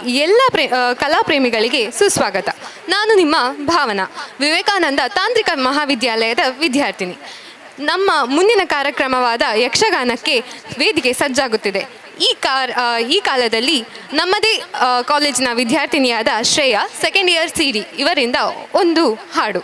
ಎಲ್ಲ ಕಲಾಪ್ರೇಮಿಗಳಿಗೆ ಸುಸ್ವಾಗತ. ನಾನು ನಿಮ್ಮ ಭಾವನಾ, ವಿವೇಕಾನಂದ ತಾಂತ್ರಿಕ ಮಹಾವಿದ್ಯಾಲಯದ ವಿದ್ಯಾರ್ಥಿನಿ. ನಮ್ಮ ಮುಂದಿನ ಕಾರ್ಯಕ್ರಮವಾದ ಯಕ್ಷಗಾನಕ್ಕೆ ವೇದಿಕೆ ಸಜ್ಜಾಗುತ್ತಿದೆ. ಈ ಕಾಲದಲ್ಲಿ ನಮ್ಮದೇ ಕಾಲೇಜಿನ ವಿದ್ಯಾರ್ಥಿನಿಯಾದ ಶ್ರೇಯಾ, ಸೆಕೆಂಡ್ ಇಯರ್ ಸಿಡಿ ಇವರಿಂದ ಒಂದು ಹಾಡು.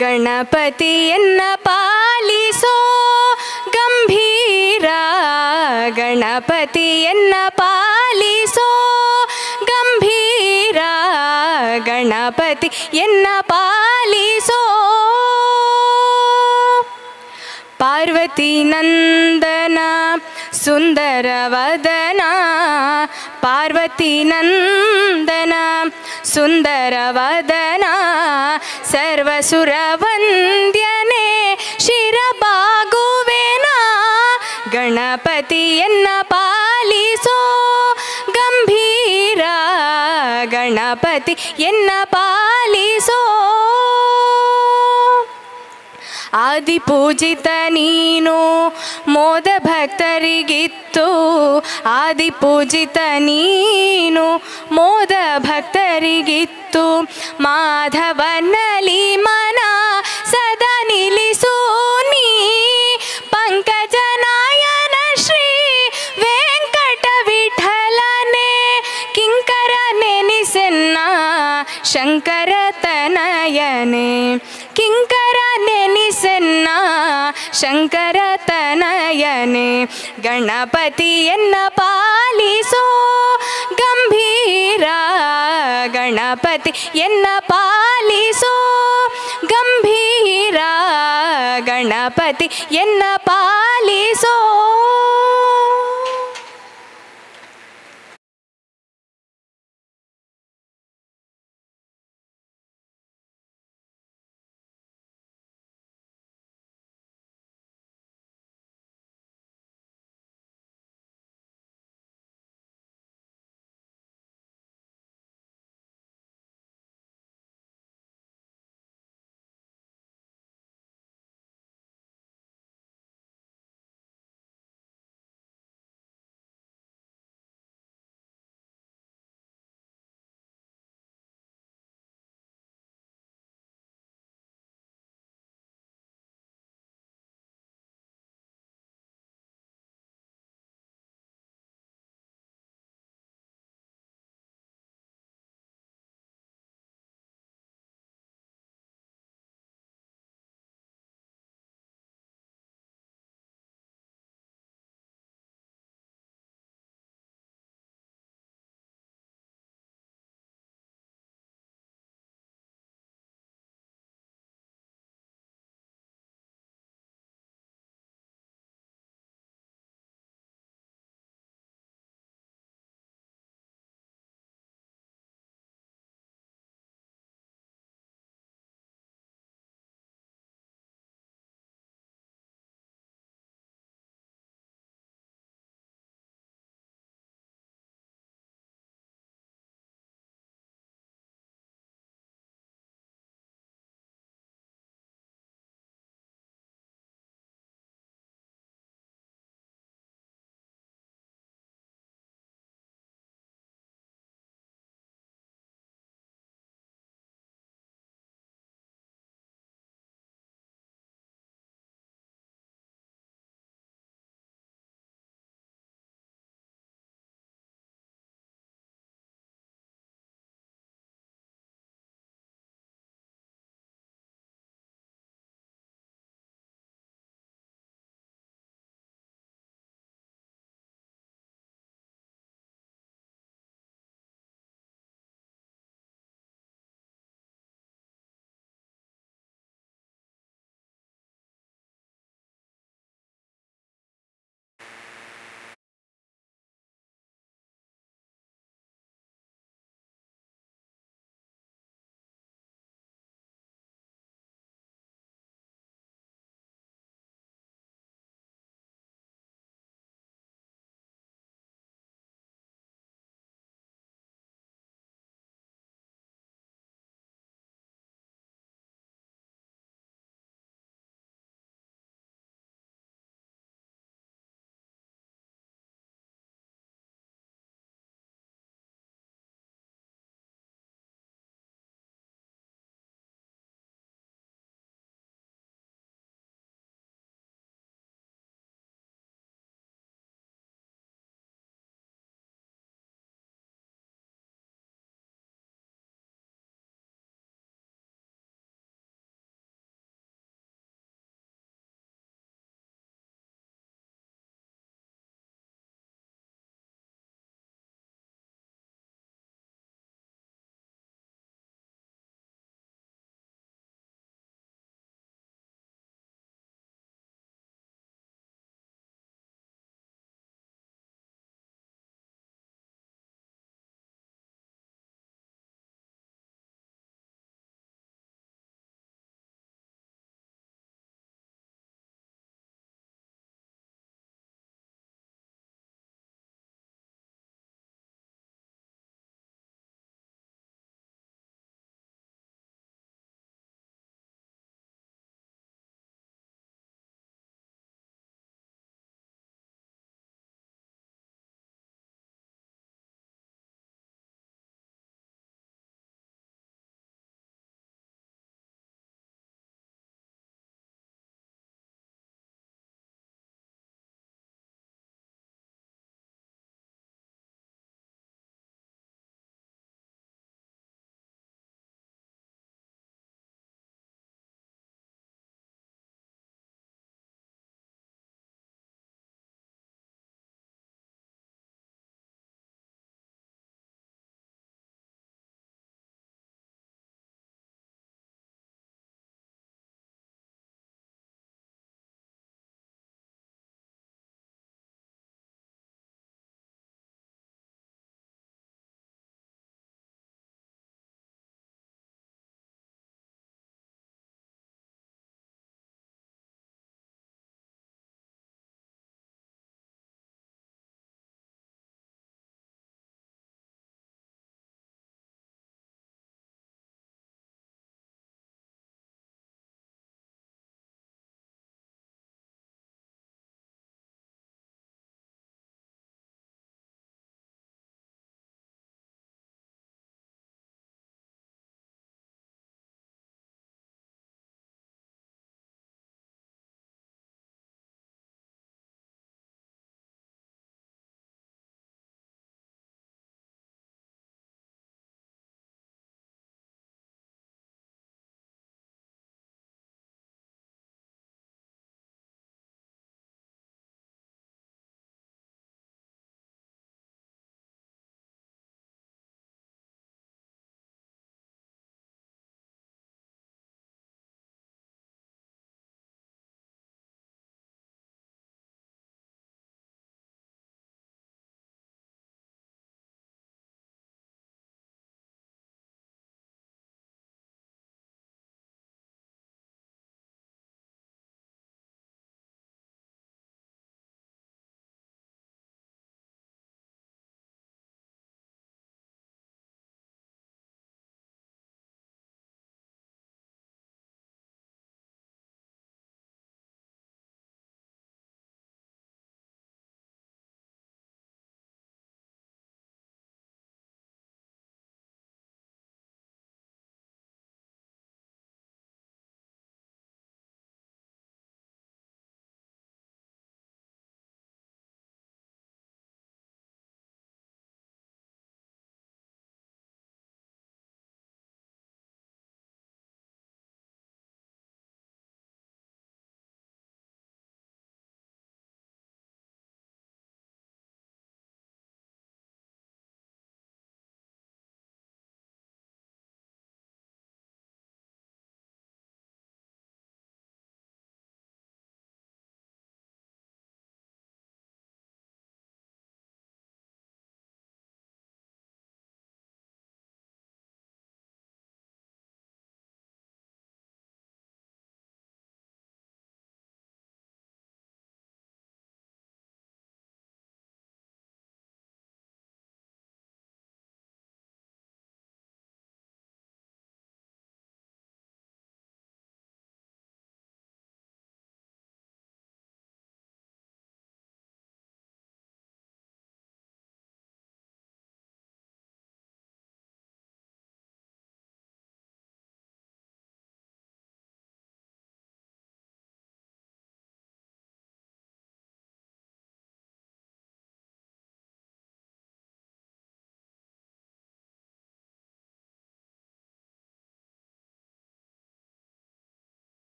ಗಣಪತಿಯನ್ನ ಪಾಲಿಸೋ ಗಂಭೀರ, ಗಣಪತಿಯನ್ನ ಪಾಲಿಸೋ ಗಂಭೀರ, ಗಣಪತಿಯನ್ನ ಪಾಲಿಸೋ. ಪಾರ್ವತಿ ನಂದನ ಸುಂದರ ವದನ, ಪಾರ್ವತಿ ನಂದನ ಸುಂದರ ವದನ, ಸರ್ವಸುರ ವಂದ್ಯನೆ ಶಿರಬಾಗುವೆನ. ಗಣಪತಿಯನ್ನ ಪಾಲಿಸೋ ಗಂಭೀರ, ಗಣಪತಿಯನ್ನ ಪಾಲಿಸೋ. ಆದಿಪೂಜಿತ ನೀನು ಮೋದ ಭಕ್ತರಿಗಿತ್ತು, ಆದಿಪೂಜಿತ ನೀನು ಮೋದ ಭಕ್ತರಿಗಿತ್ತು. ಮಾಧವನಲ್ಲಿ ಮನ ಸದಾ ನಿಲ್ಲಿಸು ನೀ, ಪಂಕಜನಾಯನ ಶ್ರೀ ವೆಂಕಟ ವಿಠಲನೆ. ಕಿಂಕರ ನೆನಿಸೆನ್ನ ಶಂಕರ ತನಯನೆ, ಕಿಂಕರ ನೆನಿಸೆನ್ನ ಶಂಕರ ತನಯನೆ. ಗಣಪತಿಯನ್ನ ಪಾಲಿಸೋ ಗಂಭೀರ, ಗಣಪತಿಯನ್ನ ಪಾಲಿಸೋ ಗಂಭೀರ, ಗಣಪತಿಯನ್ನ ಪಾಲಿಸೋ.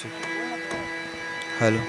हेलो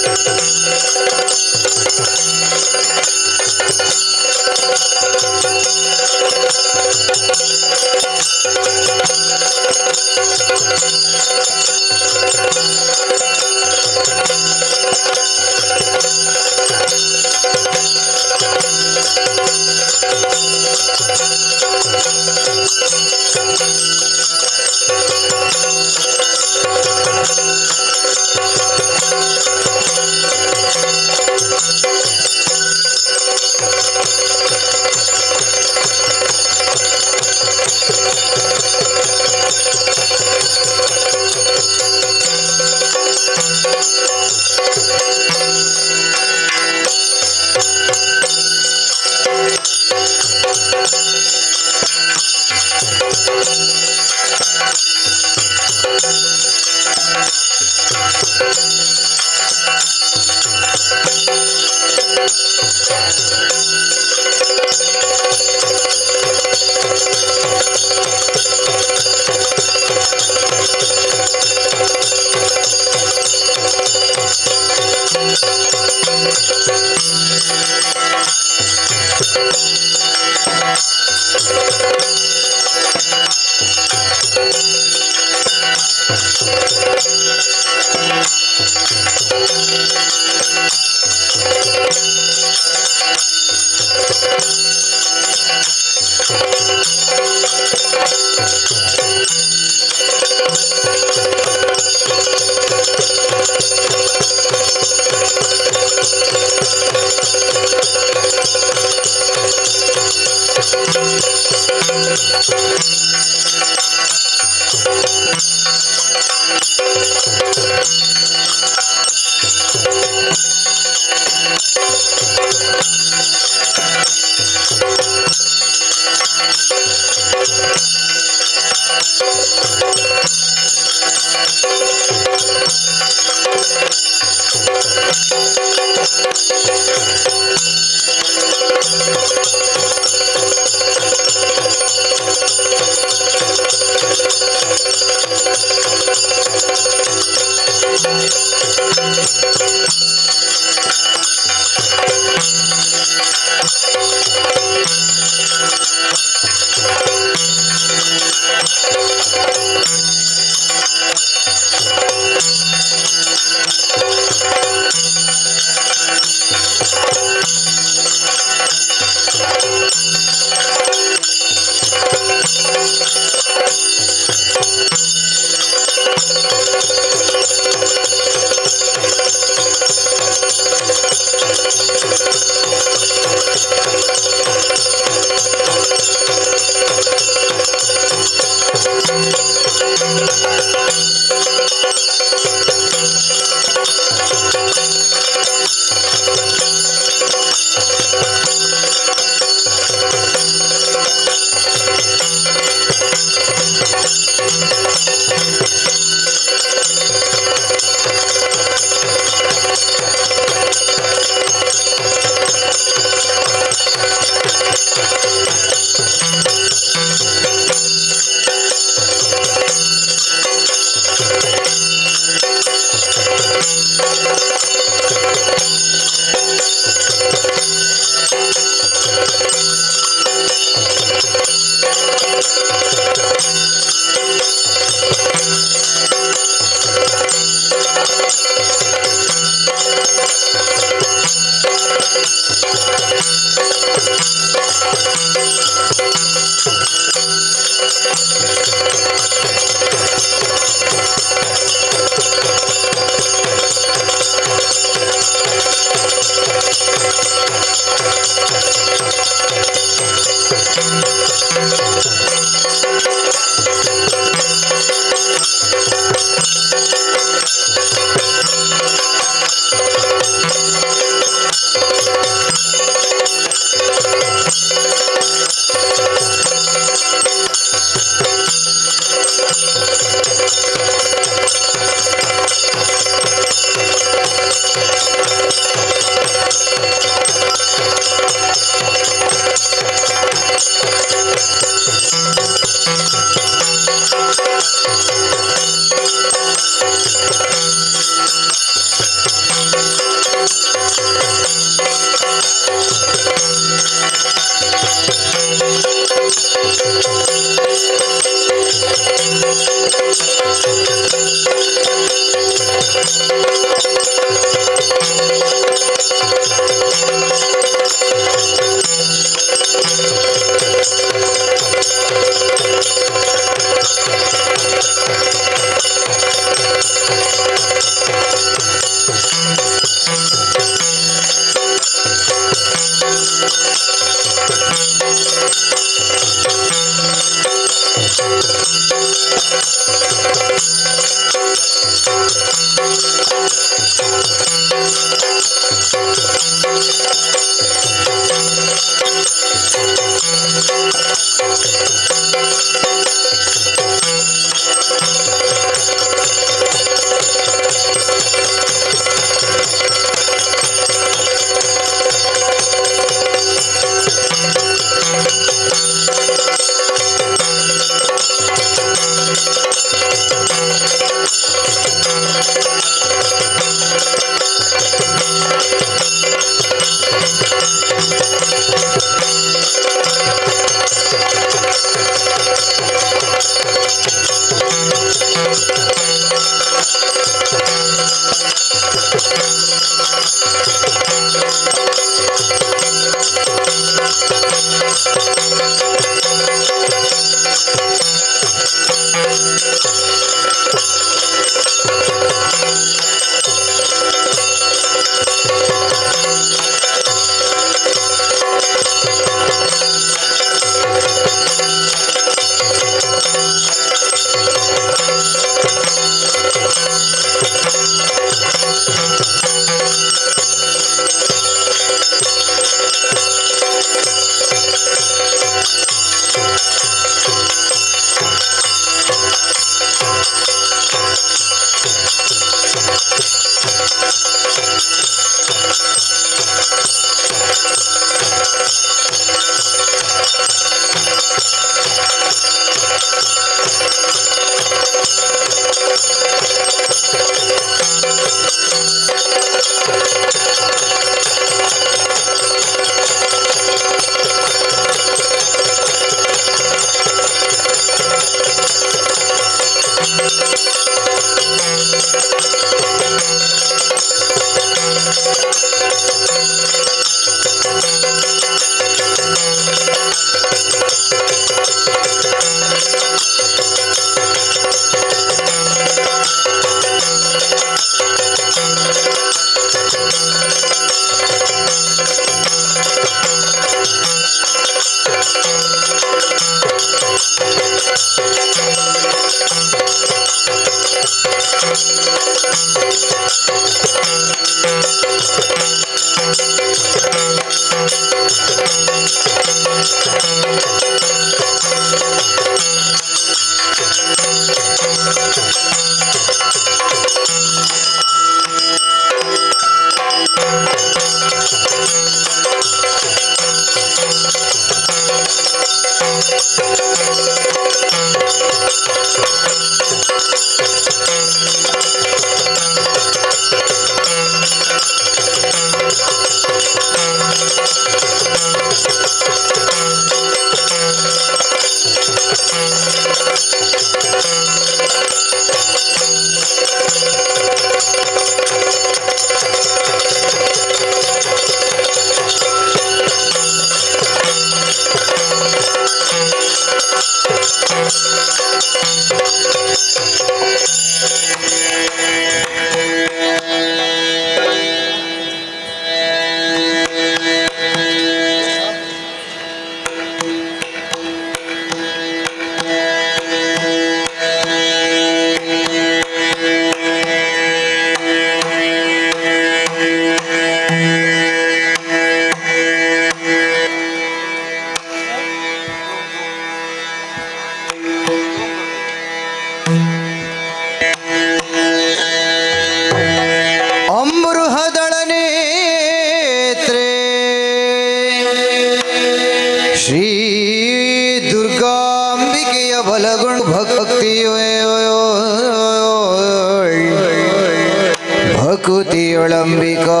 ಭಕುತಿಯೊಳಂಬಿಕಾ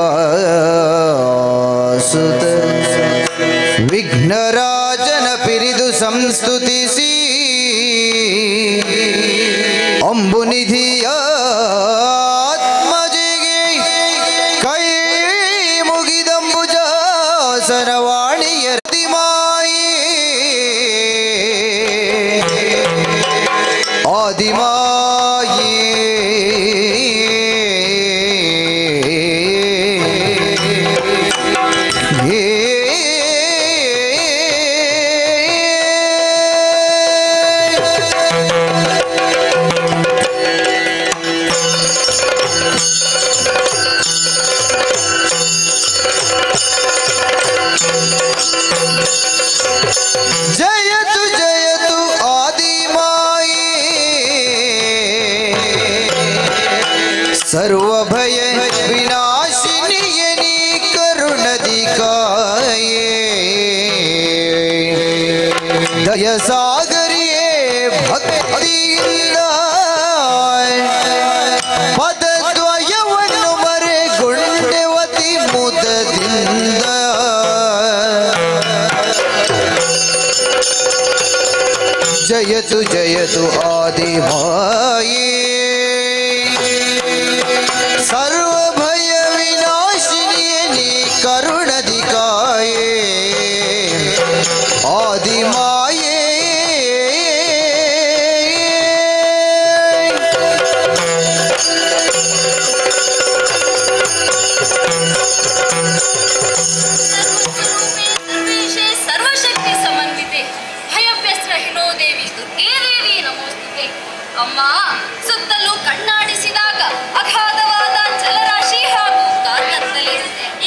ಸುತ ವಿಘ್ನರಾಜನ ಪಿರಿದು ಸಂಸ್ತುತಿಸಿ ಅಂಬುನಿಧಿಯ ಆತ್ಮಜಿಗೆ ಕೈ ಮುಗಿದಂಬುಜ ಸರವಾಣಿಯ ಆದಿಮಾಯೇ ಜಯತು ಜಯತು ಆದಿಮಾಯೇ ಸರ್ವಭಯ ವಿನಾಶಿನಿಯೇ ನೀ ಕರುಣದಿ ಕಾಯೇ ದಯಸಾಗರಿಯೇ ಭಕ್ತಿಯಿಂದ ಪದದ್ವಯವನ್ನು ಮರೆಗೊಂಡೆವತಿ ಮುದದಿಂದ ಜಯತು ಜಯತು ಆದಿಮಾಯೇ ಸರ್ವಭಯ ವಿನಾಶಿನಿಯೇ ನೀ ಕರುಣದಿ ಕಾಯೇ ಆದಿಮಾಯೇ ಸರ್ವಶಕ್ತಿ ಸಮನ್ವಿತೆ ಭಯವ್ಯಸ್ತ್ರಹಿನೋ ದೇವಿ ದುರ್ಗೇ ದೇವಿ ನಮೋಸ್ತುತೆ. ಅಮ್ಮ, ಸುತ್ತಲೂ ಕಣ್ಣಾಡಿಸಿದಾಗ ಅಗಾಧವಾದ ಜಲರಾಶಿ ಹಾಗೂ ಕಾರ್ಕತ್ತಲೆ,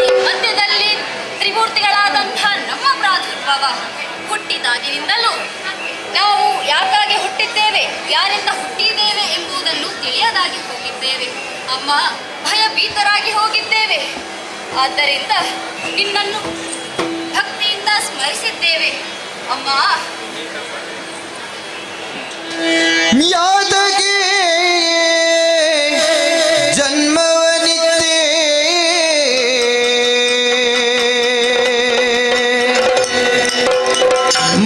ಈ ಮಧ್ಯದಲ್ಲಿ ತ್ರಿಮೂರ್ತಿಗಳಾದಂತಹ ನಮ್ಮ ಪ್ರಾದುರ್ಭಾವ. ಹುಟ್ಟಿದಾಗಿನಿಂದಲೂ ನಾವು ಯಾಕಾಗಿ ಹುಟ್ಟಿದ್ದೇವೆ, ಯಾರಿಂದ ಹುಟ್ಟಿದ್ದೇವೆ ಎಂಬುದನ್ನು ತಿಳಿಯದಾಗಿ ಹೋಗಿದ್ದೇವೆ. ಅಮ್ಮ, ಭಯಭೀತರಾಗಿ ಹೋಗಿದ್ದೇವೆ. ಆದ್ದರಿಂದ ನಿನ್ನನ್ನು ಭಕ್ತಿಯಿಂದ ಸ್ಮರಿಸಿದ್ದೇವೆ. ಅಮ್ಮ, ಯಾದಗೆ ಜನ್ಮವನಿತ್ತೆ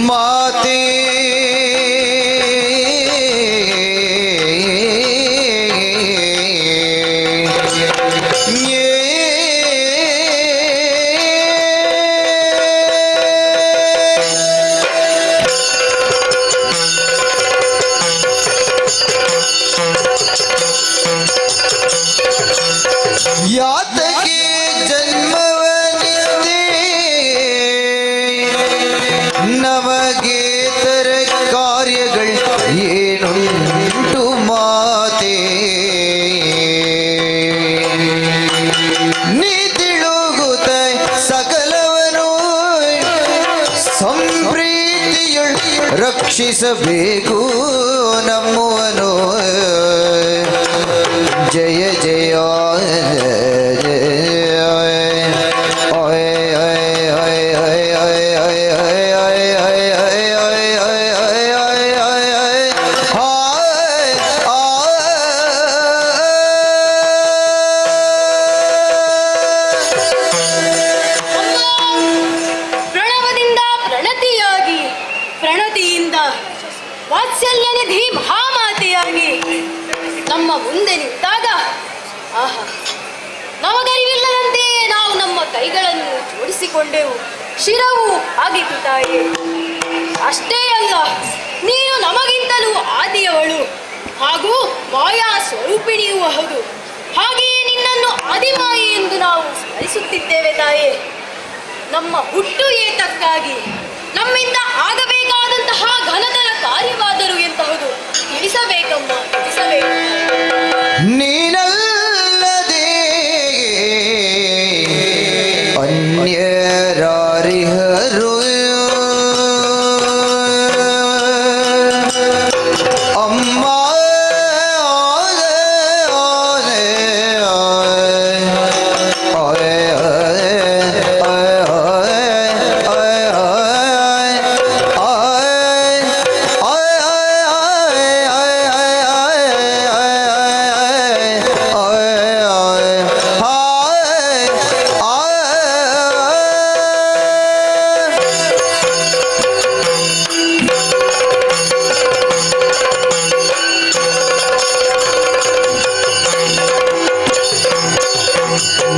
ಮಾತೆ ಯಾತಕ್ಕೆ ಜನ್ಮವನಿದೆ ನಮಗೆ ತರ ಕಾರ್ಯಗಳು ಏನುಂಟು ಮಾತೆ ನೀ ತಿಳುಗುತ್ತ ಸಕಲವನು ಸಂಪ್ರೀತಿಯುಳ್ ರಕ್ಷಿಸಬೇಕು ನಮ್ಮವನು ಜಯ ಜಯ ಪ್ರಣವದಿಂದ ಪ್ರಣತಿಯಾಗಿ, ಪ್ರಣತಿಯಿಂದ ವಾತ್ಸಲ್ಯನಿಧಿ ಮಹಾಮಾತೆಯಾಗಿ ನಮ್ಮ ಮುಂದೆ ನಿಂತಾಗ ಆಹಾ, ನಮಗರಿವಿಲ್ಲದಂತೆಯೇ ನಾವು ನಮ್ಮ ಕೈಗಳನ್ನು ಜೋಡಿಸಿಕೊಂಡೆವು. ಶಿರವು ಆಗಿತು ತಾಯಿ. ಅಷ್ಟೇ ಅಲ್ಲ, ನೀನು ನಮಗಿಂತಲೂ ಆದಿಯವಳು ಹಾಗೂ ಮಾಯಾ ಸ್ವರೂಪಿಣಿಯೂ ಹೌದು. ಹಾಗೆಯೇ ನಿನ್ನನ್ನು ಆದಿಮಾಯಿ ಎಂದು ನಾವು ಸ್ಮರಿಸುತ್ತಿದ್ದೇವೆ ತಾಯಿ. ನಮ್ಮ ಹುಟ್ಟು ಏತಕ್ಕಾಗಿ, ನಮ್ಮಿಂದ ಆಗಬೇಕಾದಂತಹ ಘನತರ ಕಾರ್ಯವಾದರೂ ಎಂತಹುದು ತಿಳಿಸಬೇಕಮ್ಮ, ತಿಳಿಸಬೇಕು. ನೀನಲ್ಲದೆ ಅನ್ಯರಾರಿಹರು ಅಮ್ಮ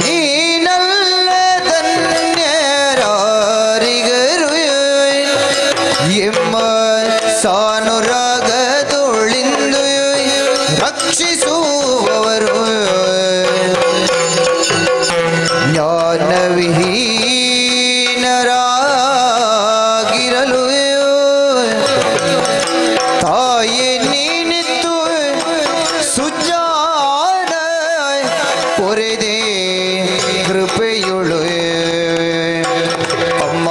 ನೀನಲ್ಲದನ್ಯರಾರಿಗರು ಎಮ್ಮ ಸಾನುರಾಗದೊಳಿಂದು ರಕ್ಷಿಸುವವರು ಜ್ಞಾನವಿಹೀನರಾಗಿರಲು ತಾಯೇ ನೀನಿತ್ತು ಸುಜ್ಞಾನ ಪೊರೆದೆ ಕೃಪೆಯುಳು ಅಮ್ಮ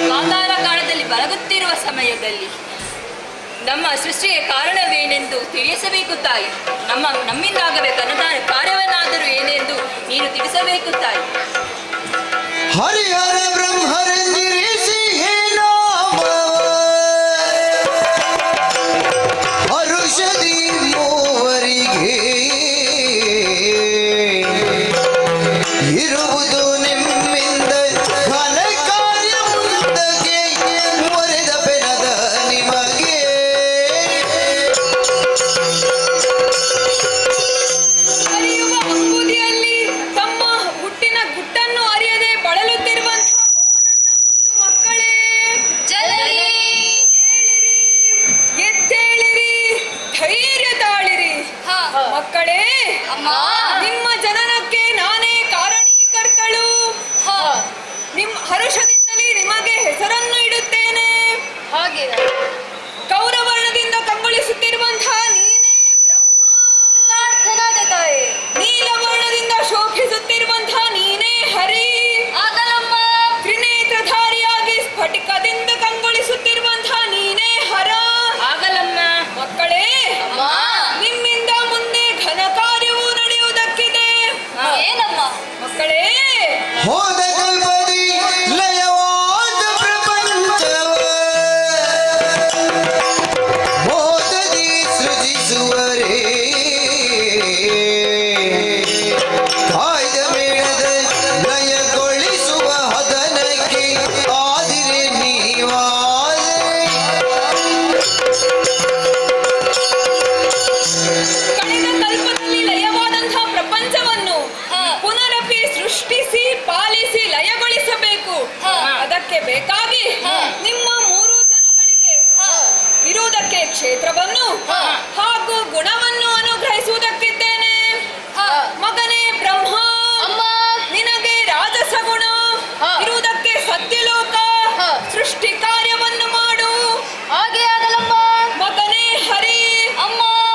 ಗಾಂಧಾರ ಕಾಲದಲ್ಲಿ ಬರಗುತ್ತಿರುವ ಸಮಯದಲ್ಲಿ ನಮ್ಮ ಸೃಷ್ಟಿಯ ಕಾರಣವೇನೆಂದು ತಿಳಿಸಬೇಕು ತಾಯಿ. ನಮ್ಮಿಂದಾಗಬೇಕನ್ನದಾನ ಕಾರ್ಯವನ್ನಾದರೂ ಏನೆಂದು ನೀನು ತಿಳಿಸಬೇಕು ತಾಯಿ. ಹರಿಹರ ಬ್ರಹ್ಮರಂಜಿರಿಸಿ ಹರುಷದಿ ಮೂವರಿಗೆ ಇರುವುದು ನಿಮ್ಮಿಂದ ಘನ ಕಾರ್ಯ ಮುಂದಕ್ಕೆ ಮೊರೆದ ಬೆನದ ನಿಮಗೆ ಹರಿಯುವ ಅಂಬುದಿಯಲ್ಲಿ ತಮ್ಮ ಹುಟ್ಟಿನ ಗುಟ್ಟನ್ನು ಅರಿಯದೆ ಬಳಲುತ್ತಿರುವಂತಹ ಓ ನನ್ನ ಮುದ್ದು ಮಕ್ಕಳೇ, ಏಳಿರಿ, ಎದ್ದೇಳಿರಿ, ಧೈರ್ಯ ತಾಳಿರಿ. ಮಕ್ಕಳೇ, ನಿಮ್ಮ ಜನನಕ್ಕೆ ನಾನೇ ಕಾರಣೀಕರ್ತಳು. ನಿಮ್ಮ ಹರುಷದಿಂದಲೇ ನಿಮಗೆ ಹೆಸರನ್ನು ಇಡುತ್ತೇನೆ. ಹಾಗೆ ಕೌರವರ್ಣದಿಂದ ಕಂಗೊಳಿಸುತ್ತಿರುವಂತಹ ನೀನೇ ಬ್ರಹ್ಮ. ಕೃತಾರ್ಥನಾದ ತಾಯಿ. ನೀಲವರ್ಣದಿಂದ ಶೋಭಿಸುತ್ತಿರುವಂತಹ ನೀನೇ ಹರಿ. ಆಗಲಮ್ಮ. ತ್ರಿನೇತ್ರಧಾರಿಯಾಗಿ ಸ್ಫಟಿಕದಿಂದ ಕಂಗೊಳಿಸುತ್ತಿರುವಂತಹ ನೀನೇ ಹರ. ಆಗಲಮ್ಮ. ಮಕ್ಕಳೇ, ನಿಮ್ಮಿಂದ ಮುಂದೆ ಘನ ಕಾರ್ಯವೂ ನಡೆಯುವುದಕ್ಕಿದೆ. ಏನಮ್ಮ? ಮಕ್ಕಳೇ, ಹೋದ ಕಲ್ಪದಿ ಲಯವಾದ ಪ್ರಪಂಚವ ಮೋದದಿ ಸೃಜಿಸುವರೇ ಕಾಯ್ದ ಮೇಳದ ಲಯಗೊಳಿಸುವ ಹದನಕ್ಕೆ ಆದಿರೆ ನೀವಾದರೆ ಕಳೆದ ಕಲ್ಪದಲ್ಲಿ ಲಯವಾದಂತಹ ಪ್ರಪಂಚವನ್ನು ಪುನರಪಿ ಸೃಷ್ಟಿಸಿ ಪಾಲಿಸಿ ಲಯಗೊಳಿಸಬೇಕು. ಅದಕ್ಕೆ ಬೇಕಾಗಿ ನಿಮ್ಮ 3 ಜನಗಳಿಗೆ ಇರುವುದಕ್ಕೆ ಕ್ಷೇತ್ರವನ್ನು ಹಾಗೂ ಗುಣವನ್ನು ಅನುಗ್ರಹಿಸುವುದಕ್ಕಿದ್ದೇನೆ. ಮಗನೇ ಬ್ರಹ್ಮ, ನಿನಗೆ ರಾಜಸ ಗುಣ ಇರುವುದಕ್ಕೆ ಸತ್ಯಲೋಕ ಸೃಷ್ಟಿ ಕಾರ್ಯವನ್ನು ಮಾಡು. ಹಾಗೆ ಆಗಲಮ್ಮ. ಮಗನೇ ಹರಿ,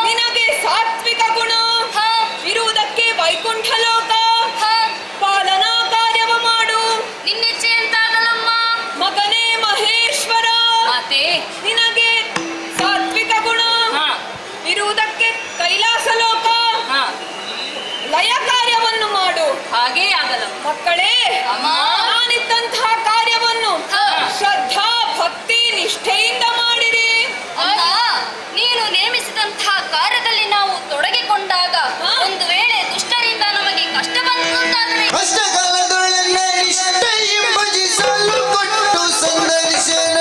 ನಿನಗೆ ಸಾತ್ವಿಕ ಗುಣ ಇರುವುದಕ್ಕೆ ವೈಕುಂಠ ಲೋಕ ಪಾಲನಾ ಕಾರ್ಯವ ಮಾಡು. ನಿನ್ನಿಚ್ಛೆ ಎಂತಾಗಲಮ್ಮ. ಮಗನೇ ಮಹೇಶ್ವರ, ನಿನಗೆ ಸಾತ್ವಿಕ ಗುಣ ಇರುವುದಕ್ಕೆ ಕೈಲಾಸ ಲೋಕ ಲಯ ಕಾರ್ಯವನ್ನು ಮಾಡು. ಹಾಗೇ ಆಗಲ್ಲ. ಮಕ್ಕಳೇ, ನಾನಿದ್ದಂತಹ ಕಾರ್ಯವನ್ನು ಶ್ರದ್ಧಾ ಭಕ್ತಿ ನಿಷ್ಠೆಯಿಂದ ಮಾಡಿರಿ. ನೀನು ನೇಮಿಸಿದಂತಹ ಕಾರ್ಯದಲ್ಲಿ ನಾವು ತೊಡಗಿಕೊಂಡಾಗ ಒಂದು ವೇಳೆ ದುಷ್ಟರಿಂದ ನಮಗೆ ಕಷ್ಟ ಬಂತು ಅಂತಾದರೆ ಕಷ್ಟಕಾಲದೊಳಗೆ ನಿಷ್ಠೆಯ ಭಜಿಸಲು ಕೊಟ್ಟು ಸಂದರ್ಶನ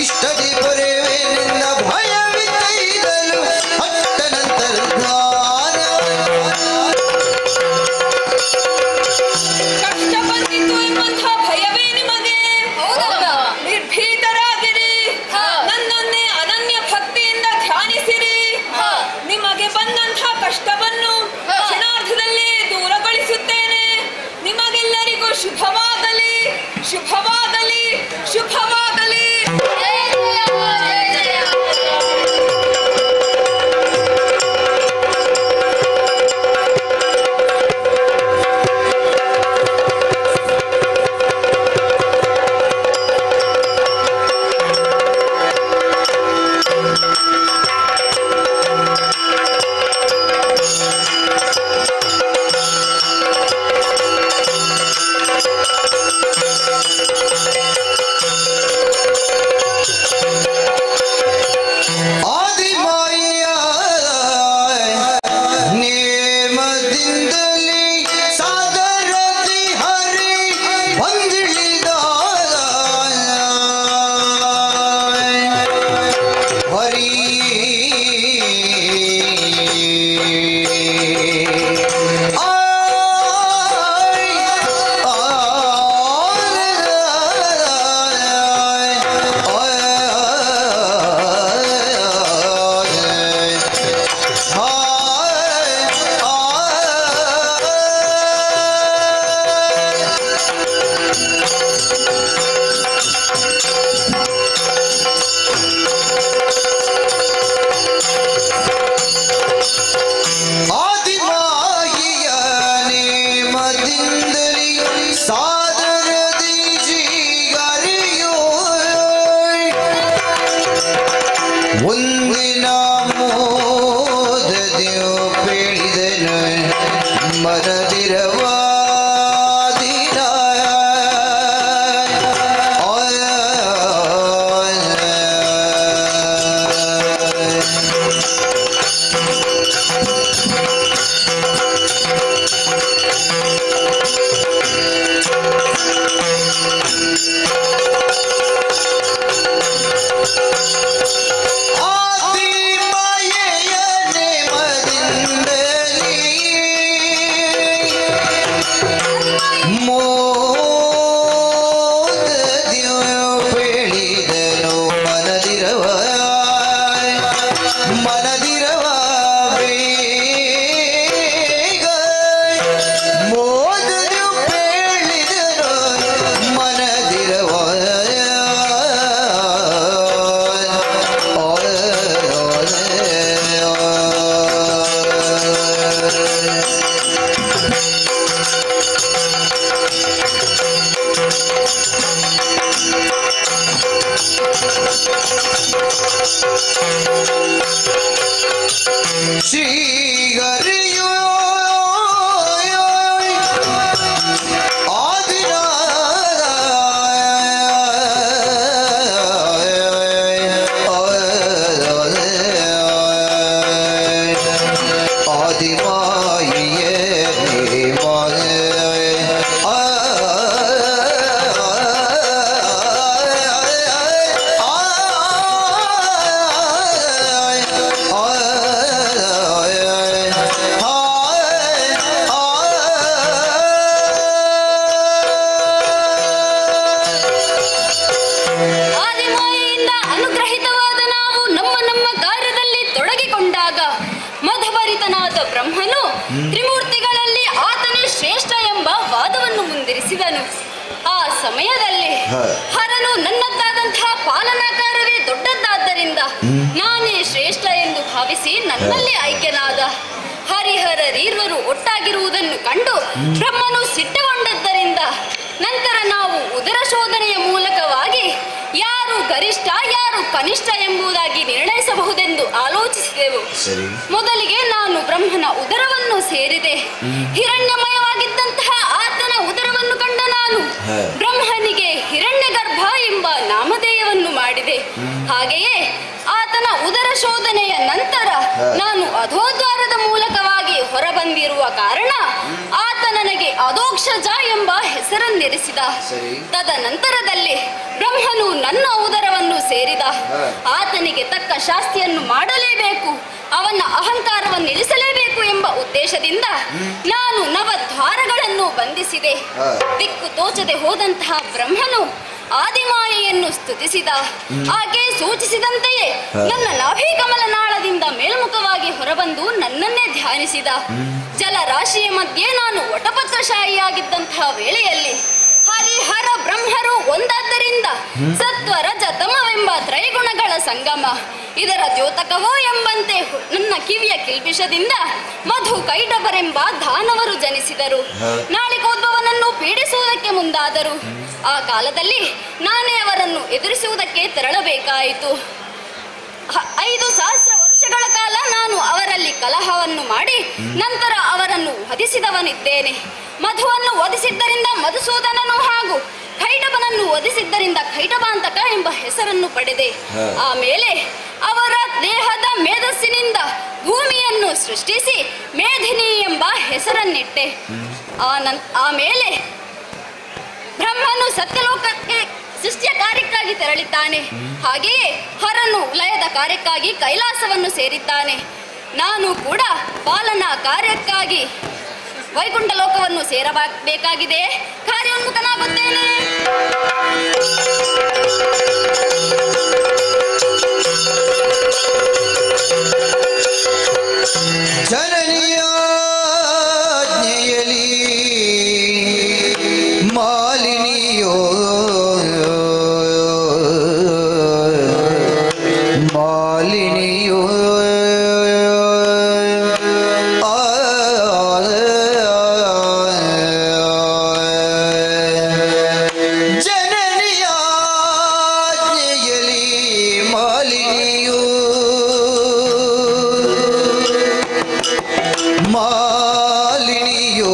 ಇಷ್ಟದಿ ಬರೆವೇನೆಂದ ಭಯವಿದ್ದೈದಲು ಅಟ್ಟ ನಂತರ ಜ್ಞಾನ ಶ್ರೀಹರಿಯೋ ಆದಿಮಾಯೆಯಿಂದ ಅನುಗ್ರಹಿತವಾದ ನಾವು ನಮ್ಮ ನಮ್ಮ ಕಾರ್ಯದಲ್ಲಿ ತೊಡಗಿಕೊಂಡಾಗ ಮಧುಭರಿತನಾದ ಬ್ರಹ್ಮನು ತ್ರಿಮೂರ್ತಿಗಳಲ್ಲಿ ಆತನೇ ಶ್ರೇಷ್ಠ ಎಂಬ ವಾದವನ್ನು ಮುಂದಿರಿಸಿದನು. ಆ ಸಮಯದಲ್ಲಿ ಹರನು ನನ್ನದ್ದಾದಂತಹ ಪಾಲನಾಕಾರವೇ ದೊಡ್ಡದ್ದಾದ್ದರಿಂದ ನಾನೇ ಶ್ರೇಷ್ಠ ಎಂದು ಭಾವಿಸಿ ನನ್ನಲ್ಲಿ ಐಕ್ಯನಾದ. ಹರಿಹರರೀರ್ವರು ಒಟ್ಟಾಗಿರುವುದನ್ನು ಕಂಡು ಬ್ರಹ್ಮನು ಸಿಟ್ಟುಗೊಂಡದ್ದರಿಂದ ನಂತರ ನಾವು ಉದರ ಶೋಧನೆಯ ಮೂಲಕವಾಗಿ ಯಾರು ಗರಿಷ್ಠ ಯಾರು ಕನಿಷ್ಠ ಎಂಬುದಾಗಿ ನಿರ್ಣಯಿಸಬಹುದೆಂದು ಆಲೋಚಿಸಿದೆವು. ಮೊದಲಿಗೆ ನಾನು ಬ್ರಹ್ಮನ ಉದರವನ್ನು ಸೇರಿದೆ. ಹಿರಣ್ಯಮಯವಾಗಿದ್ದಂತಹ ಆತನ ಉದರವನ್ನು ಕಂಡ ನಾನು ಬ್ರಹ್ಮನಿಗೆ ಹಿರಣ್ಯಗರ್ಭ ಎಂಬ ನಾಮಧೇಯವನ್ನು ಮಾಡಿದೆ. ಹಾಗೆಯೇ ಆತನ ಉದರ ಶೋಧನೆಯ ನಂತರ ನಾನು ಅಧೋದ್ವಾರದ ಮೂಲಕವಾಗಿ ಹೊರಬಂದಿರುವ ಕಾರಣ ಆತ ನನಗೆ ಅಧೋಕ್ಷಜ ಎಂಬ ಹೆಸರನ್ನಿರಿಸಿದ. ತದನಂತರದಲ್ಲಿ ಬ್ರಹ್ಮನು ನನ್ನ ಉದರವನ್ನು ಸೇರಿದ. ಆತನಿಗೆ ತಕ್ಕ ಶಾಸ್ತಿಯನ್ನು ಮಾಡಲೇಬೇಕು, ಅವನ ಅಹಂಕಾರವನ್ನು ಇಳಿಸಲೇಬೇಕು ಎಂಬ ಉದ್ದೇಶದಿಂದ ನಾನು ನವದ್ವಾರಗಳನ್ನು ಬಂಧಿಸಿದೆ. ದಿಕ್ಕು ತೋಚದೆ ಹೋದಂತಹ ಬ್ರಹ್ಮನು ಆದಿಮಾಯೆಯನ್ನು ಸ್ತುತಿಸಿದ. ಆಕೆ ಸೂಚಿಸಿದಂತೆಯೇ ನನ್ನ ನಾಭಿಕಮಲ ನಾಳದಿಂದ ಮೇಲ್ಮುಖವಾಗಿ ಹೊರಬಂದು ನನ್ನನ್ನೇ ಧ್ಯಾನಿಸಿದ. ಜಲರಾಶಿಯ ಮಧ್ಯೆ ನಾನು ವಟಪತ್ರಶಾಹಿಯಾಗಿದ್ದಂತಹ ವೇಳೆಯಲ್ಲಿ ಹರಿಹರ ಬ್ರಹ್ಮರು ಒಂದಾದ್ದರಿಂದ ಸತ್ವ ರಜ ತಮವೆಂಬ ತ್ರೈಗುಣಗಳ ಸಂಗಮ ಇದರ ದ್ಯೋತಕವೋ ಎಂಬಂತೆ ನನ್ನ ಕಿವಿಯ ಕಿಲ್ಬಿಷದಿಂದ ಮಧು ಕೈಟಬರೆಂಬ ದಾನವರು ಜನಿಸಿದರು. ನಾಳಿಕೋದ್ಭವನನ್ನು ಪೀಡಿಸುವುದಕ್ಕೆ ಮುಂದಾದರು. ಆ ಕಾಲದಲ್ಲಿ ನಾನೇ ಅವರನ್ನು ಎದುರಿಸುವುದಕ್ಕೆ ತೆರಳಬೇಕಾಯಿತು. 5,000 ವರ್ಷಗಳ ಕಾಲ ನಾನು ಅವರಲ್ಲಿ ಕಲಹವನ್ನು ಮಾಡಿ ನಂತರ ಅವರನ್ನು ವಧಿಸಿದವನಿದ್ದೇನೆ. ಮಧುವನ್ನು ವಧಿಸಿದ್ದರಿಂದ ಮಧುಸೂದನನು ಹಾಗೂ ಕೈಟಬನನ್ನು ವಧಿಸಿದ್ದರಿಂದ ಕೈಟಬಾಂತಕ ಎಂಬ ಹೆಸರನ್ನು ಪಡೆದೆ. ಆಮೇಲೆ ಅವರ ದೇಹದ ಮೇಧಸ್ಸಿನಿಂದ ಭೂಮಿಯನ್ನು ಸೃಷ್ಟಿಸಿ ಮೇಧಿನಿ ಎಂಬ ಹೆಸರನ್ನಿಟ್ಟೆ. ಆಮೇಲೆ ಬ್ರಹ್ಮನು ಸತ್ಯಲೋಕಕ್ಕೆ ಸೃಷ್ಟಿಯ ಕಾರ್ಯಕ್ಕಾಗಿ ತೆರಳಿದ್ದಾನೆ. ಹಾಗೆಯೇ ಹರನು ಲಯದ ಕಾರ್ಯಕ್ಕಾಗಿ ಕೈಲಾಸವನ್ನು ಸೇರಿದ್ದಾನೆ. ನಾನು ಕೂಡ ಪಾಲನಾ ಕಾರ್ಯಕ್ಕಾಗಿ ವೈಕುಂಠ ಲೋಕವನ್ನು ಸೇರಬೇಕಾಗಿದೆ. ಕಾರ್ಯೋನ್ಮುಖನಾಗುತ್ತೇನೆ. ಜನನಿಯಾಜ್ಞೆಯಲಿ ಮಾಲಿನಿಯೋ ಮಾಲಿನಿಯೋ ಜನನಿಯಾಜ್ಞೆಯಲಿ ಮಾಲಿನಿಯೋ ಮಾಲಿನಿಯೋ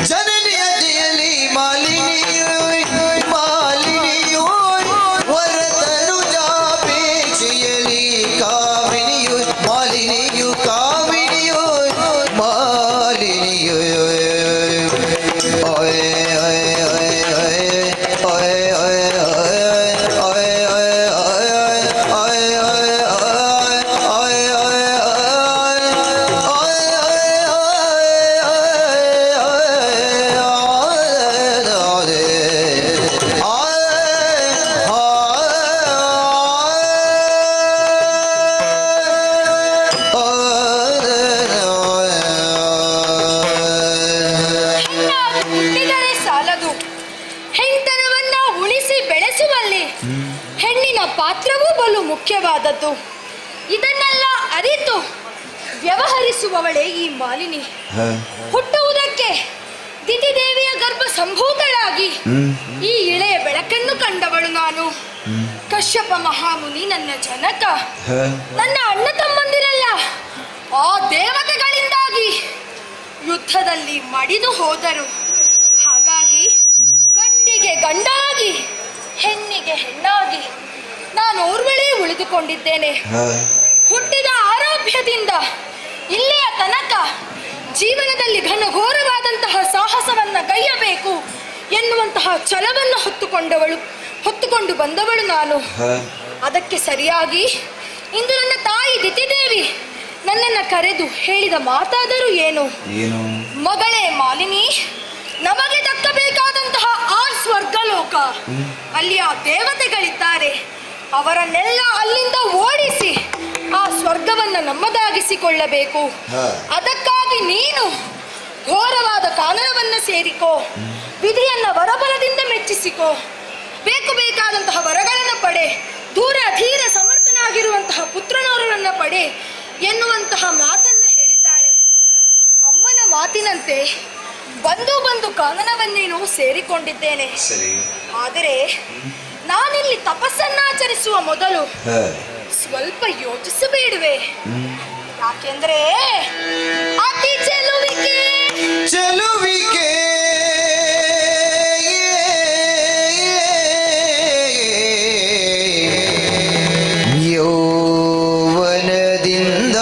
ಜನನಿಯ ಜಯಲಿ ಮಾಲಿನಿಯೋ ಮಾಲಿನಿಯೋ ವರತನು ಜಾಪೇಕ್ಷೆಯಲಿ ಕಾಮಿನಿಯೋ ಮಾಲಿನಿಯೋ ಕಾಮಿನಿಯೋ ಮಾಲಿನಿಯೋ ಹುಟ್ಟಿದರೆ ಸಾಲದು, ಹೆಣ್ತನವನ್ನ ಉಳಿಸಿ ಬೆಳೆಸುವಲ್ಲಿ ಹೆಣ್ಣಿನ ಪಾತ್ರವೂ ಬಲು ಮುಖ್ಯವಾದದ್ದು. ಇದನ್ನೆಲ್ಲ ಅರಿತು ವ್ಯವಹರಿಸುವವಳೇ ಈ ಮಾಲಿನಿ. ಹುಟ್ಟುವುದಕ್ಕೆ ದಿತಿದೇವಿಯ ಗರ್ಭ ಸಂಭೂತಳಾಗಿ ಈ ಇಳೆಯ ಬೆಳಕನ್ನು ಕಂಡವಳು ನಾನು. ಕಶ್ಯಪ ಮಹಾಮುನಿ ನನ್ನ ಜನಕ, ನನ್ನ ಅಣ್ಣ ತಮ್ಮಂದಿರೆಲ್ಲ ಆ ದೇವತೆಗಳಿಂದಾಗಿ ಯುದ್ಧದಲ್ಲಿ ಮಡಿದು ಹೋದರು. ಹಾಗಾಗಿ ಗಂಡಿಗೆ ಗಂಡಾಗಿ ಹೆಣ್ಣಿಗೆ ಹೆಣ್ಣಾಗಿ ನಾನು ಊರ್ವಳೇ ಉಳಿದುಕೊಂಡಿದ್ದೇನೆ. ಹುಟ್ಟಿದ ಆರೋಗ್ಯದಿಂದ ಇಲ್ಲಿಯ ತನಕ ಜೀವನದಲ್ಲಿ ಘನಘೋರವಾದಂತಹ ಸಾಹಸವನ್ನ ಗೈಯಬೇಕು ಎನ್ನುವಂತಹ ಛಲವನ್ನು ಹೊತ್ತುಕೊಂಡು ಬಂದವಳು ನಾನು. ಅದಕ್ಕೆ ಸರಿಯಾಗಿ ಇಂದು ನನ್ನ ತಾಯಿ ದಿತಿದೇವಿ ನನ್ನನ್ನು ಕರೆದು ಹೇಳಿದ ಮಾತಾದರೂ ಏನು? ಮಗಳೇ ಮಾಲಿನಿ, ನಮಗೆ ದಕ್ಕಬೇಕಾದಂತಹ ಆ ಸ್ವರ್ಗಲೋಕ, ಅಲ್ಲಿ ಆ ದೇವತೆಗಳಿದ್ದಾರೆ, ಅವರನ್ನೆಲ್ಲ ಅಲ್ಲಿಂದ ಓಡಿಸಿ ಆ ಸ್ವರ್ಗವನ್ನು ನಮ್ಮದಾಗಿಸಿಕೊಳ್ಳಬೇಕು. ಅದಕ್ಕಾಗಿ ನೀನು ಘೋರವಾದ ಕಾನನವನ್ನು ಸೇರಿಕೋ, ವಿಧಿಯನ್ನ ವರಬಲದಿಂದ ಮೆಚ್ಚಿಸಿಕೋ, ಬೇಕಾದಂತಹ ವರಗಳನ್ನು ಪಡೆ, ದೂರ ಧೀರ ಸಮರ್ಥನಾಗಿರುವಂತಹ ಪುತ್ರನವರನ್ನ ಪಡೆ ಎನ್ನುವಂತಹ ಮಾತನ್ನ ಹೇಳಿದ್ದಾಳೆ. ಅಮ್ಮನ ಮಾತಿನಂತೆ ಬಂದು ಕಾನನವನ್ನೇನೋ ಸೇರಿಕೊಂಡಿದ್ದೇನೆ. ಆದರೆ ನಾನಿಲ್ಲಿ ತಪಸ್ಸನ್ನಾಚರಿಸುವ ಮೊದಲು ಸ್ವಲ್ಪ ಯೋಚಿಸಬೇಡುವೆ? ಯಾಕೆಂದ್ರೆ ಅತಿ ಚೆಲುವಿಕೆ ಯೌವನದಿಂದ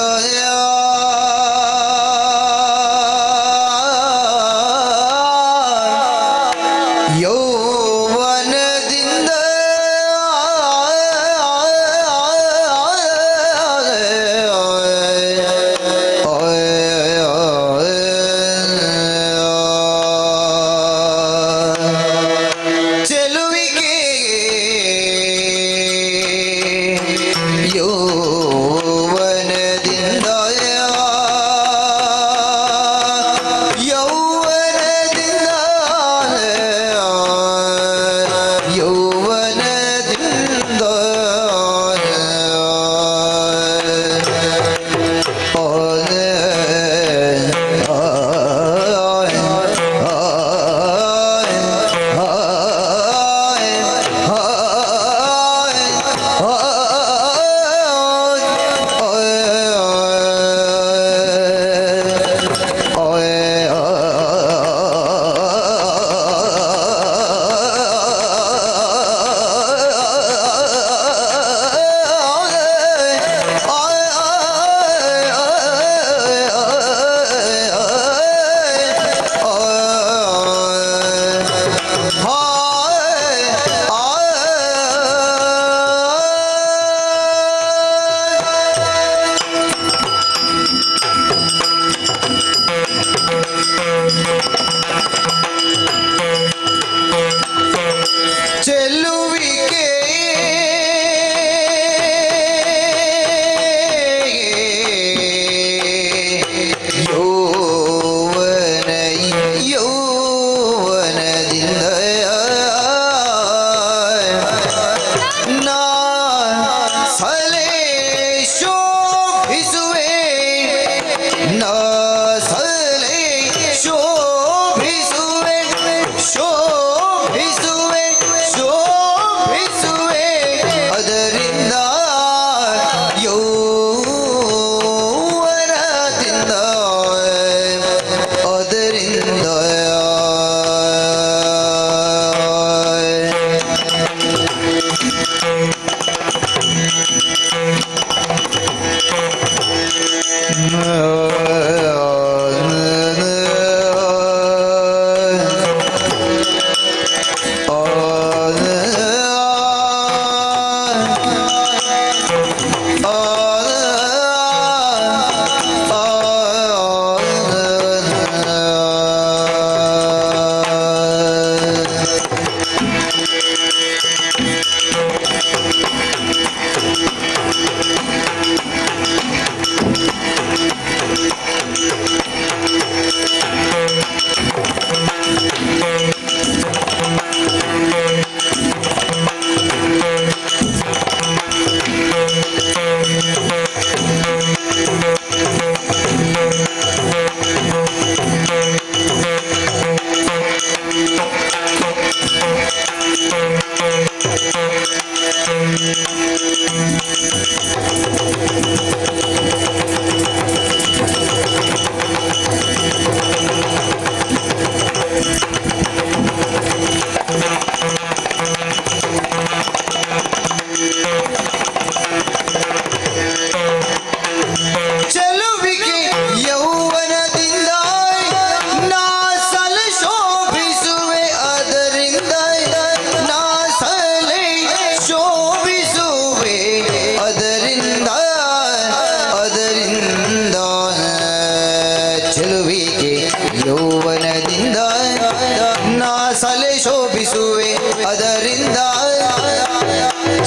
ಶೋಭಿಸುವೆ ಅದರಿಂದ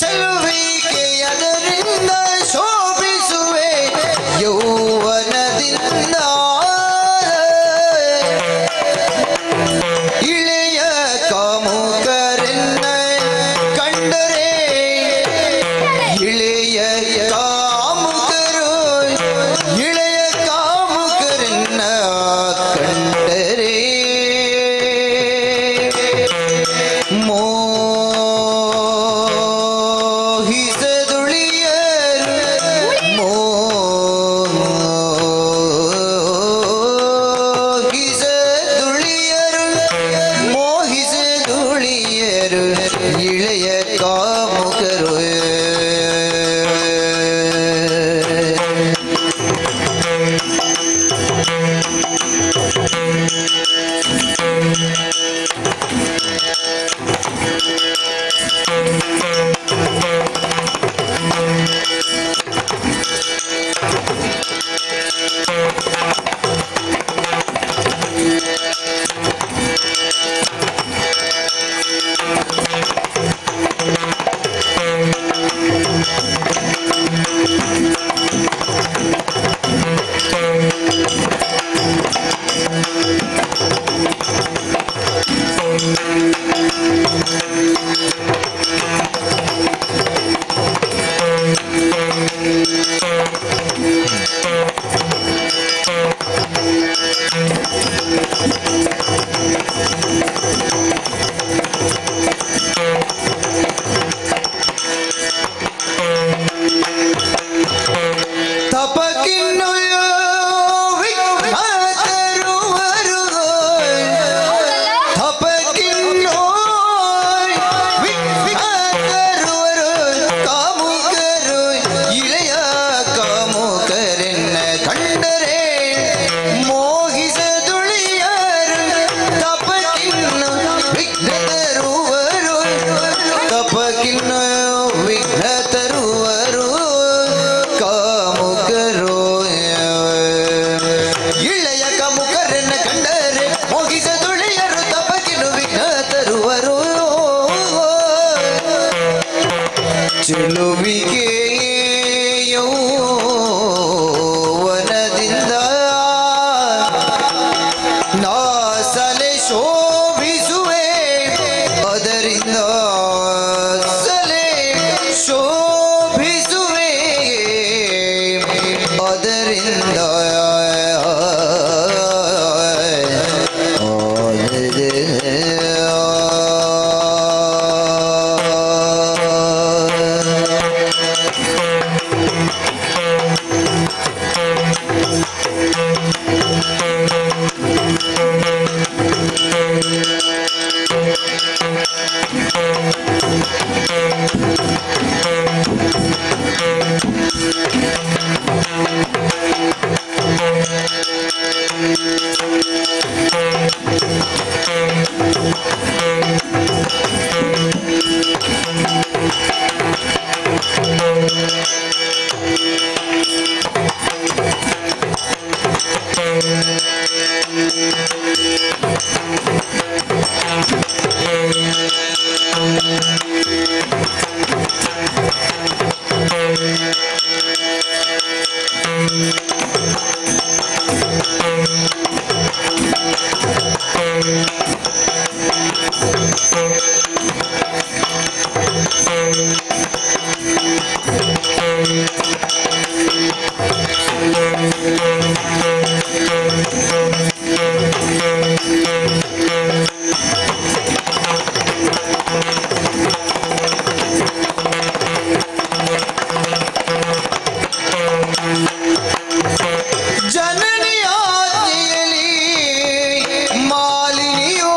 ಚೆಲುವಿಕೆ ಅದರಿಂದ ಶೋಭಿಸುವೆ ಯೌವನದಿಂದ ಇಳೆಯ ಕಾಮುಕರನ್ನ ಕಂಡರೆ ಇಳೆಯ ಕಾಮುಕರು ಇಳೆಯ ಕಾಮುಕರನ್ನ ಕಂಡರೆ ಮೋಹಿಸದುಳಿಯರು ಇಳೆಯ ಕಾಮುಕರು ತಪಕಿನ್ನು ವಿಘ್ನತರುವರು ತಪಕಿನ್ನು ವಿಘ್ನತರುವರು ಕಾಮುಕರು ಇಳೆಯ ಕಾಮುಕರನ್ನ ಕಂಡರೆ ಮೋಹಿಸದುಳಿಯರು ತಪಕಿನ್ನು ವಿಘ್ನತರುವರು ತಪಕಿನ್ನು ವಿಘ್ನತರುವರು ಕಾಮುಕರು ಇಳೆಯ ಕಾಮುಕರನ್ನ ಕಂಡರೆ ಮೋಗಿಸದುಳಿಯರು ತಪಕಿನು ವಿಘ್ನ ತರುವರು ಚೆಲುವಿಗೆ ಯೌವನದಿಂದ ನಾಸಲೆ ಶೋಭಿಸುವೆ ಅದರಿಂದ ಸಲೆ ಶೋಭಿಸುವೆ ಅದರಿಂದ ಜನನಿಯಾದಿಯಲಿ ಮಾಲಿನಿಯೋ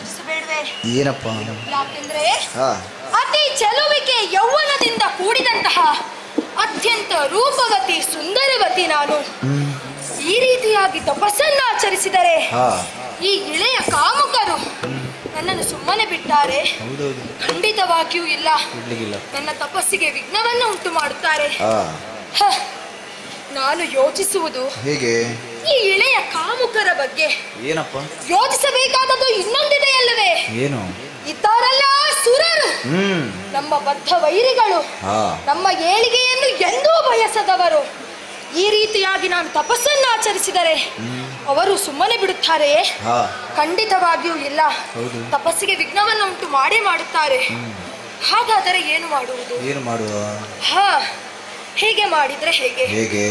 ಯೋಚಿಸಬೇಡವೆ? ಏನಪ್ಪ? ಯಾಕೆಂದ್ರೆ ಹಾ ಅತಿ ಚೆಲುವಿಕೆ ಯೌವನದಿಂದ ಕೂಡಿದಂತಹ ಅತ್ಯಂತ ರೂಪವತಿ ಸುಂದರವತಿ ನಾನು. ಈ ರೀತಿಯಾಗಿ ತಪಸ್ಸನ್ನು ಆಚರಿಸಿದರೆ ಹಾ ಈ ಇಳೆಯ ಕಾಮುಕರು ನನ್ನನ್ನು ಸುಮ್ಮನೆ ಬಿಟ್ಟಾರೆ? ಹೌದೌದು, ಖಂಡಿತವಾಗಿಯೂ ಇಲ್ಲ. ಬಿಡ್ಲಿಕ್ಕಿಲ್ಲ. ನನ್ನ ತಪಸ್ಸಿಗೆ ವಿಘ್ನವನ್ನು ಉಂಟು ಮಾಡುತ್ತಾರೆ. ಹಾ ಹ, ನಾನು ಯೋಚಿಸುವುದು ಹೇಗೆ? ಈ ಇಳೆಯ ಕಾಮುಕರ ಬಗ್ಗೆ. ಏನಪ್ಪ? ಯೋಚಿಸಬೇಕಾದದ್ದು ಇನ್ನೊಂದಿದೆಯಲ್ಲವೇ? ಏನು? ಇದ್ದಾರಲ್ಲ ಸುರರು, ನಮ್ಮ ಬದ್ಧ ವೈರಿಗಳು, ಹಾ ನಮ್ಮ ಏಳಿಗೆಯನ್ನು ಎಂದೂ ಬಯಸದವರು. ಈ ರೀತಿಯಾಗಿ ನಾನು ತಪಸ್ಸನ್ನು ಆಚರಿಸಿದರೆ ಅವರು ಸುಮ್ಮನೆ ಬಿಡುತ್ತಾರೆಯೇ? ಹಾ ಖಂಡಿತವಾಗಿಯೂ ಇಲ್ಲ. ಹೌದು. ತಪಸ್ಸಿಗೆ ವಿಘ್ನವನ್ನು ಉಂಟು ಮಾಡೇ ಮಾಡುತ್ತಾರೆ. ಹಾಗಾದರೆ ಏನು ಮಾಡುವುದು? ಏನು ಮಾಡುವ? ಹಾ, ಹೀಗೆ ಮಾಡಿದ್ರೆ ಹೇಗೆ? ಹೇಗೆ?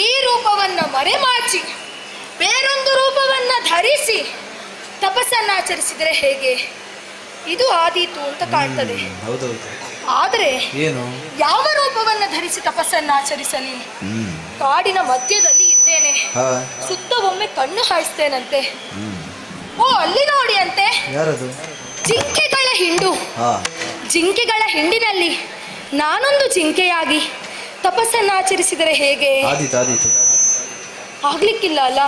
ಈ ರೂಪವನ್ನ ಮರೆಮಾಚಿ ಬೇರೊಂದು ರೂಪವನ್ನ ಧರಿಸಿ ತಪಸ್ಸನ್ನು ಆಚರಿಸಿದರೆ ಹೇಗೆ? ಇದು ಆದೀತು ಅಂತ ಕಾಣ್ತದೆ. ಹೌದೌದು. ಆದರೆ ಏನು? ಯಾವ ರೂಪವನ್ನ ಧರಿಸಿ ತಪಸ್ಸನ್ನು ಆಚರಿಸಲಿ? ಕಾಡಿನ ಮಧ್ಯದಲ್ಲಿ ಇದ್ದೇನೆ. ಹಾ ಸುತ್ತ ಒಮ್ಮೆ ಕಣ್ಣು ಹಾಯಿಸ್ತೇನಂತೆ. ಓ, ಅಲ್ಲಿ ನೋಡಿ ಅಂತೆ, ಯಾರದು? ಜಿಂಕೆಗಳ ಹಿಂಡು. ಹಾ ಜಿಂಕೆಗಳ ಹಿಂಡಿನಲ್ಲಿ ನಾನೊಂದು ಜಿಂಕೆಯಾಗಿ ತಪಸ್ಸನ್ನು ಆಚರಿಸಿದರೆ ಹೇಗೆ? ಆದೀತು ಆದೀತು. ಆಗ್ಲಿಕ್ಕಿಲ್ಲ ಅಲ್ಲ?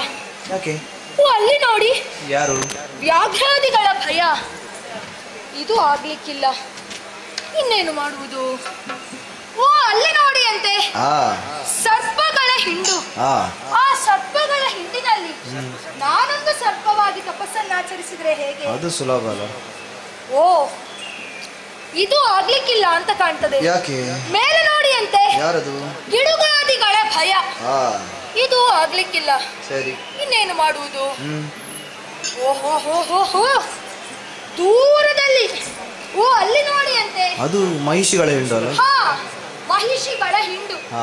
ಯಾಕೆ? ಓ, ಅಲ್ಲಿ ನೋಡಿ, ಯಾರು? ವ್ಯಾಘ್ರಾದಿಗಳ ಭಯ. ಇದು ಆಗ್ಲಿಕ್ಕಿಲ್ಲ. ಇನ್ನೇನು ಮಾಡುವುದು? ಓ, ಅಲ್ಲಿ ನೋಡಿ ಅಂತೆ, ಹಾ ಸರ್ಪಗಳ ಹಿಂಡು. ಹಾ ಆ ಸರ್ಪಗಳ ಹಿಂಡಿನಲ್ಲಿ ನಾನೊಂದು ಸರ್ಪವಾಗಿ ತಪಸ್ಸನ್ನು ಆಚರಿಸಿದ್ರೆ ಹೇಗೆ? ಅದು ಸುಲಭ ಅಲ್ಲ. ಓ, ಇದು ಆಗ್ಲಿಕ್ಕಿಲ್ಲ ಅಂತ ಕಾಣ್ತದೆ. ಯಾಕೆ? ಮೇಲೆ ನೋಡಿ ಅಂತೆ, ಯಾರದು? ಗಿಡುಗಾದಿಗಳ ಭಯ. ಹಾ ಇದು ಆಗ್ಲಿಕ್ಕಿಲ್ಲ. ಸರಿ. ಇನ್ನೇನು ಮಾಡುವುದು? ಓಹೋ ಹೋ ಹೋ ಹೋ, ದೂರದಲ್ಲಿ ಓ, ಅಲ್ಲಿ ನೋಡಿ ಅಂತೆ, ಅದು ಮಹಿಷಿಗಳ ಹಿಂಡು ಅಲ್ಲ? ಹಾ, ಮಹಿಷಿಗಳ ಹಿಂಡು. ಹಾ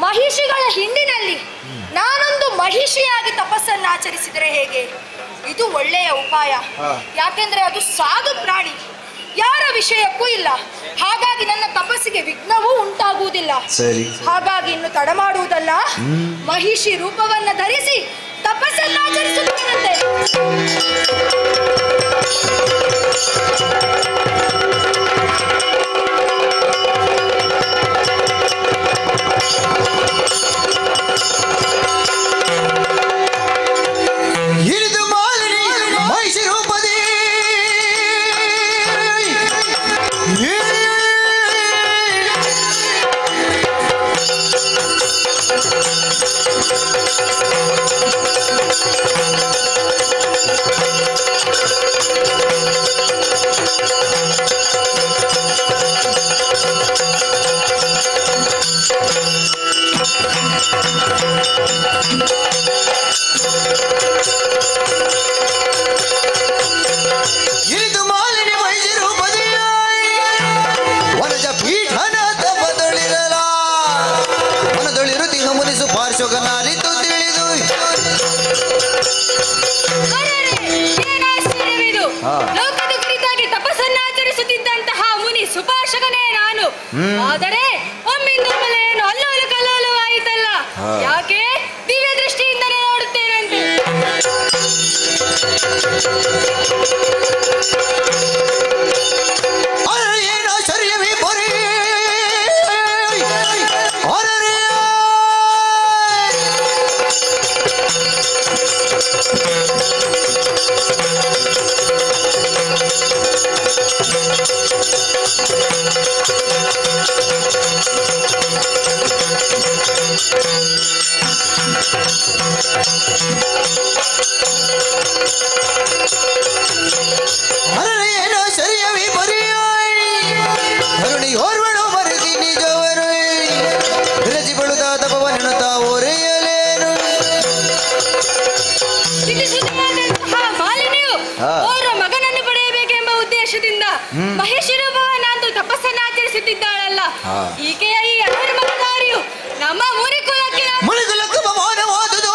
ಮಹಿಷಿಗಳ ಹಿಂಡಿನಲ್ಲಿ ನಾನೊಂದು ಮಹಿಷಿಯಾಗಿ ತಪಸ್ಸನ್ನು ಆಚರಿಸಿದರೆ ಹೇಗೆ? ಇದು ಒಳ್ಳೆಯ ಉಪಾಯ. ಯಾಕೆಂದ್ರೆ ಅದು ಸಾಧು ಪ್ರಾಣಿ, ಯಾರ ವಿಷಯಕ್ಕೂ ಇಲ್ಲ. ಹಾಗಾಗಿ ನನ್ನ ತಪಸ್ಸಿಗೆ ವಿಘ್ನವೂ ಉಂಟಾಗುವುದಿಲ್ಲ. ಸರಿ. ಹಾಗಾಗಿ ಇನ್ನು ತಡ ಮಾಡುವುದಲ್ಲ, ಮಹಿಷಿ ರೂಪವನ್ನ ಧರಿಸಿ ತಪಸ್ಸನ್ನು ಆಚರಿಸುತ್ತೇನಂತೆ. ಇಳಿದು ಮಾಲಿನಿ ಮಹಿಷಿ ರೂಪದಿ ಇಳಿದು ಮಾಲಿನಿ ಮಹಿಷಿ ರೂಪದಿ ವನಜ ಪೀಠನಾಥ ಬದಳಿರಲ ವನದೊಳಿರು ತಿಹ ಮುನಿಸು ಪಾರ್ಶ್ವಗನಾಲಿತು ತಿಳಿದು ಏನಾಶ್ಚರ್ಯವಿದು! ಲೋಕದ ಕುರಿತಾಗಿ ತಪಸ್ಸನ್ನು ಆಚರಿಸುತ್ತಿದ್ದಂತಹ ಮುನಿ ಸುಪಾರ್ಶಕನೇ ನಾನು. ಆದರೆ ಒಮ್ಮಿಂದೊಮ್ಮೆಲೆ ಏನು ಅಲ್ಲೋಲ ಕಲ್ಲೋಲವಾಯಿತಲ್ಲ. ಯಾಕೆ? ದಿವ್ಯ ದೃಷ್ಟಿಯಿಂದಲೇ ನೋಡುತ್ತೇನಂತೆ. ಏನೋ ಸರಿಯವೇ ಬರೀ ಏನೋ ಸರಿಯವೇ ಬರೀ ಕರುಣಿ ಓರ್ವಳು ಮರುಗಿ ನಿಜವರು ವಿರಜಿ ಬಳುದ ತಪವನ್ನುತ್ತ ಓರೆಯಲೇನು ಮಾಲಿನಿಯು ಅವರ ಮಗನನ್ನು ಪಡೆಯಬೇಕೆಂಬ ಉದ್ದೇಶದಿಂದ ಮಹೇಶ್ ರೂಪವನ್ನಂತೂ ತಪಸ್ಸನ್ನು ಆಚರಿಸುತ್ತಿದ್ದಾಳಲ್ಲ. ಈಕೆಯ ಈ ಅಧರ್ಮದಾರಿಯು ನಮ್ಮ ಮುನಿಕುಲಕ್ಕೆ ಮುಳುಗುಲಕ್ಕೆ ಪವನವಾದುದು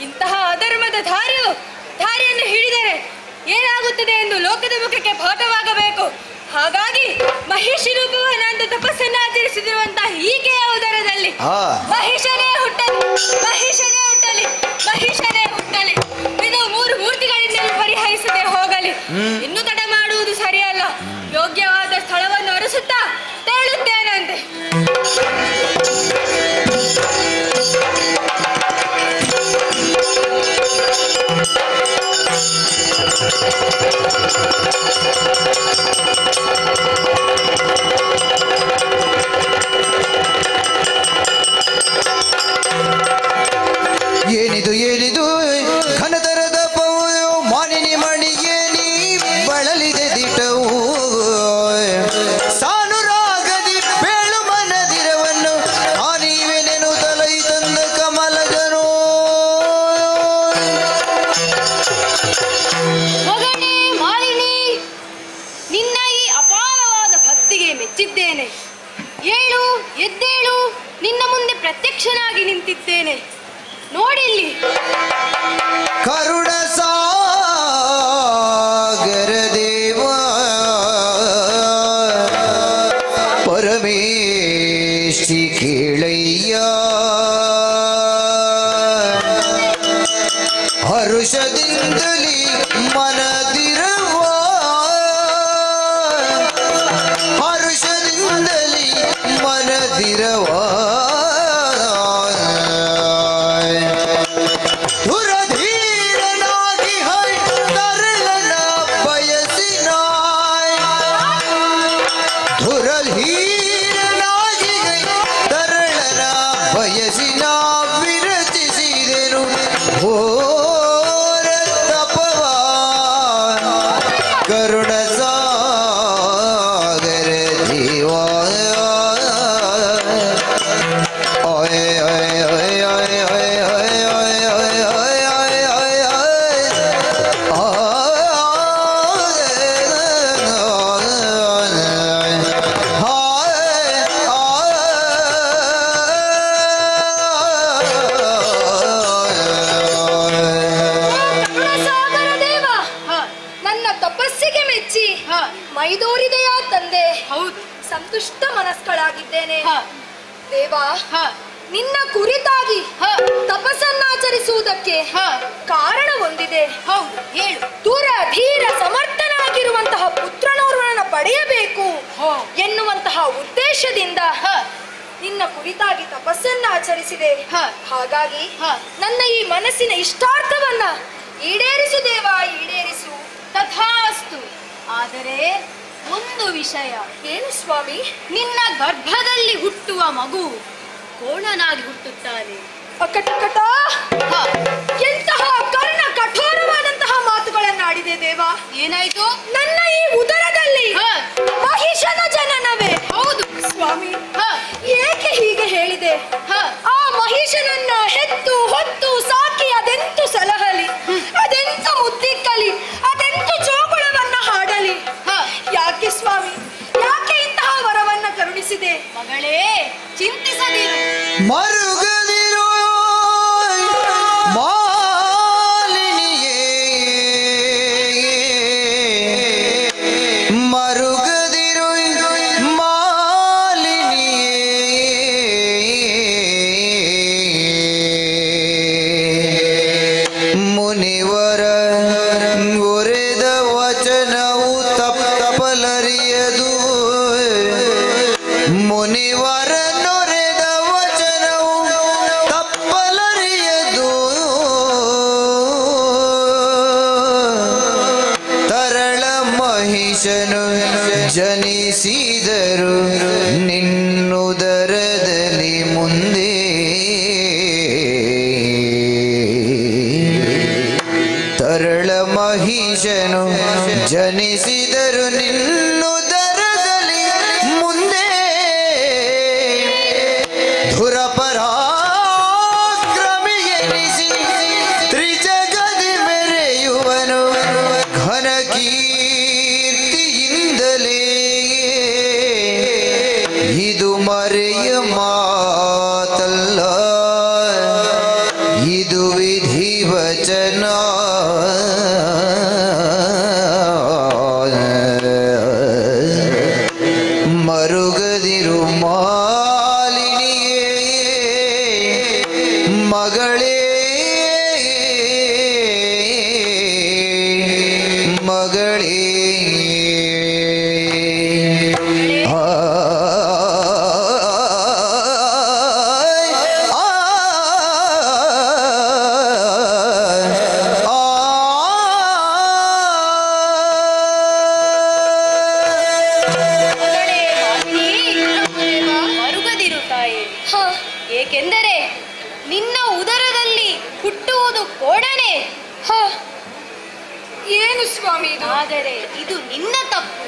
ಇಂತಹ ಅಧರ್ಮದ ದಾರಿಯನ್ನು ಹಿಡಿದರೆ ಏನಾಗುತ್ತದೆ ಎಂದು ಲೋಕದ ಮುಖಕ್ಕೆ ಪಾಠವಾಗಬೇಕು. ಹಾಗಾಗಿ ಮಹಿಷಿ ರೂಪವನ್ನಂತ ತಪಸ್ಸನ್ನ ಆಚರಿಸಿದಿರುವಂತಹ ಈಕೆಯ ಉದರದಲ್ಲಿ ಮಹಿಷನೇ ಹುಟ್ಟಲಿ, ಮಹಿಷನೇ ಹುಟ್ಟಲಿ, ಮಹಿಷನೇ ಹುಟ್ಟಲಿ. ಇದು 3 ಮೂರ್ತಿಗಳಿಂದಲೂ ಪರಿಹರಿಸದೆ ಹೋಗಲಿ. ಇನ್ನು ತಡ ಮಾಡುವುದು ಸರಿಯಲ್ಲ. ಯೋಗ್ಯವಾದ ಸ್ಥಳವನ್ನು ಅರಸುತ್ತಾ ತೇಳುತ್ತೇನಂತೆ. ಏನಿದು ಏನಿದು ಘನತರದ ಪವು ಮಾನಿನಿ ಮಣಿಗೆ ನೀ ಬಳಲಿದೆ ದಿಟವು ಸಾನುರಾಗದಿ ಬೇಳು ಮನದಿರವನ್ನು ಆನೀವೆನೆನು ತಲೈ ತಂದ ಕಮಲಗನು. ಮಗನೇ ಮಾಲಿನಿ, ನಿನ್ನ ಈ ಅಪಾರವಾದ ಭಕ್ತಿಗೆ ಮೆಚ್ಚಿದ್ದೇನೆ. ಏಳು, ಎದ್ದೇಳು, ನಿನ್ನ ಮುಂದೆ ಪ್ರತ್ಯಕ್ಷನಾಗಿ ನಿಂತಿದ್ದೇನೆ. ನೋಡಿಲ್ಲಿ ಕರುಣ ಸಾಗರ ದೇವ ಪರಮೇಶಿ ಕೇಳಯ್ಯ ಹರುಷದಿಂದಲಿ ಮನದಿರವ ಹರುಷದಿಂದಲಿ ಮನದಿರವ ಕರುಣ ಸಾಗರ ಜೀವ ಮೈದೋರಿದೆಯಾ ತಂದೆ? ಹೌದು, ಸಂತುಷ್ಟ ಮನಸ್ಕಳಾಗಿದ್ದೇನೆ. ದೇವಾ, ನಿನ್ನ ಕುರಿತಾಗಿ ತಪಸ್ಸನ್ನಾಚರಿಸುವುದಕ್ಕೆ ಕಾರಣ ಒಂದಿದೆ. ಹೌದು, ಹೇಳು. ದೂರ ಧೀರ ಸಮರ್ಥನಾಗಿರುವಂತಹ ಪುತ್ರನೋರ್ವನನ್ನು ಪಡೆಯಬೇಕು ಎನ್ನುವಂತಹ ಉದ್ದೇಶದಿಂದ ನಿನ್ನ ಕುರಿತಾಗಿ ತಪಸ್ಸನ್ನ ಆಚರಿಸಿದೆ. ಹಾಗಾಗಿ ನನ್ನ ಈ ಮನಸ್ಸಿನ ಇಷ್ಟಾರ್ಥವನ್ನ ಈಡೇರಿಸು ದೇವಾ, ಈಡೇರಿಸು. ತಥಾಸ್ತು. ಆದರೆ ಒಂದು ವಿಷಯ. ಏನು ಸ್ವಾಮಿ? ನಿನ್ನ ಗರ್ಭದಲ್ಲಿ ಹುಟ್ಟುವ ಮಗು ಕೋಣನಾಗಿ ಹುಟ್ಟುತ್ತಾನೆ. ಅಕಟಕಟ, ಎಂತಹ ಕರ್ಣ ಕಠೋರವಾದಂತಹ ಮಾತುಗಳನ್ನಾಡಿದೆ ದೇವ. ಏನಾಯ್ತು? ನನ್ನ ಈ ಉದರದಲ್ಲಿ ಮಹಿಷನ ಜನನವೇ. ಹೌದು ಸ್ವಾಮಿ. ಏಕೆ ಹೀಗೆ ಹೇಳಿದೆ? ಆ ಮಹಿಷನನ್ನ ಹೆತ್ತು ಹೊತ್ತು ಸಾಕಿ ಅದೆಂತು ಸಲಹಲಿ, ಅದೆಂತ ಮುದ್ದಿಕ್ಕಲಿ, ಅದೆಂತು ಚೋಗುಳವನ್ನ ಹಾಡಲಿ. ಯಾಕೆ ಸ್ವಾಮಿ, ಯಾಕೆ ಇಂತಹ ವರವನ್ನ ಕರುಣಿಸಿದೆ? ಮಗಳೇ, ಚಿಂತಿಸದಿರು, ಮರುಗದಿರು ಮಾಲಿನಿಯೇ, ಮರುಗದಿರು ಮಾಲಿನಿಯೇ. ಮುನಿವರ ಒರೆದ ವಚನವು ತಪ್ಪಲರಿಯದು, ಮುನಿವರ ನೊರೆದ ವಚನವು ತಪ್ಪಲರಿಯದು. ತರಳ ಮಹಿಷನು ಜನಿಸಿದರು ನಿನ್ನುದರದಲ್ಲಿ ಮುಂದೆ, ತರಳ ಮಹಿಷನು ಜನಿಸಿದರು ನಿನ್ನುದರದಲ್ಲಿ ಮುಂದೆ. ಧುರಪರಾಕ್ರಮಿ ಎನಿಸಿ ತ್ರಿಜಗದಿ ಮೆರೆಯುವನು ಘನ ಕೀರ್ತಿಯಿಂದಲೇ. ಇದು ಮರೆಯ ಮಾತಲ್ಲ, ಇದು ವಿಧಿ ಮಾಲಿನಿಯೇ ಮಗಳೇ ಮಗಳೇ ಮರುಗದಿರು ತಾಯಿ. ಏಕೆಂದರೆ ನಿನ್ನ ಉದರದಲ್ಲಿ ಹುಟ್ಟುವುದು ಕೋಡನೆ. ಏನು ಸ್ವಾಮಿ ಇದು? ಆದರೆ ಇದು ನಿನ್ನ ತಪ್ಪು,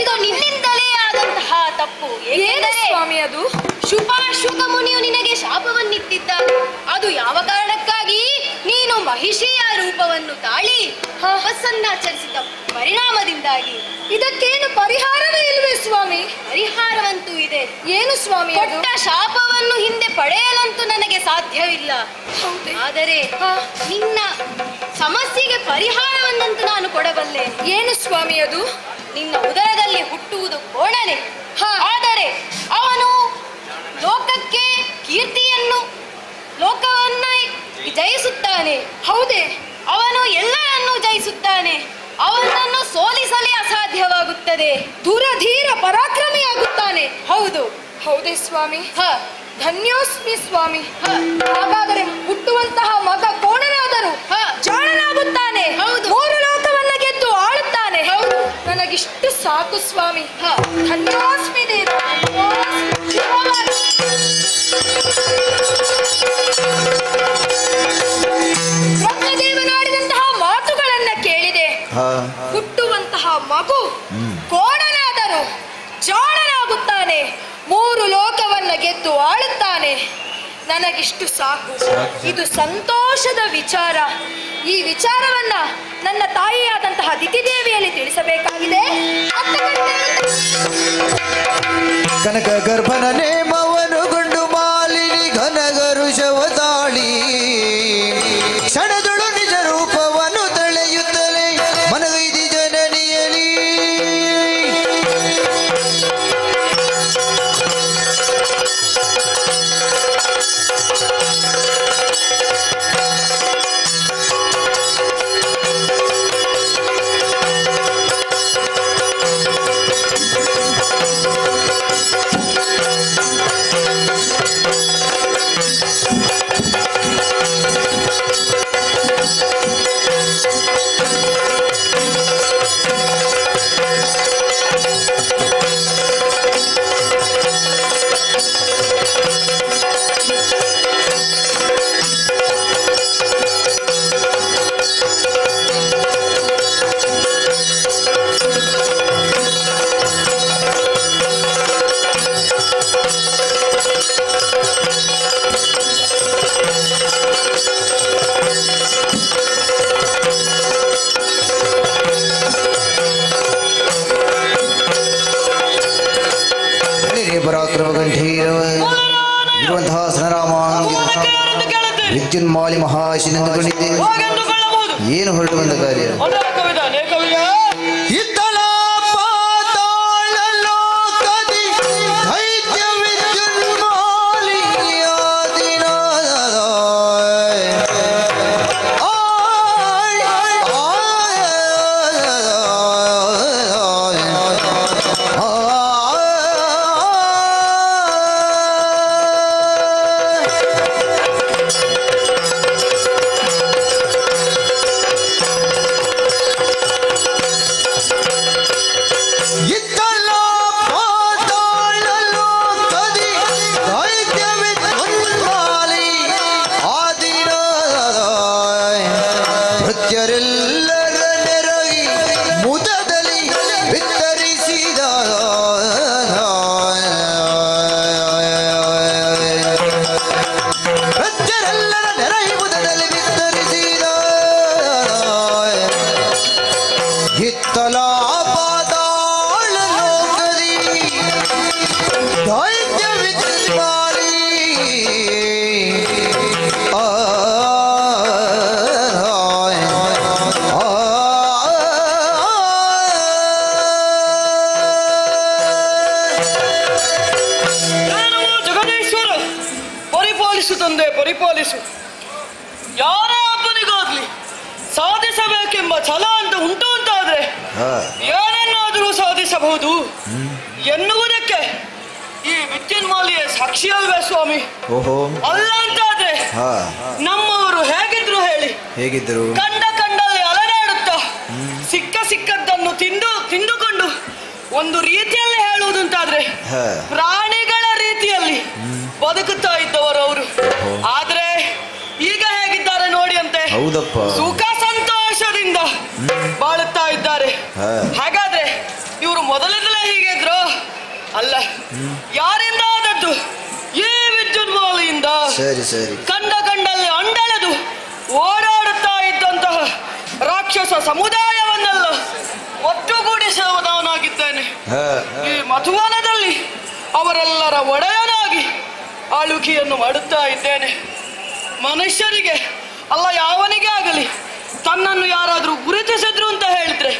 ಇದು ನಿನ್ನಿಂದಲೇ ಆದಂತಹ ತಪ್ಪು. ಏನು ಏಕೆಂದರೆ ಸ್ವಾಮಿ ಅದು? ಶುಪಾಶುಕ ಮುನಿಯು ನಿನಗೆ ಶಾಪವನ್ನಿಟ್ಟಿದ್ದಾನೆ. ಅದು ಯಾವ ಕಾರಣಕ್ಕಾಗಿ ನೀನು ಮಹಿಷಿಯ ರೂಪವನ್ನು ತಾಳಿ ತಪಸ್ಸನ್ನಾಚರಿಸಿದ ಪರಿಣಾಮದಿಂದಾಗಿ. ಇದಕ್ಕೇನು ಪರಿಹಾರವೇ ಇಲ್ವೇ ಸ್ವಾಮಿ? ಪರಿಹಾರವಂತೂ ಇದೆ. ಏನು ಸ್ವಾಮಿ ಅದು? ಕೊಟ್ಟ ಶಾಪವನ್ನು ಹಿಂದೆ ಪಡೆಯಲಂತೂ ನನಗೆ ಸಾಧ್ಯವಿಲ್ಲ. ಆದರೆ ನಿನ್ನ ಸಮಸ್ಯೆಗೆ ಪರಿಹಾರವನ್ನಂತೂ ನಾನು ಕೊಡಬಲ್ಲೆ. ಏನು ಸ್ವಾಮಿ ಅದು? ನಿನ್ನ ಉದರದಲ್ಲಿ ಹುಟ್ಟುವುದು ಕೋಣನೆ. ಆದರೆ ಅವನು ಲೋಕಕ್ಕೆ ಕೀರ್ತಿಯನ್ನು, ಲೋಕವನ್ನ ಜಯಿಸುತ್ತಾನೆ. ಹೌದೇ? ಅವನು ಎಲ್ಲರನ್ನೂ ಜಯಿಸುತ್ತಾನೆ. ಅವನನ್ನು ಸೋಲಿಸಲೇ ಅಸಾಧ್ಯವಾಗುತ್ತದೆ. ದುರಧೀರ ಪರಾಕ್ರಮಿಯಾಗುತ್ತಾನೆ. ಹೌದು. ಹೌದೇ ಸ್ವಾಮಿ? ಧನ್ಯೋಸ್ಮಿ ಸ್ವಾಮಿ. ಹಾಗಾದರೆ ಹುಟ್ಟುವಂತಹ ಮಗ ಕೋಣನಾದರೂ ಜಾಣನಾಗುತ್ತಾನೆ. ಹೌದು. 3 ಲೋಕವನ್ನ ಗೆದ್ದು ಆಳುತ್ತಾನೆ. ಹೌದು. ನನಗಿಷ್ಟು ಸಾಕು ಸ್ವಾಮಿ. ಧನ್ಯೋಸ್ಮಿ ದೇವ. ಬ್ರಹ್ಮದೇವನಾಡಿದಂತಹ ಮಾತುಗಳನ್ನ ಕೇಳಿದೆ. ಹುಟ್ಟುವಂತಹ ಮಗು ಕೋಣನಾದರೂ ಜಾಣನಾಗುತ್ತಾನೆ. 3 ಲೋಕವನ್ನ ಗೆದ್ದು ಆಳುತ್ತಾನೆ. ನನಗಿಷ್ಟು ಸಾಕು. ಇದು ಸಂತೋಷದ ವಿಚಾರ. ಈ ವಿಚಾರವನ್ನ ನನ್ನ ತಾಯಿಯಾದಂತಹ ದಿತಿದೇವಿಯಲ್ಲಿ ತಿಳಿಸಬೇಕಾಗಿದೆ. ಕನಕ ಗರ್ಭನ ನೇಮವನುಗೊಂಡು ಮಾಲಿನಿ ಘನಗರುಷವ ತಾಳಿ ಕ್ಷಣದೊಳು ನಿಜ ರೂಪವನ್ನು ತಳೆಯುತ್ತಲೇ ಮನಗೈದಿ ಜನನಿಯಲಿ. ಪರಾಕ್ರಮ ಗಂಭೀರವ ಇರುವಂತಹ ಸನರಾಮಾಂಗಿ ವಿದ್ಯುನ್ಮಾಲಿ ಮಹಾಶಿನೆಂದುಕೊಂಡಿದ್ದೆ. ಏನು ಹೊರಟು ಬಂದ ಕಾರ್ಯ? ಇತ್ತಲ ಪಾತಾಳ ಲೋಕದಿ ದೈತ್ಯ ವಿದ್ಯುನ್ಮಾಲಿಯಾದಿನ ಪರಿಪಾಲಿಸು ತಂದೆ, ಪರಿಪಾಲಿಸು. ಯಾರೇ ಒಬ್ಬನಿಗಾಗ್ಲಿ ಸಾಧಿಸಬೇಕೆಂಬ ಛಲ ಅಂತ ಉಂಟು ಅಂತಾದ್ರೆ ಏನನ್ನಾದರೂ ಸಾಧಿಸಬಹುದು ಎನ್ನುವುದಕ್ಕೆ ಈ ವಿದ್ಯುನ್ಮಾಲಿಯೇ ಸಾಕ್ಷಿ ಅಲ್ವೇ ಸ್ವಾಮಿ? ಅಲ್ಲ ಅಂತಾದ್ರೆ ನಮ್ಮವರು ಹೇಗಿದ್ರು ಹೇಳಿ? ಹೇಗಿದ್ರು? ಕಂಡಲ್ಲಿ ಅಲರಾಡುತ್ತಾ ಸಿಕ್ಕದ್ದನ್ನು ತಿಂದುಕೊಂಡು ಒಂದು ರೀತಿಯಲ್ಲಿ ಹೇಳುವುದಂತಾದ್ರೆ ಪ್ರಾಣಿಗಳ ರೀತಿಯಲ್ಲಿ ಬದುಕುತ್ತಾ ಇದ್ದವರು ಅವರು. ಆದ್ರೆ ಈಗ ಹೇಗಿದ್ದಾರೆ ನೋಡಿ ಅಂತೆ, ಸುಖ ಸಂತೋಷದಿಂದ ಬಾಳುತ್ತಾ ಇದ್ದಾರೆ. ಹಾಗಾದ್ರೆ ಇವರು ಮೊದಲಿಂದಲೇ ಹೀಗಿದ್ರು ಅಲ್ಲ, ಯಾರಿಂದ ಆದದ್ದು? ಈ ವಿದ್ಯುನ್ಮಾಲಿಯಿಂದ ಕಂಡಲ್ಲಿ ಅಂಡಳೆದು ಓಡಾಡುತ್ತಾ ಇದ್ದಂತಹ ರಾಕ್ಷಸ ಸಮುದಾಯವನ್ನೆಲ್ಲ ಒಟ್ಟುಗೂಡಿಸುವವನಾಗಿದ್ದೇನೆ. ಈ ಮಧುವನದಲ್ಲಿ ಅವರೆಲ್ಲರ ಒಡೆಯನಾಗಿ ಆಳ್ವಿಕೆಯನ್ನು ಮಾಡುತ್ತಾ ಇದ್ದೇನೆ. ಮನುಷ್ಯರಿಗೆ ಅಲ್ಲ, ಯಾವನಿಗೆ ಆಗಲಿ ತನ್ನನ್ನು ಯಾರಾದ್ರೂ ಗುರುತಿಸಿದ್ರು ಅಂತ ಹೇಳಿದ್ರೆ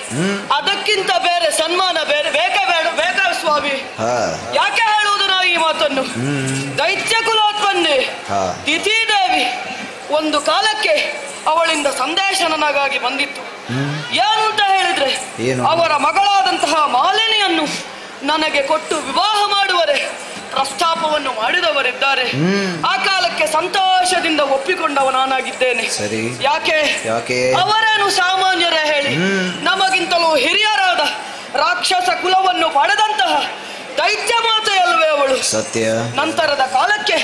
ಅದಕ್ಕಿಂತ ಬೇರೆ ಸನ್ಮಾನ ಬೇಕಾ ಸ್ವಾಮಿ? ಯಾಕೆ ಹೇಳುವುದು ನಾವು ಈ ಮಾತನ್ನು? ದೈತ್ಯ ಕುಲೋತ್ಪನ್ನೆ ದಿತಿದೇವಿ ಒಂದು ಕಾಲಕ್ಕೆ ಅವಳಿಂದ ಸಂದೇಶ ನನಗಾಗಿ ಬಂದಿತ್ತು. ಏನು ಅಂತ ಹೇಳಿದ್ರೆ, ಅವರ ಮಗಳಾದಂತಹ ಮಾಲಿನಿಯನ್ನು ನನಗೆ ಕೊಟ್ಟು ವಿವಾಹ ಮಾಡುವರೆ ಪ್ರಸ್ತಾಪವನ್ನು ಮಾಡಿದವರಿದ್ದಾರೆ. ಆ ಕಾಲಕ್ಕೆ ಸಂತೋಷದಿಂದ ಒಪ್ಪಿಕೊಂಡವ ನಾನಾಗಿದ್ದೇನೆ. ಯಾಕೆ? ಅವರೇನು ಸಾಮಾನ್ಯರೇ ಹೇಳಿ? ನಮಗಿಂತಲೂ ಹಿರಿಯರಾದ ರಾಕ್ಷಸ ಕುಲವನ್ನು ಪಡೆದಂತಹ ದೈತ್ಯ ಮಾತೆಯಲ್ವೇ ಅವಳು. ಸತ್ಯ. ನಂತರದ ಕಾಲಕ್ಕೆ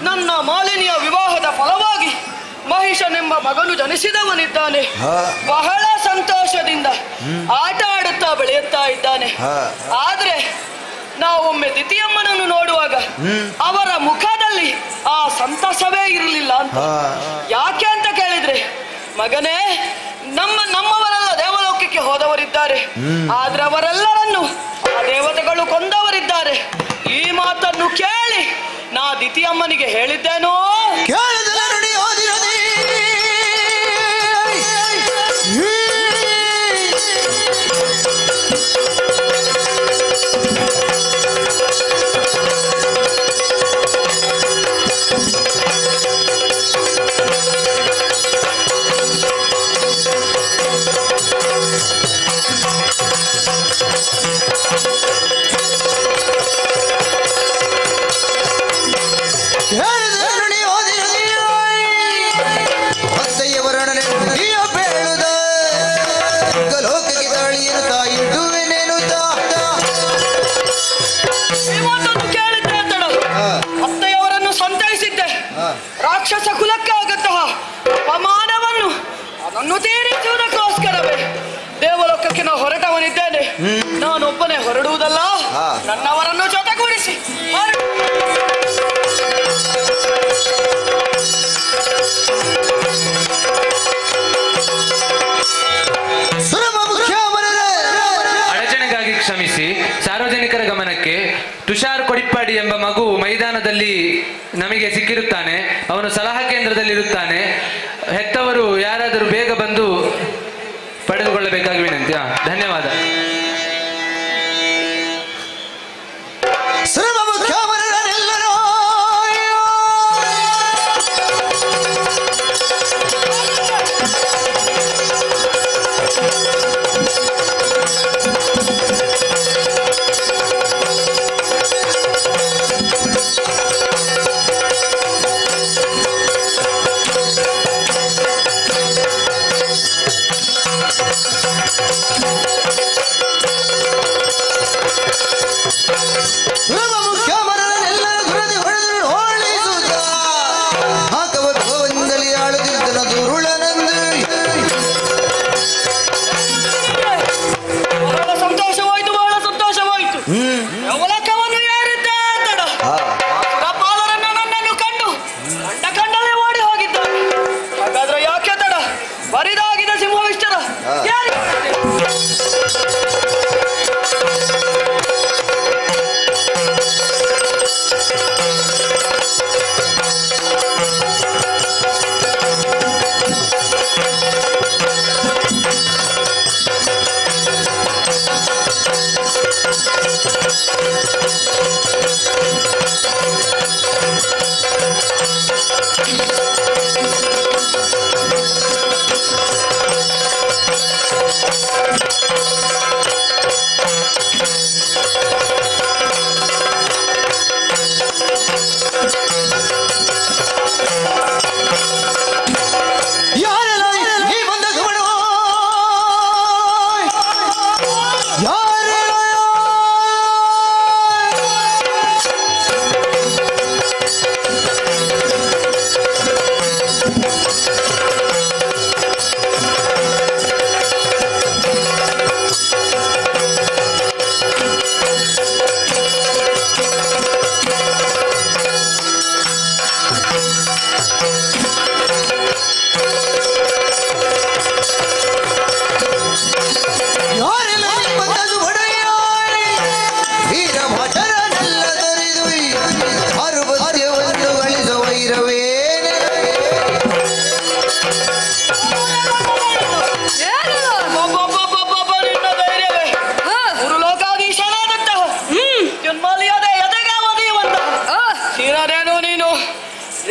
ನನ್ನ ಮಾಲಿನಿಯ ವಿವಾಹದ ಫಲವಾಗಿ ಮಹಿಷನೆಂಬ ಮಗನು ಜನಿಸಿದವನಿದ್ದಾನೆ. ಬಹಳ ಸಂತೋಷದಿಂದ ಆಟ ಆಡುತ್ತಾ ಬೆಳೆಯುತ್ತಾ ಇದ್ದಾನೆ. ಆದ್ರೆ ನಾವೊಮ್ಮೆ ದಿತಿಯಮ್ಮನನ್ನು ನೋಡುವಾಗ ಅವರ ಮುಖದಲ್ಲಿ ಆ ಸಂತಸವೇ ಇರಲಿಲ್ಲ ಅಂತ. ಯಾಕೆ ಅಂತ ಕೇಳಿದ್ರೆ, ಮಗನೇ, ನಮ್ಮವರೆಲ್ಲ ದೇವಲೋಕಕ್ಕೆ ಹೋದವರಿದ್ದಾರೆ, ಆದ್ರೆ ಅವರೆಲ್ಲರನ್ನು ಆ ದೇವತೆಗಳು ಕೊಂದವರಿದ್ದಾರೆ. ಈ ಮಾತನ್ನು ಕೇಳಿ ನಾ ದಿತಿಯಮ್ಮನಿಗೆ ಹೇಳಿದ್ದೇನೋ, ರಾಕ್ಷಸ ಕುಲಕ್ಕೆ ಆಗುತ್ತಹ ಅಪಮಾನವನ್ನು ಅದನ್ನು ತೀರಿಸುವುದಕ್ಕೋಸ್ಕರವೇ ದೇವಲೋಕಕ್ಕೆ ನಾವು ಹೊರಟವನಿದ್ದೇನೆ. ನಾನೊಬ್ಬನೇ ಹೊರಡುವುದಲ್ಲ, ನನ್ನವರನ್ನು ಜೊತೆಗೂಡಿಸಿ ಅಡಚಣೆಗಾಗಿ ಕ್ಷಮಿಸಿ. ಸಾರ್ವಜನಿಕರ ಗಮನಕ್ಕೆ, ತುಷಾರ್ ಕೊಡಿಪ್ಪಾಡಿ ಎಂಬ ಮಗು ಮೈದಾನದಲ್ಲಿ ನಮಗೆ ಸಿಕ್ಕಿರುತ್ತಾನೆ. ಅವನು ಸಲಹಾ ಕೇಂದ್ರದಲ್ಲಿರುತ್ತಾನೆ. ಹೆತ್ತವರು ಯಾರಾದರೂ ಬೇಗ ಬಂದು ಪಡೆದುಕೊಳ್ಳಬೇಕಾಗಿ ವಿನಂತಿ. ಧನ್ಯವಾದ.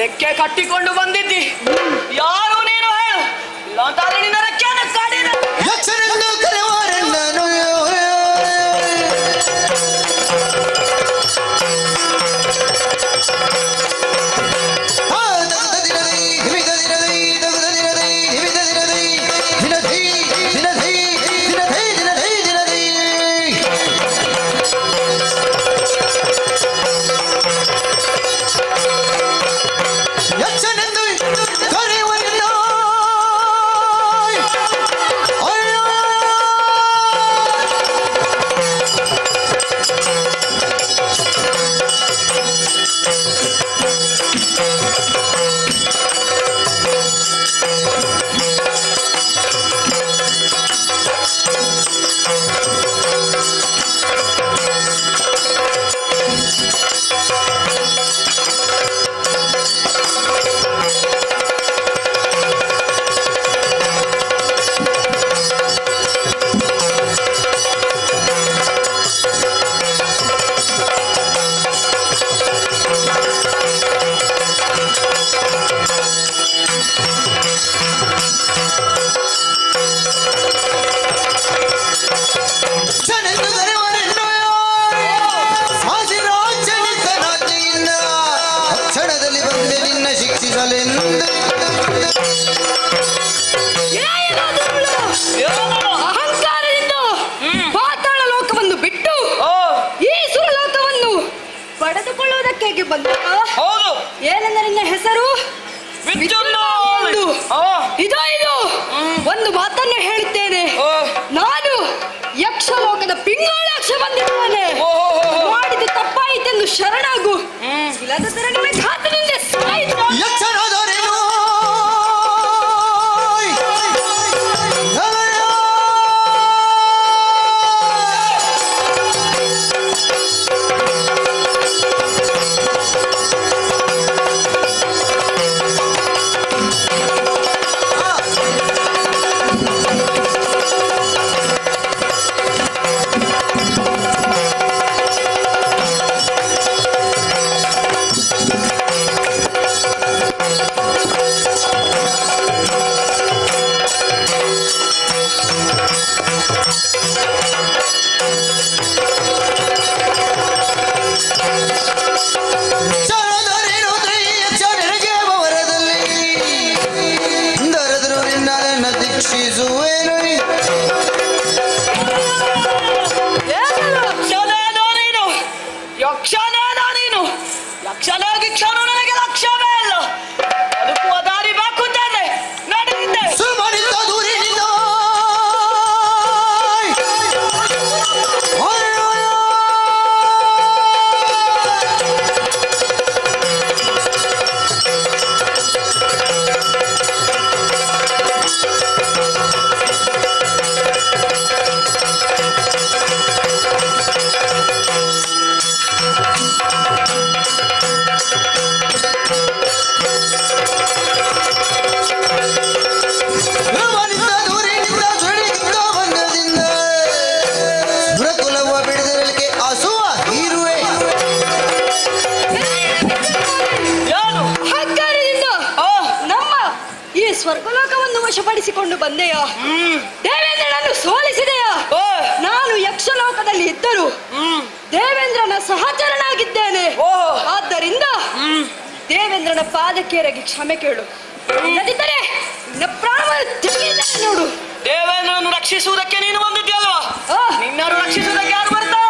ರೆಕ್ಕೆ ಕಟ್ಟಿಕೊಂಡು ಬಂದಿದ್ದಿ. ಯಾರು ನೀನು ಹೇಳು, ಇಲ್ಲ ಅಂತಾದ್ರೆ ನಿನ್ನ ರೆಕ್ಕೆಯನ್ನು ಕಾಡಿದ ಯಕ್ಷನೆಂದು ಕರೆಯುವರೆನ್ನನು. ಯಕ್ಷನೆಂದು ಕರೆಯುವರೆನ್ನನು. ಕ್ಷಣದಲ್ಲಿ ಬಂದೆ ನಿನ್ನ ಶಿಕ್ಷಿಸಲೆಂದು. ಅಹಂಕಾರದಿಂದ ಪಾತಾಳ ಲೋಕವನ್ನು ಬಿಟ್ಟು ಈ ಸುರಲೋಕವನ್ನು ಪಡೆದುಕೊಳ್ಳುವುದಕ್ಕೆ ಬಂದ. ಹೌದು, ಏನೆಂದರೆ ನಿನ್ನ ಹೆಸರು ವಿದ್ಯುನ್ಮಾಲಿ. ಇದು ಒಂದು ಮಾತನ್ನು ಹೇಳುತ್ತೇನೆ. ನಾನು ಯಕ್ಷಲೋಕದ ಪಿಂಗಾಳಾಕ್ಷ ಬಂದಿದ್ದೇನೆ. ಮಾಡಿದ ತಪ್ಪಾಯಿತೆಂದು ಶರಣಾಗು, ಇಲ್ಲದಿದ್ದರೆ ನನ್ನ ಘಾತದಿಂದ ಸಾಯಿತು. ಯಕ್ಷನಾದರೇನು ಯಕ್ಷನಾಗಿ ಕ್ಷಣ ನನಗೆ ಲಕ್ಷ್ಯವೇ ಅಲ್ಲ. ಅದಕ್ಕೂ ದಾರಿ ಬಾಕುತ್ತೇನೆ, ನಡೆದಿದ್ದೆ. ಸುಮ್ಮನಿದ್ದ ದೂರಿನಿಂದ ಸ್ವರ್ಗಲೋಕವನ್ನು ವಶಪಡಿಸಿಕೊಂಡು ಬಂದೆಯಾ? ದೇವೇಂದ್ರನನ್ನು ಸೋಲಿಸಿದೆಯಾ? ನಾನು ಯಕ್ಷಲೋಕದಲ್ಲಿ ಇದ್ದರು ದೇವೇಂದ್ರನ ಸಹಚರನಾಗಿದ್ದೇನೆ. ಆದ್ದರಿಂದ ದೇವೇಂದ್ರನ ಪಾದಕ್ಕೆರಗಿ ಕ್ಷಮೆ ಕೇಳು, ಇಲ್ಲದಿದ್ದರೆ ನಿನ್ನ ಪ್ರಾಣವನ್ನು ತೆಗೆಯುತ್ತೇನೆ ನೋಡು. ದೇವೇಂದ್ರನನ್ನು ರಕ್ಷಿಸುವುದಕ್ಕೆ ನೀನು ಬಂದಿದ್ಯಲ್ವಾ? ನಿನ್ನನ್ನು ರಕ್ಷಿಸುವುದಕ್ಕೆ ಯಾರು ಬರ್ತಾವ?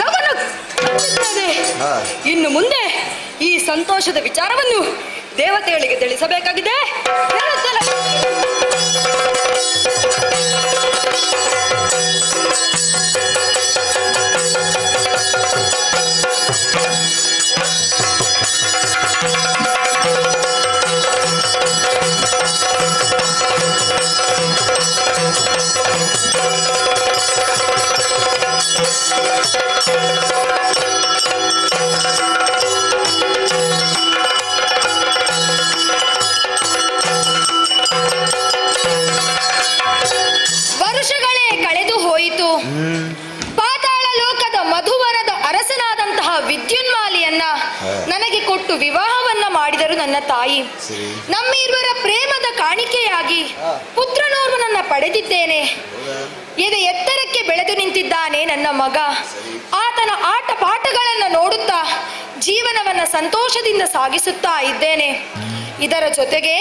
ವರವನ್ನು ಕೊಟ್ಟಿದ್ದೇನೆ. ಇನ್ನು ಮುಂದೆ ಈ ಸಂತೋಷದ ವಿಚಾರವನ್ನು ದೇವತೆಗಳಿಗೆ ತಿಳಿಸಬೇಕಾಗಿದೆ. ಹೇಳುತ್ತೇನೆ. ವರುಷಗಳೇ ಕಳೆದು ಹೋಯಿತು. ಪಾತಾಳ ಲೋಕದ ಮಧುವನದ ಅರಸನಾದಂತಹ ವಿದ್ಯುನ್ಮಾಲಿಯನ್ನ ನನಗೆ ಕೊಟ್ಟು ವಿವಾಹವನ್ನ ಮಾಡಿದರು ನನ್ನ ತಾಯಿ. ನಮ್ಮಿರುವರ ಪ್ರೇಮದ ಕಾಣಿಕೆಯಾಗಿ ಪುತ್ರನೋರ್ವನನ್ನ ಪಡೆದಿದ್ದೇನೆ. ಎದೆ ಎತ್ತರಕ್ಕೆ ಬೆಳೆದು ನಿಂತಿದ್ದಾನೆ ನನ್ನ ಮಗ. ಆತನ ಆಟ ಪಾಠಗಳನ್ನು ನೋಡುತ್ತಾ ಜೀವನವನ್ನ ಸಂತೋಷದಿಂದ ಸಾಗಿಸುತ್ತಾ ಇದ್ದೇನೆ. ಇದರ ಜೊತೆಗೆ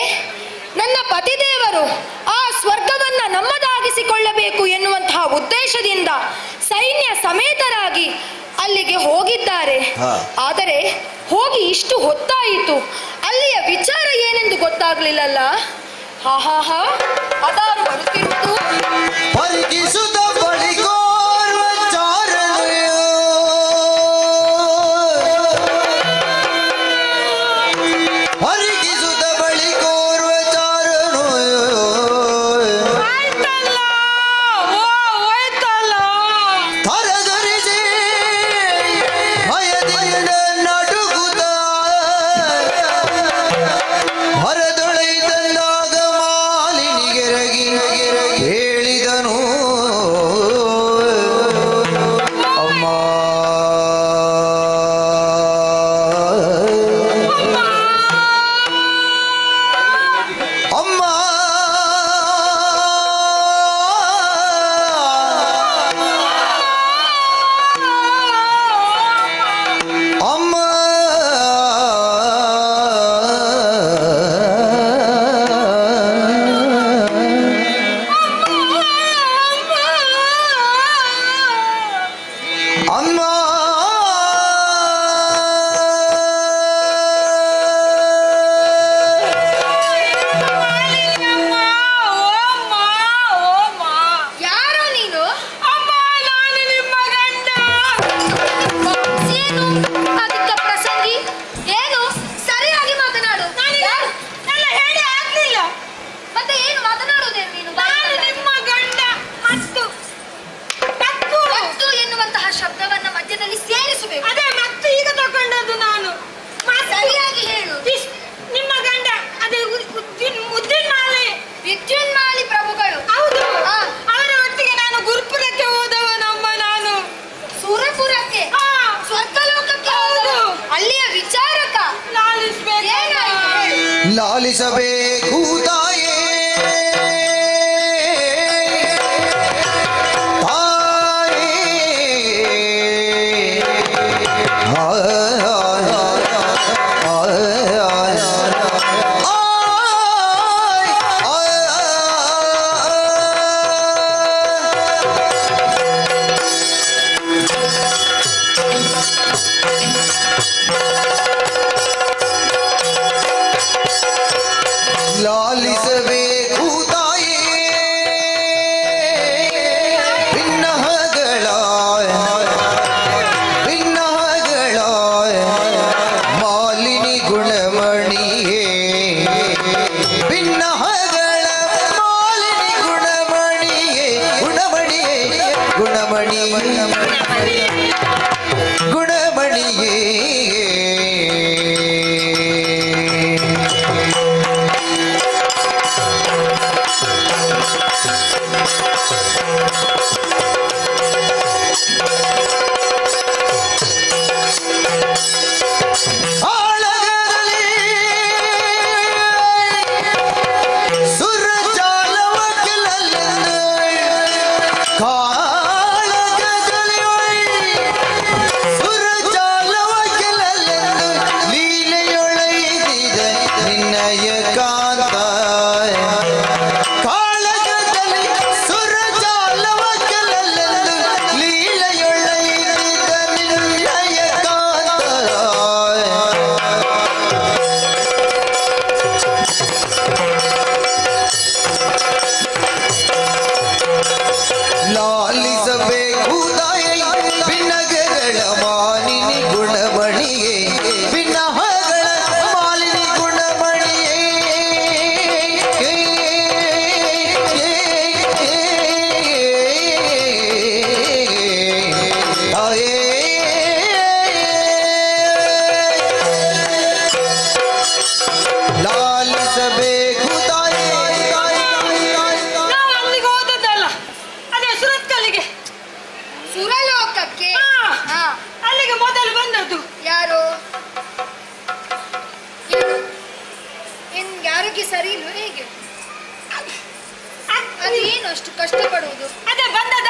ನನ್ನ ಪತಿದೇವರು ಆ ಸ್ವರ್ಗವನ್ನ ನಮ್ಮದಾಗಿಸಿಕೊಳ್ಳಬೇಕು ಎನ್ನುವಂತಹ ಉದ್ದೇಶದಿಂದ ಸೈನ್ಯ ಸಮೇತರಾಗಿ ಅಲ್ಲಿಗೆ ಹೋಗಿದ್ದಾರೆ. ಆದರೆ ಹೋಗಿ ಇಷ್ಟು ಹೊತ್ತಾಯಿತು, ಅಲ್ಲಿಯ ವಿಚಾರ ಏನೆಂದು ಗೊತ್ತಾಗ್ಲಿಲ್ಲಲ್ಲ. ಹಾ ಹಾ ಹಾ ಅದಾರು ಬರುತ್ತಿರುವುದು. ಪರಿಗಿಸುತ್ತ ಬಳಿಗೋರ್ವ ಚಾರಣೆಯೋ, ಪರಿಗಿಸುತ್ತ ಬಳಿಗೋರ್ವ ಚಾರಣೆಯೋ, ತರದರಿಸಿ ಭಯದಿಂದ ನಡುಗುತ್ತ ಹೊರದೊಳೆಯಿತಂದಾಗ ಮಾಲಿನಿಗೆರಗಿ ಹೇಳಿದನು, ಅಮ್ಮ ಅಮ್ಮ ಅಮ್ಮ ಅಮ್ಮ ಯಾರೋ ನೀನು? ಏನು ಅಧಿಕ ಪ್ರಸಂಗಿ? ಏನು ಸರಿಯಾಗಿ ಮಾತನಾಡು. ಮತ್ತೆ ಏನು ಮಾತನಾಡುವುದೇನು ನೀನು? ಮತ್ತು ಎನ್ನುವಂತಹ ಶಬ್ದವನ್ನ ಮಧ್ಯದಲ್ಲಿ ಸೇರಿಸಬೇಕು. ಅದೇ ಮತ್ತೆ ಈಗ ತಗೊಂಡದ್ದು ನಾನು. ಸರಿಯಾಗಿ ಹೇಳು. ನಿಮ್ಮ ಗಂಡ ಅದೇ ಉದ್ದಿನ್ಮಾಲೆ. ವಿದ್ಯುನ್ಮಾಲಿ ಪ್ರಭುಗಳು. ಹೌದು. ಆ. ಅವರ ಒಟ್ಟಿಗೆ ನಾನು ಗುರುಪುರಕ್ಕೆ ಹೋದವನಮ್ಮ ನಾನು. ಸುರಪುರಕ್ಕೆ, ಆ. ಸ್ವರ್ಗಲೋಕಕ್ಕೆ ಹೌದು. ಹೋದವ. ಅಲ್ಲಿಯ ವಿಚಾರಕ ಲಾಲಿಸ್ಬೇಕು. ಏನಾಯ್ತು ಹೇಳು. ಲಾಲಿಸಬೇಕು ತಾಯೇ, ಲಾಲಿಸಬೇಕು ತಾಯೇ, ಭಿನ್ನಹಗಳ ಭಿನ್ನಹಗಳ ಮಾಲಿನಿ ಗುಣಮಣಿಯೇ, ಭಿನ್ನಹಗಳ ಮಾಲಿನಿ ಗುಣಮಣಿಯೇ, ಗುಣಮಣಿಯೇ ಗುಣಮಣಿ ಗುಣಮಣಿಯೇ ಅಲ್ಲಿಗೆ ಮೊದಲು ಬಂದದ್ದು. ಯಾರು ನಿನ್ಗೆ ಆರೋಗ್ಯ ಸರಿ ಇಲ್ವ ಹೇಗೆ? ಅದೇನು ಅಷ್ಟು ಕಷ್ಟಪಡುವುದು? ಅದೇ ಬಂದದ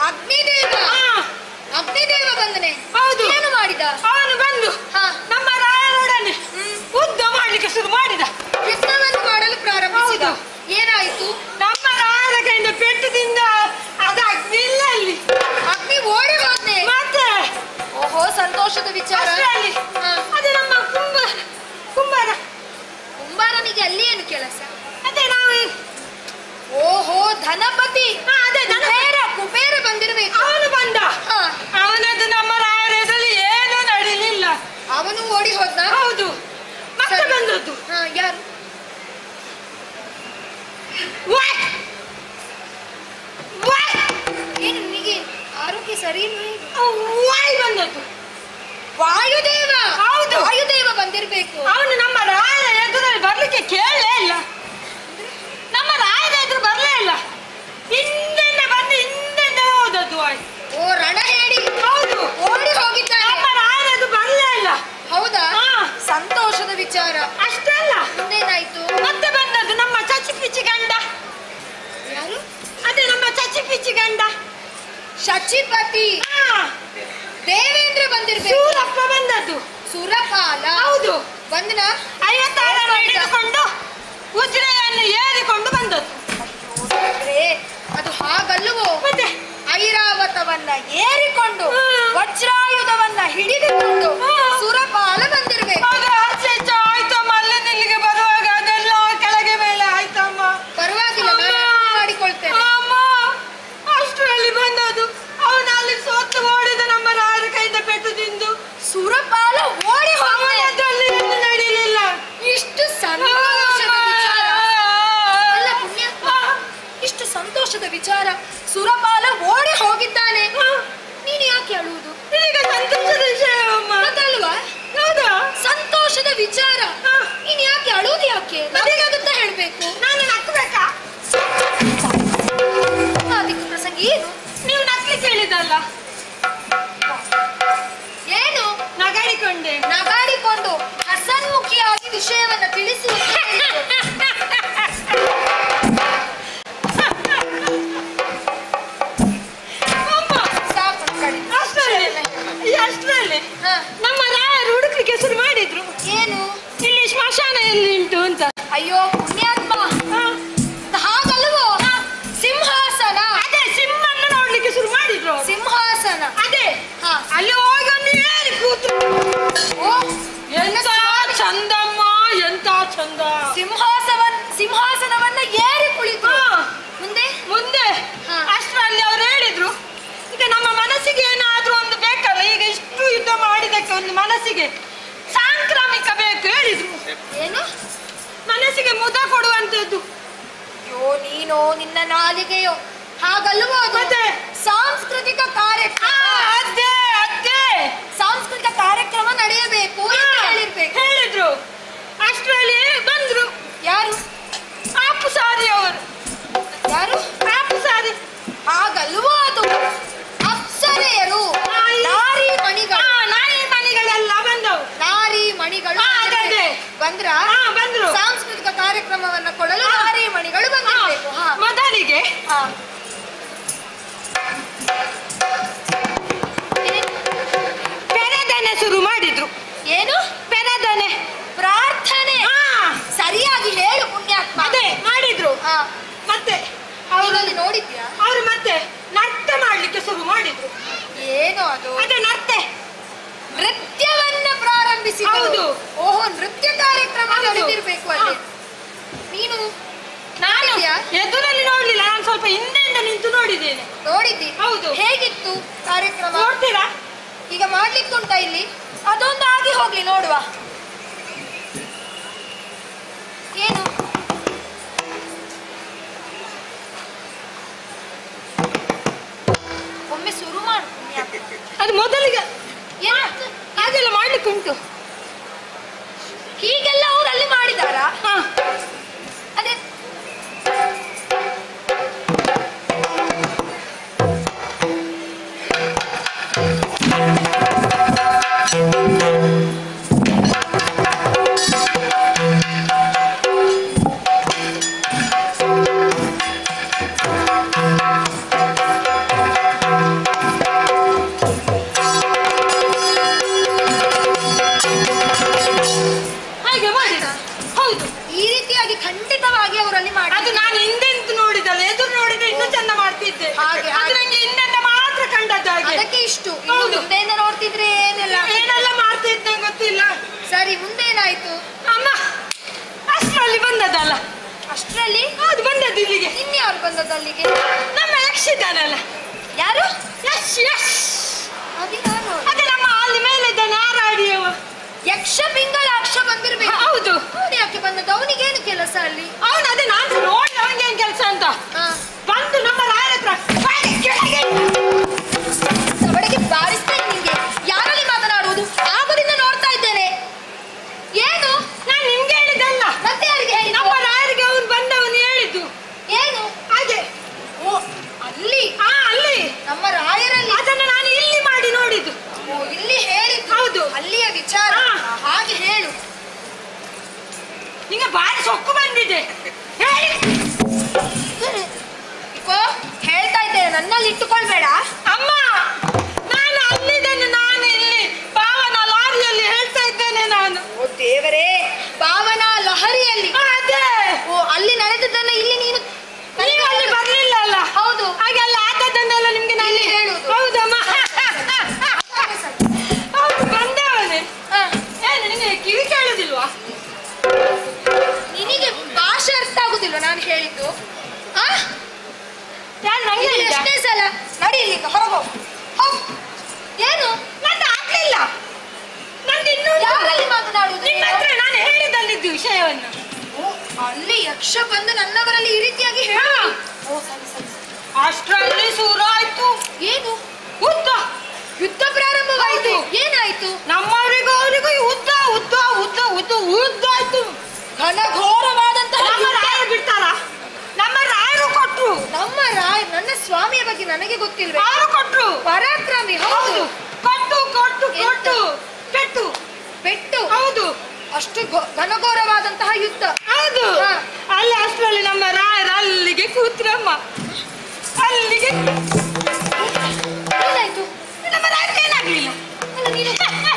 ಅಗ್ನಿದೇವ. ಅಗ್ನಿದೇವ ಬಂದನೆ. ಹೌದು. ಏನು ಮಾಡಿದ? ಅವನು ಬಂದು ನಮ್ಮ ರಾಯನೊಡನೆ ಯುದ್ಧ ಮಾಡ್ಲಿಕ್ಕೆ ಶುರು ಮಾಡಿದ. ಯುದ್ಧವನ್ನು ಮಾಡಲು ಪ್ರಾರಂಭಿಸಿದ. ಏನಾಯಿತು? ನಮ್ಮ ರಾಯನ ಕೈಯಿಂದ ಪೆಟ್ಟದಿಂದ ಅದು ಅಗ್ನಿ ಇಲ್ಲ ಅಲ್ಲಿ. ಅಗ್ನಿ ಓಡಿ ಹೋದ್ನೆ. ಮತ್ತೆ ಓಹೋ, ಸಂತೋಷದ ವಿಚಾರ. ಅಷ್ಟರಲ್ಲಿ ಅದು ನಮ್ಮ ಕುಂಬಾರನಿಗೆ ಅಲ್ಲಿ ಏನು ಕೆಲಸ? ಅದೇ ನಾವು ಓಹೋ, ಧನಪತಿ. ಅದೇ ಕುಬೇರ ಬಂದಿರಬೇಕು. ಅವನು ಬಂದ. ಅವನದ್ದು ನಮ್ಮ ರಾಯರ ಎದುರಲ್ಲಿ ಏನೂ ನಡೀಲಿಲ್ಲ. ಅವನು ಓಡಿ ಹೋದ್ನ? ಹೌದು. ಮತ್ತೆ ಬಂದದ್ದು ಯಾರು? ಏನು ನಿನಗೆ ಆರೋಗ್ಯ ಸರಿ ವಾಯು ಬಂದದ್ದು. ವಾಯುದೇವ. ಹೌದು. ವಾಯುದೇವ ಬಂದಿರ್ಬೇಕು. ಅವನು ನಮ್ಮ ರಾಯರ ಎದುರಲ್ಲಿ ಬರ್ಲಿಕ್ಕೆ ಕೇಳಲೇ ಇಲ್ಲ. ನಮ್ಮ ರಾಯರ ಎದುರು ಬರ್ಲೇ ಇಲ್ಲ. ಹಿಂದೆಂದ ಬಂದು ಹಿಂದೆಂದ ಹೋದದ್ದು ವಾಯು. ಓ, ರಣ ಹೇಳಿ. ಹೌದು. ಓಡಿ ಹೋಗಿದ್ದಾನೆ. ನಮ್ಮ ರಾಯರ ಎದುರು ಬರ್ಲೇ ಇಲ್ಲ. ಹೌದಾ? ಸಂತೋಷದ ವಿಚಾರ. ಅಷ್ಟೇ ಅಲ್ಲ, ಮುಂದೇನಾಯ್ತು? ಮತ್ತೆ ಬಂದದ್ದು ನಮ್ಮ ಚಚ್ಚಿ ಪಿಚ್ಚಿ ಗಂಡ. ಯಾರು? ಅದೇ ನಮ್ಮ ಚಚ್ಚಿ ಪಿಚ್ಚಿ ಗಂಡ ಶಚಿಪತಿ. ದೇವೇಂದ್ರ ಬಂದಿರ್ಬೇಕು. ಸೂರಪ್ಪ ಬಂದದ್ದು. ಸುರಪಾಲ. ಹೌದು. ಬಂದನ 56 ಹಿಡಿದುಕೊಂಡು ಉಜ್ರೆಯನ್ನು ಏರಿಕೊಂಡು ಬಂದದ್ದು. ಅದು ಹಾಗಲ್ಲವೋ? ಮತ್ತೆ ಐರಾವತವನ್ನ ಏರಿಕೊಂಡು ವಜ್ರಾಯುಧವನ್ನ ಹಿಡಿದುಕೊಂಡು ಸುರಪಾಲ ಬಂದಿರ್ಬೇಕು. ಆಯ್ತಮ್ಮ, ಅಲ್ಲಿಗೆ ಬರುವಾಗ ಅದೆಲ್ಲ ಕೆಳಗೆ ಮೇಲೆ ಆಯ್ತಮ್ಮ. ಪರವಾಗಿಲ್ಲ, ನಾನು ಮಾಡಿಕೊಳ್ತೇನೆ. ಅಷ್ಟರಲ್ಲಿ ಬಂದದ್ದು. ಅವನ ಅಲ್ಲಿ ಸೋತು ಓಡಿದ ನಮ್ಮ ರಾಯರ ಕೈಯಿಂದ ಪೆಟ್ಟು ತಿಂದು. ಸುರಪಾಲ ಓಡಿ ಅವನದ್ರಲ್ಲಿ ಏನು ನಡೀಲಿಲ್ಲ. ಇಷ್ಟು ಸಂತೋಷದ ವಿಚಾರ ಅಲ್ಲ ಪುಣ್ಯಾತ್ಮ, ಇಷ್ಟು ಸಂತೋಷದ ವಿಚಾರ. ಸುರಪಾಲ ಓಡಿ ಹೋಗಿದ್ದಾನೆ. ನೀನು ಯಾಕೆ ಅಳುವುದು? ಈಗ ಸಂತೋಷದ ವಿಷಯ ಗೊತ್ತಲ್ವಾ? ಹೌದಾ? ಸಂತೋಷದ ವಿಚಾರ. ನೀನು ಯಾಕೆ ಅಳುವುದು? ಯಾಕೆ ನಮಗಾಗುತ್ತಾ ಹೇಳ್ಬೇಕು? ನಾನು ನಕ್ಕಬೇಕಾ? ಅದಕ್ಕೆ ಪ್ರಸಂಗ ಏನು? ನೀವು ನಕ್ಲಿಕ್ಕೆ ಹೇಳಿದಲ್ಲ. ಏನು? ನಗಾಡಿಕೊಂಡೆ. ನಗಾಡಿಕೊಂಡು ಹಸನ್ಮುಖಿಯಾಗಿ ವಿಷಯವನ್ನ ತಿಳಿಸುವ. ಅಷ್ಟರಲ್ಲಿ ನಮ್ಮ ರಾಯರು ಹುಡುಕ್ಲಿಕ್ಕೆ ಶುರು ಮಾಡಿದ್ರು. ಏನು? ಇಲ್ಲಿ ಸ್ಮಶಾನ ಎಲ್ಲಿ ಉಂಟು ಅಂತ. ಅಯ್ಯೋ ಪುಣ್ಯಾತ್ಮ, ಹಾಗಲ್ವೋ? ಸಿಂಹಾಸನ. ಅದೇ ಸಿಂಹನ್ನು ನೋಡ್ಲಿಕ್ಕೆ ಶುರು ಮಾಡಿದ್ರು. ಸಿಂಹಾಸನ. ಅದೇ ಅಲ್ಲಿ ಹೋಗಿ ಒಂದು ಏರಿ ಕೂತು. ಎಂತ ಚಂದಮ್ಮ, ಎಂತ ಚಂದ. ಸಿಂಹಾಸನವನ್ನ ಏರಿ ಕುಳಿತು. ಮುಂದೆ ಮುಂದೆ ಅಷ್ಟರಲ್ಲಿ ಅವ್ರು ಹೇಳಿದ್ರು, ಈಗ ನಮ್ಮ ಮನಸ್ಸಿಗೆ ಏನಾದ್ರೂ ಒಂದು ಬೇಕಲ್ಲ. ಈಗ ಇಷ್ಟು ಯುದ್ಧ ಮಾಡಿದಕ್ಕೆ ಒಂದು ಮನಸ್ಸಿಗೆ ಸಾಂಕ್ರಾಮಿಕ ಬೇಕು ಹೇಳಿದ್ರು. ಏನು? ಮನಸ್ಸಿಗೆ ಮುದ ಕೊಡುವಂತದ್ದು. ಅಯ್ಯೋ ನೀನೋ, ನಿನ್ನ ನಾಲಿಗೆಯೋ ಹಾಗಲ್ವೋ? ಮತ್ತೆ ಸಾಂಸ್ಕೃತಿಕ ಕಾರ್ಯಕ್ರಮ. ಅದೇ ಅದೇ ಸಾಂಸ್ಕೃತಿಕ ಕಾರ್ಯಕ್ರಮ ನಡೆಯಬೇಕು ಅಂತ ಹೇಳಿದ್ರು. ಅಷ್ಟರಲ್ಲಿ ಬಂದ್ರು. ಯಾರು? ಆಪು ಸಾರಿ ಅವರು. ಯಾರು? ಆಪು ಸಾರಿ. ಹಾಗಲ್ವೋ? ಅದು ಅಪ್ಸರೆಯರು, ನಾರಿ ಮಣಿಗಳು. ನಾರಿ ಮಣಿಗಳೆಲ್ಲ ಬಂದವು. ನಾರಿ ಮಣಿಗಳು ಬಂದ್ರ? ಬಂದ್ರು. ಸಾಂಸ್ಕೃತಿಕ ಕಾರ್ಯಕ್ರಮವನ್ನ ಕೊಡಲು ನಾರಿ ಮಣಿಗಳು ಬಂದಿರಬೇಕು. ಮೊದಲಿಗೆ ಪೆರದನೆ ಶುರು ಮಾಡಿದ್ರು. ಏನು? ಪೆರದನೆ ಪ್ರಾರ್ಥನೆ. ಸರಿಯಾಗಿ ಹೇಳು ಪುಣ್ಯಾತ್ಮ. ಅದೇ ಮಾಡಿದ್ರು. ಮತ್ತೆ ಅವರಲ್ಲಿ ನೋಡಿದ್ಯಾ? ಅವರು ಮತ್ತೆ ನೃತ್ಯ ಮಾಡ್ಲಿಕ್ಕೆ ಶುರು ಮಾಡಿದ್ರು. ಏನು ಅದು? ಅದೇ ನೃತ್ಯವನ್ನ ಪ್ರಾರಂಭಿಸಿದ್ರು. ಹೌದು. ಓಹೋ, ನೃತ್ಯ ಕಾರ್ಯಕ್ರಮ ನಡೆದಿರ್ಬೇಕು ಅಲ್ಲಿ. ನೀನು ಎದುರಲ್ಲಿ ನೋಡ್ಲಿಲ್ಲ, ನಾನು ಸ್ವಲ್ಪ ಹಿಂದೆಯಿಂದ ನಿಂತು ನೋಡಿದ್ದೇನೆ. ನೋಡಿದ್ದಿ? ಹೌದು. ಹೇಗಿತ್ತು ಕಾರ್ಯಕ್ರಮ? ನೋಡ್ತೀರಾ? ಈಗ ಮಾಡ್ಲಿಕ್ಕುಂಟ ಇಲ್ಲಿ? ಅದೊಂದು ಆಗಿ ಹೋಗ್ಲಿ, ನೋಡುವ. ಏನು? ಒಮ್ಮೆ ಶುರು ಮಾಡು. ಅದು ಮೊದಲಿಗೆ ಹಾಗೆಲ್ಲ ಮಾಡ್ಲಿಕ್ಕುಂಟು. ಹೀಗೆಲ್ಲ ಅವ್ರು ಅಲ್ಲಿ ಮಾಡಿದಾರಾ? ಅದೇ ಆಯ್ತು. ಇನ್ನು ಮುಂದೆಯಿಂದ ನೋಡ್ತಿದ್ರೆ ಏನೆಲ್ಲ ಮಾಡ್ತಿದ್ದೆ ಗೊತ್ತಿಲ್ಲ. ಸರಿ, ಮುಂದೇನಾಯ್ತು? ಅಮ್ಮ ಅಷ್ಟರಲ್ಲಿ ಬಂದದಲ್ಲ. ಅಷ್ಟರಲ್ಲಿ ಅದು ಬಂದದ್ದು ಇಲ್ಲಿಗೆ. ಇನ್ಯಾರು ಬಂದದ್ದು ಅಲ್ಲಿಗೆ? ನಮ್ಮ ಯಕ್ಷ ಇದ್ದಾನಲ್ಲ. ಯಾರು? ಯಶ್ ಯಶ್. ಅದು ಯಾರು? ಅದೇ ನಮ್ಮ ಅಲ್ಲಿ ಮೇಲೆ ಇದ್ದಾನೆ ಆರಾಡಿಯವ. ಯಕ್ಷ ಪಿಂಗಳಾಕ್ಷ ಬಂದಿರ್ಬೇಕು. ಹೌದು. ಅವನು ಯಾಕೆ ಬಂದದ್ದು? ಅವನಿಗೇನು ಕೆಲಸ ಅಲ್ಲಿ? ಅವನು ಅದೇ ನಾನು ನೋಡಿ ಅವನಿಗೇನು ಕೆಲಸ ಅಂತ ಬಂದು ನಮ್ಮ ರಾಯರ ಹತ್ರ ಅವಳಿಗೆ ಬಾರಿಸ್ತೇನೆ. ನಿಂಗೆ ಯಾರಲ್ಲಿ ಮಾತನಾಡುವುದು? ಆಗದಿಂದ ನೋಡ್ತಾ ಇದ್ದೇನೆ. ಏನು? ನಾನು ನಿಮ್ಗೆ ಹೇಳಿದ್ದಲ್ಲ. ಮತ್ತೆ ಯಾರಿಗೆ ಹೇಳಿ? ನಮ್ಮ ರಾಯರಿಗೆ ಅವನು ಬಂದವನು ಹೇಳಿದ್ದು. ಏನು? ಹಾಗೆ. ಓ, ಅಲ್ಲಿ? ಅಲ್ಲಿ ನಮ್ಮ ರಾಯರಲ್ಲಿ? ಅದನ್ನು ನಾನು ಇಲ್ಲಿ ಮಾಡಿ ನೋಡಿದ್ದು. ಓ, ಇಲ್ಲಿ ಹೇಳಿದ್ದು? ಹೌದು. ಅಲ್ಲಿಯ ವಿಚಾರ. ಹಾಗೆ ಹೇಳು. ನಿಂಗೆ ಬಾರಿ ಸೊಕ್ಕು ಬಂದಿದೆ. ಹೇಳಿ. ಹೇಳ್ತಾ ಇದ್ದೇನೆ, ನನ್ನಲ್ಲಿ ಇಟ್ಟುಕೊಳ್ಬೇಡ. ಅಮ್ಮ ನಾನು ಅಲ್ಲಿದ್ದೇನೆ, ನಾನು ಇಲ್ಲಿ ಪಾವನ ಲಾರಿಯಲ್ಲಿ ಹೇಳ್ತಾ ಇದ್ದೇನೆ ನಾನು. ಓ ದೇವರೇ, ಪಾವನ ಲಹರಿಯಲ್ಲಿ? ಅದೇ. ಓ, ಅಲ್ಲಿ ನಡೆದದ್ದನ್ನ ಇಲ್ಲಿ ನೀನು ನೀವು ಅಲ್ಲಿ ಬರ್ಲಿಲ್ಲ ಅಲ್ಲ? ಹೌದು. ಹಾಗೆಲ್ಲ ಆದದ್ದನ್ನೆಲ್ಲ ನಿಮ್ಗೆ ನಾನು ಇಲ್ಲಿ ಹೇಳುವುದು. ಹೌದಮ್ಮ. ಹೌದು, ಬಂದವನೇ. ಏನು ನಿನಗೆ ಕಿವಿ ಕೇಳುದಿಲ್ವಾ? ನಿನಗೆ ಭಾಷೆ ಅರ್ಥ ಆಗುದಿಲ್ವ ನಾನು ಹೇಳಿದ್ದು? ಯಾರು ನಂಗೆ ಇದು ಹೇಳಿದ್ದ? ಎಷ್ಟೇ ಸಲ? ನಡಿ ಇಲ್ಲಿಂದ ಹೊರಗೋ. ಹೋಗ್. ಏನು? ನಂದು ಆಗ್ಲಿಲ್ಲ. ನಂದು ಇನ್ನೂ ಯಾರಲ್ಲಿ ಮಾತನಾಡುವುದು? ನಿಮ್ಮ ಹತ್ರ ನಾನು ಹೇಳಿದಲ್ಲಿದ್ದು ವಿಷಯವನ್ನು. ಓ, ಅಲ್ಲಿ ಯಕ್ಷ ಬಂದು ನನ್ನವರಲ್ಲಿ ಈ ರೀತಿಯಾಗಿ ಹೇಳು. ಓ, ಸರಿ ಸರಿ ಸರಿ. ಅಷ್ಟರಲ್ಲಿ ಶುರುವಾಯ್ತು. ಏನು? ಯುದ್ಧ. ಯುದ್ಧ ಪ್ರಾರಂಭವಾಯಿತು. ಏನಾಯ್ತು? ನಮ್ಮವರಿಗೂ ಅವರಿಗೂ ಯುದ್ಧ ಯುದ್ಧ ಯುದ್ಧ ಯುದ್ಧ ಯುದ್ಧ ಆಯ್ತು. ಘನಘೋರವಾದಂತಹ ನಮ್ಮ ರಾಯರು ಬಿಡ್ತಾರ? ನಮ್ಮ ರಾಯರು ಕೊಟ್ರು. ನಮ್ಮ ರಾಯ ನನ್ನ ಸ್ವಾಮಿಯ ಬಗ್ಗೆ ನನಗೆ ಗೊತ್ತಿಲ್ವೇ? ಅವರು ಕೊಟ್ರು. ಪರಾಕ್ರಮಿ. ಹೌದು. ಕೊಟ್ಟು ಕೊಟ್ಟು ಕೊಟ್ಟು ಪೆಟ್ಟು ಪೆಟ್ಟು. ಹೌದು. ಅಷ್ಟು ಘನಘೋರವಾದಂತಹ ಯುದ್ಧ. ಹೌದು. ಅಲ್ಲಿ ಅಷ್ಟರಲ್ಲಿ ನಮ್ಮ ರಾಯರು ಅಲ್ಲಿಗೆ ಕೂತ್ರಮ್ಮ. ಅಲ್ಲಿಗೆ ಏನಾಯ್ತು? ನಮ್ಮ ರಾಯರಿಗೆ ಏನಾಗ್ಲಿಲ್ಲ. ಅಲ್ಲ, ನೀನು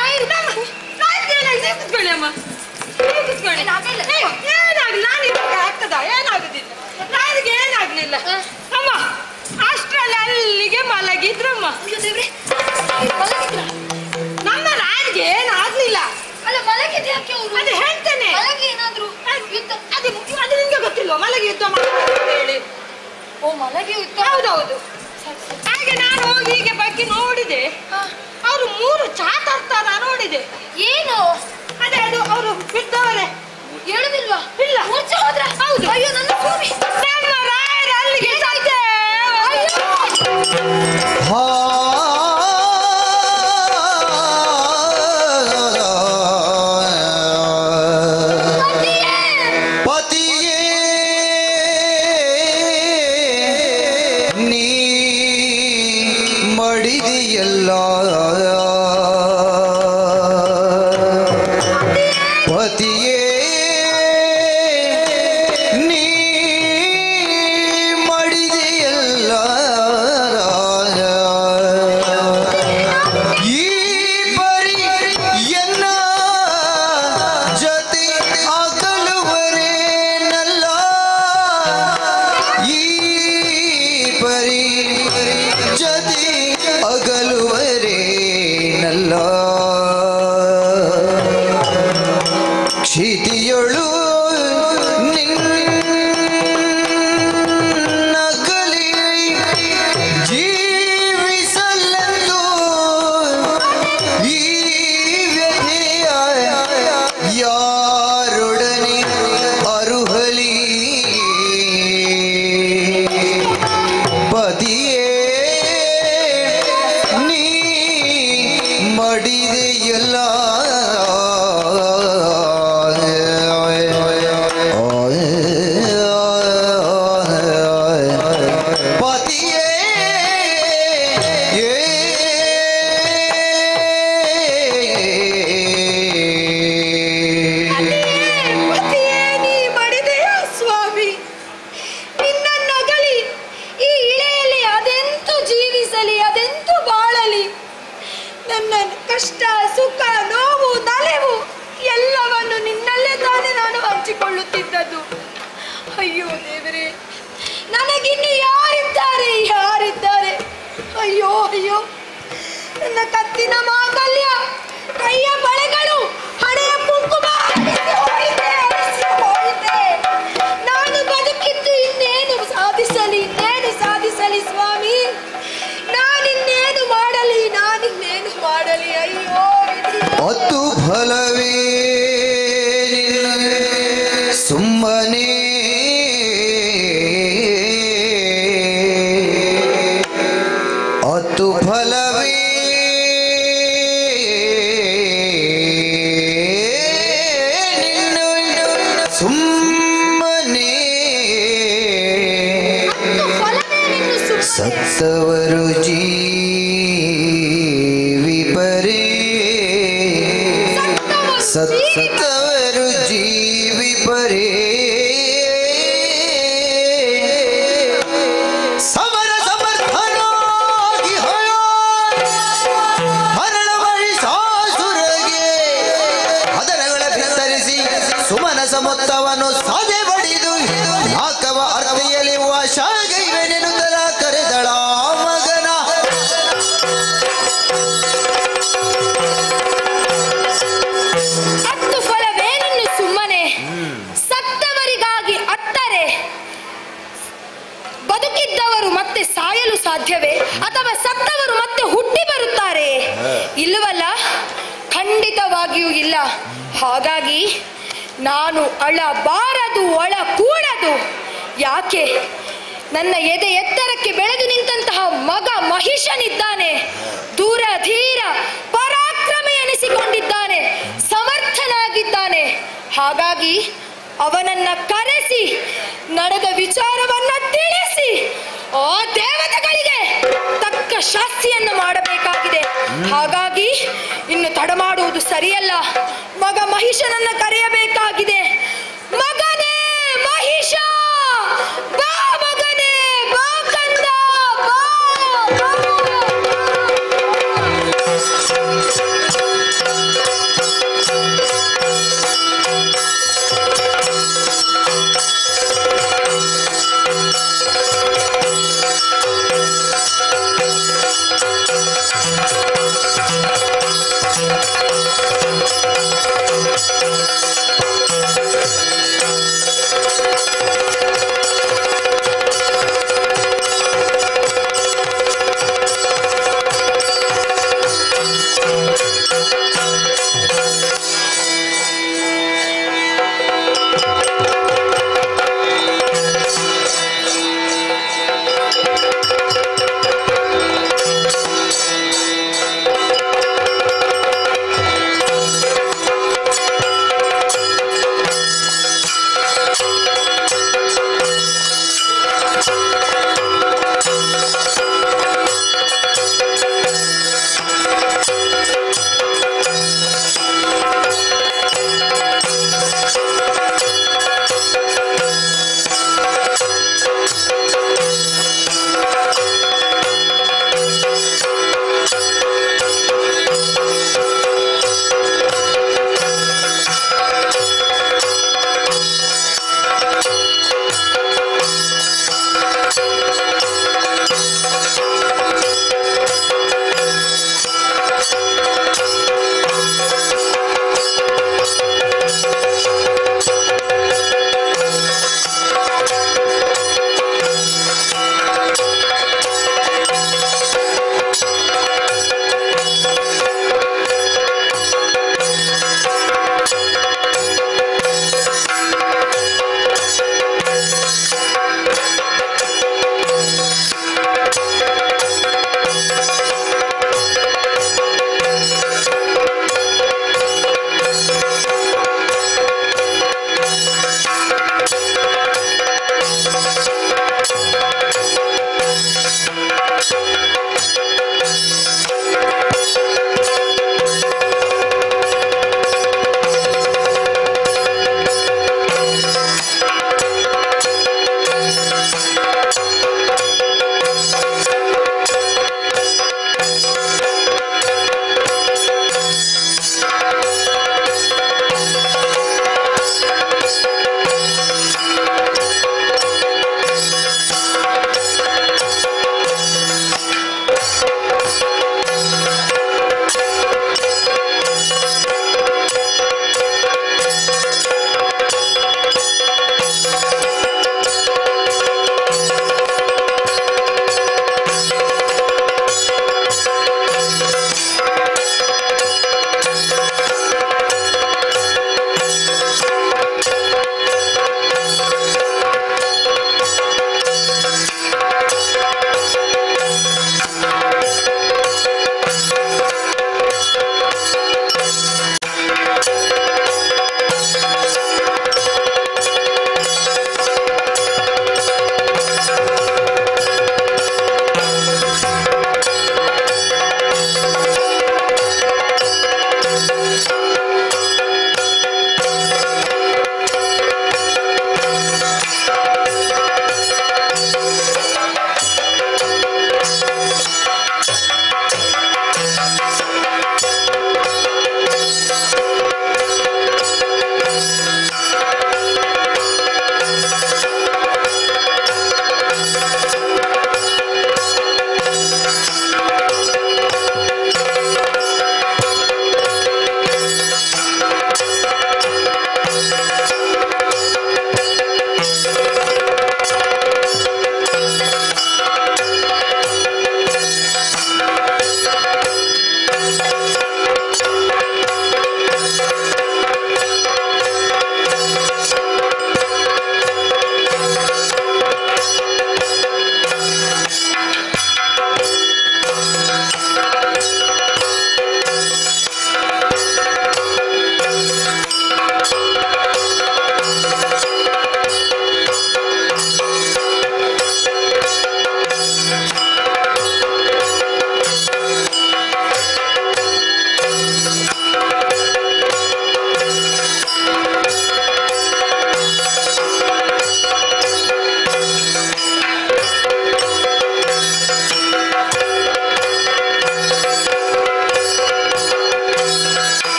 ರಾಯರು ರಾಯರಿಗೆ ಕೂತ್ಕೊಳ್ಳಿ ಅಮ್ಮ. ಕೂತ್ಕೊಳ್ಳಿ. ಏನಾಗಲಿಲ್ಲ. ಏನಾಗ್ಲಿ, ನಾನು ಇವಾಗ ಆಗ್ತದ? ಏನಾಗುದಿಲ್ಲ. ರಾಯರಿಗೆ ಏನಾಗ್ಲಿಲ್ಲ ಅಮ್ಮ. ಅಷ್ಟರಲ್ಲಿ ಅಲ್ಲಿಗೆ ಮಲಗಿದ್ರಮ್ಮ. ಅಯ್ಯೋ ದೇವ್ರೆ, ಮಲಗಿದ್ರ? ನಮ್ಮ ರಾಯರಿಗೆ ಏನಾಗ್ಲಿಲ್ಲ. ಅಲ್ಲ, ಮಲಗಿದ್ ಯಾಕೆ ಅವರು? ಅದೇ ಹೇಳ್ತೇನೆ. ಮಲಗಿ ಏನಾದ್ರು ಯುದ್ಧ? ಅದು ನಿಮ್ಗೆ ಗೊತ್ತಿಲ್ವ ಮಲಗಿ ಯುದ್ಧ ಮಾಡ್ತಾರೆ ಹೇಳಿ? ಓ, ಮಲಗಿ ಯುದ್ಧ. ಹೌದೌದು. ಹಾಗೆ ನಾನು ಹೋಗಿ ಹೀಗೆ ಬಗ್ಗೆ ನೋಡಿದೆ. ಅವರು 3 ಚಾತರ್ತಾರ ನೋಡಿದೆ. ಏನು? ಅದೇ ಅದು ಅವರು ಬಿದ್ದವರೇ. ಹೇಳುದಿಲ್ವಾ? ಇಲ್ಲ. ಮೂರ್ಛೆ ಹೋದ್ರ? ಹೌದು. ಅಯ್ಯೋ ನನ್ನ ಸ್ವಾಮಿ. ನಮ್ಮ ರಾಯರ ಅಲ್ಲಿಗೆ ಸಾಯ್ತೆ. ಪತಿಯೇ ನೀ ಮಡಿದಿಯಲ್ಲ, ಪತಿಯೇ ನೀ ಮಡಿದಿಯಲ್ಲ, ಈ ಬರಿ ಎನ್ನ ಜೊತೆ ಆಗಲುವರೇನಲ್ಲ, ಈ ಪರಿ ಜೊತೆ ಅಗಲುವರೇನಲ್ಲ, ಕ್ಷಿತಿಯೊಳು ನಿನ್ನ ಕಲಿ ಜೀವಿಸಲೆಂದು ಈ ವ್ಯಥೆಯ ಯಾರೊಡನೆ ಅರುಹಲಿ, ಪತಿಯೇ ನೀ ಮಡಿದೆಯಲ್ಲ, ಪತಿಯೇ ಪತಿಯೇ ನೀ ಮಾಡಿದೆಯ ಸ್ವಾಮಿ. ನಿನ್ನನ್ನಗಲಿ ಈ ಇಳೆಯಲ್ಲಿ ಅದೆಂತೂ ಜೀವಿಸಲಿ, ಅದೆಂತೂ ಬಾಳಲಿ. ನನ್ನ ಕಷ್ಟ ಸುಖ ನೋವು ನಲಿವು ಎಲ್ಲವನ್ನು ನಿನ್ನಲ್ಲೇ ತಾನೇ ನಾನು ಹಂಚಿಕೊಳ್ಳುತ್ತಿದ್ದದ್ದು. ಅಯ್ಯೋ ದೇವರೇ, ನನಗಿನ್ನು ಯಾರಿದ್ದಾರೆ? ಅಯ್ಯೋ ಅಯ್ಯೋ, ನನ್ನ ಕತ್ತಿನ ಮಾಂಗಲ್ಯ, ಕೈಯ ಬಳೆಗಳು, ಹಣೆಯ ಕುಂಕುಮ ಅಳಿಸಿ ಹೋಯಿತೆ. ನಾನು ಬದುಕಿದ್ದು ಇನ್ನೇನು ಸಾಧಿಸಲಿ ಸ್ವಾಮಿ? ನಾನಿನ್ನೇನು ಮಾಡಲಿ ಅಯ್ಯೋ ಅತ್ತು ಫಲವೇ ಸುಮ್ಮನೆ ಅತ್ತು ಫಲವೇ ಸುಮ್ಮನೆ ಸತ್ತವರು ಜೀವಿಪರೇ ಸತ್ತವರು ಜೀವಿಪರೇ ಸಮರ ಸಮರ್ಥನಾಗಿ ಹರಳ ಮಹಿಷಾಸುರಗೆ ಅದರಗಳ ಬಿತ್ತರಿಸಿ ಸುಮನಸ ಮೊತ್ತವನ್ನು ಸಾಧೆ ಬಡಿದು ನಾಕವ ಅರ್ಧಿಯಲ್ಲಿ ವಾಶಾಗೈವೆನೆನುದರ ಕರೆದಳ ಮಗನ. ಹತ್ತು ಫಲವೇನನ್ನು ಸುಮ್ಮನೆ ಸತ್ತವರಿಗಾಗಿ ಅತ್ತರೆ ಬದುಕಿದ್ದವರು ಮತ್ತೆ ಸಾಯಲು ಸಾಧ್ಯವೇ? ಅಥವಾ ಸತ್ತವರು ಮತ್ತೆ ಹುಟ್ಟಿ ಬರುತ್ತಾರೆ? ಇಲ್ಲವಲ್ಲ, ಖಂಡಿತವಾಗಿಯೂ ಇಲ್ಲ. ಹಾಗಾಗಿ ನಾನು ಅಳಬಾರದು, ಒಳ ಕೂಡದು. ಯಾಕೆ? ನನ್ನ ಎದೆ ಎತ್ತರಕ್ಕೆ ಬೆಳೆದು ನಿಂತಹ ಮಗ ಮಹಿಷನಿದ್ದಾನೆ. ದೂರ ಧೀರ ಪರಾಕ್ರಮಿ ಎನಿಸಿಕೊಂಡಿದ್ದಾನೆ, ಸಮರ್ಥನಾಗಿದ್ದಾನೆ. ಹಾಗಾಗಿ ಅವನನ್ನ ಕರೆಸಿ ನಡೆದ ವಿಚಾರವನ್ನ ತಿಳಿಸಿ ಆ ದೇವತೆಗಳಿಗೆ ತಕ್ಕ ಶಾಸ್ತಿಯನ್ನು ಮಾಡಬೇಕಾಗಿದೆ. ಹಾಗಾಗಿ ಇನ್ನು ತಡ ಮಾಡುವುದು ಸರಿಯಲ್ಲ. ಮಗ ಮಹಿಷನನ್ನ ಕರೆಯಬೇಕಾಗಿದೆ. ಮಗನೇ ಮಹಿಷ, ಬಾ ಮಗನೇ, ಬಾ ಕಂದ, ಬಾ.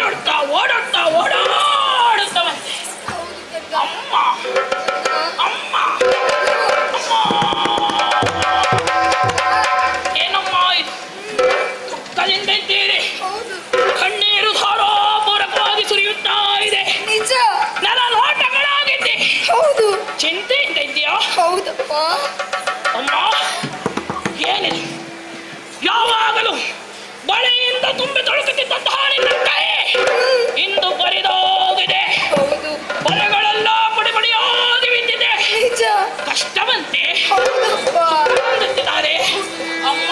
ಓಡಾಡ್ತಾ ಓಡಾಡ್ತಾ ಓಡಾಡುತ್ತಾ ಬಂದೆ. ಅಮ್ಮ ಅಮ್ಮ ಅಮ್ಮ, ಏನಮ್ಮ ಇದು ದುಃಖದಿಂದ ಇದ್ದೀರಿ? ಕಣ್ಣೀರು ಧಾರಾಪೂರಕವಾಗಿ ಸುರಿಯುತ್ತಾ ಇದೆ. ನಿಜ. ನನ್ನ ನೋಟಗಳಾಗಿದ್ದೆ. ಹೌದು. ಚಿಂತೆಯಿಂದ ಇದೆಯಾ? ಹೌದಪ್ಪ. ಅಮ್ಮ ಏನಿದೆ? ಯಾವಾಗಲೂ ಬಳೆಯಿಂದ ತುಂಬಿ ತೊಳಕುತ್ತಿದ್ದಂತಹ ನಿನ್ನ ಕೈ ಇಂದು ಬರಿದೋಗಿದೆ. ಹೌದು. ಬಳೆಗಳೆಲ್ಲ ಪುಡಿ ಪುಡಿಯಾಗಿ ಬಿದ್ದಿದೆ. ನಿಜ. ಕಷ್ಟವಂತೆ ಹೌದಪ್ಪ. ಮಾಡುತ್ತಿದ್ದಾರೆ. ಅಮ್ಮ